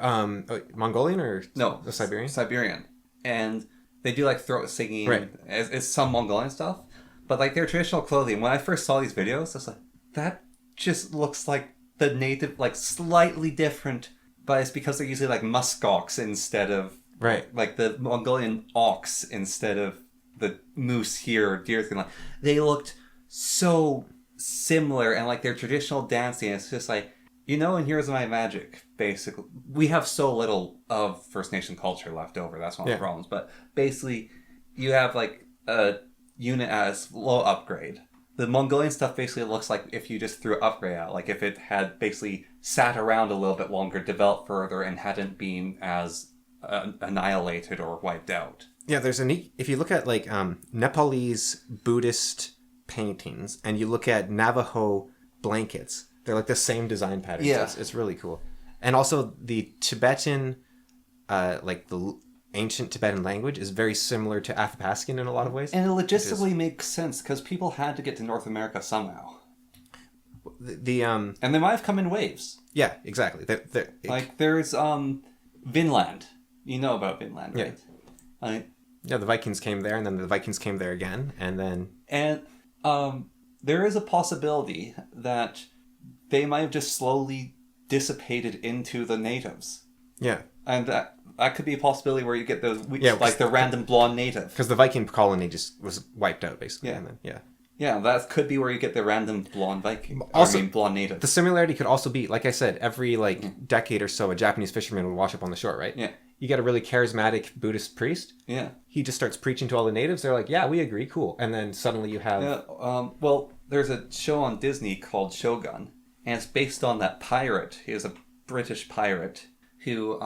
Mongolian or no? The Siberian. Siberian. And they do like throat singing. Right. It's some Mongolian stuff. But like their traditional clothing, when I first saw these videos, I was like, that just looks like the native, like slightly different. But it's because they're using like muskox instead of Right. Like the Mongolian ox instead of the moose here, deer thing. Like, they looked so similar, and like their traditional dancing, it's just like, and here's my magic, basically. We have so little of First Nation culture left over. That's one of the problems. But basically, you have like a unit as low upgrade. The Mongolian stuff basically looks like if you just threw an upgrade out, like if it had basically sat around a little bit longer, developed further, and hadn't been as annihilated or wiped out. Yeah, there's a neat... If you look at like Nepalese Buddhist paintings and you look at Navajo blankets, they're like the same design pattern. Yeah. So it's really cool. And also the Tibetan, like the ancient Tibetan language is very similar to Athabascan in a lot of ways. And it logistically makes sense because people had to get to North America somehow. And they might have come in waves. Yeah, exactly. Like there's Vinland. You know about Vinland, right? Yeah, the Vikings came there, and then the Vikings came there again, and then... And there is a possibility that they might have just slowly dissipated into the natives. Yeah. And that could be a possibility where you get those, like the random blonde native. Because the Viking colony just was wiped out, basically. Yeah. And then, yeah, that could be where you get the random blonde Viking. Blonde native. The similarity could also be, like I said, every decade or so, a Japanese fisherman would wash up on the shore, right? Yeah. You get a really charismatic Buddhist priest. Yeah. He just starts preaching to all the natives. They're like, yeah, we agree, cool. And then suddenly you have... Yeah, well, there's a show on Disney called Shogun, and it's based on that pirate. He was a British pirate who,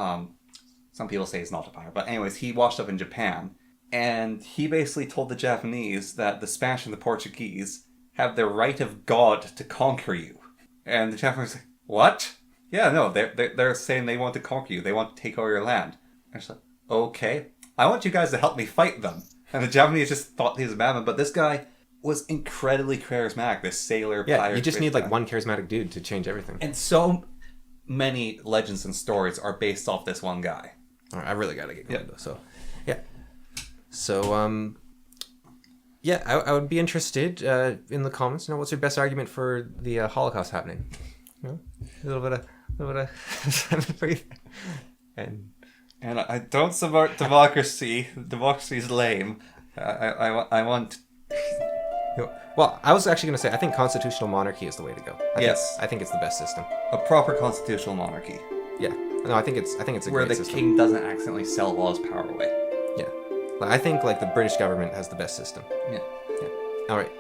some people say he's not a pirate, but anyways, he washed up in Japan, and he basically told the Japanese that the Spanish and the Portuguese have the right of God to conquer you. And the Japanese like, what? Yeah, no, they're saying they want to conquer you. They want to take over your land. And it's like, okay, I want you guys to help me fight them. And the Japanese just thought he was a madman, but this guy was incredibly charismatic, this sailor pirate. Yeah, you just need like one charismatic dude to change everything. And so many legends and stories are based off this one guy. All right, I really got to get going though. So, yeah. So, I would be interested in the comments. What's your best argument for the Holocaust happening? A little bit of... And I don't support democracy. Democracy's lame. I want... Well, I was actually going to say, I think constitutional monarchy is the way to go. I think it's the best system. A proper constitutional monarchy. Yeah. No, I think it's a where great system. Where the king doesn't accidentally sell all his power away. Yeah. I think like the British government has the best system. Yeah. All right.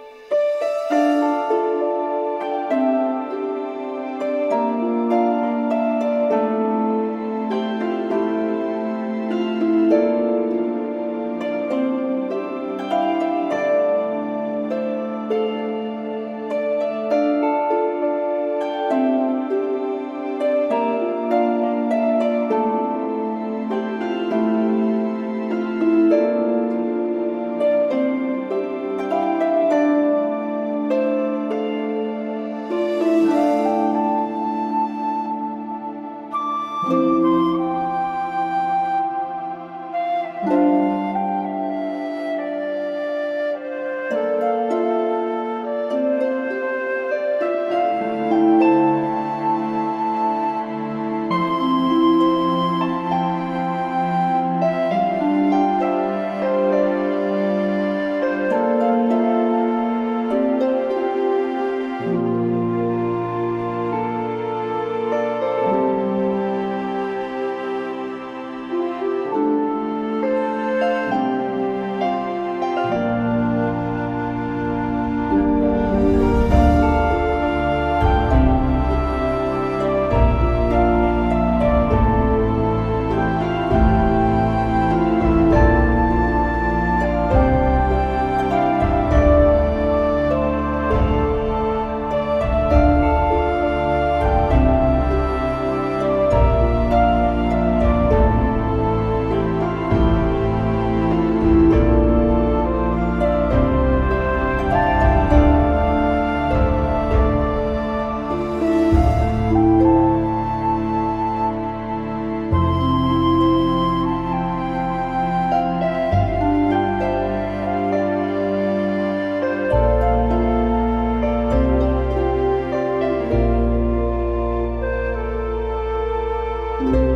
you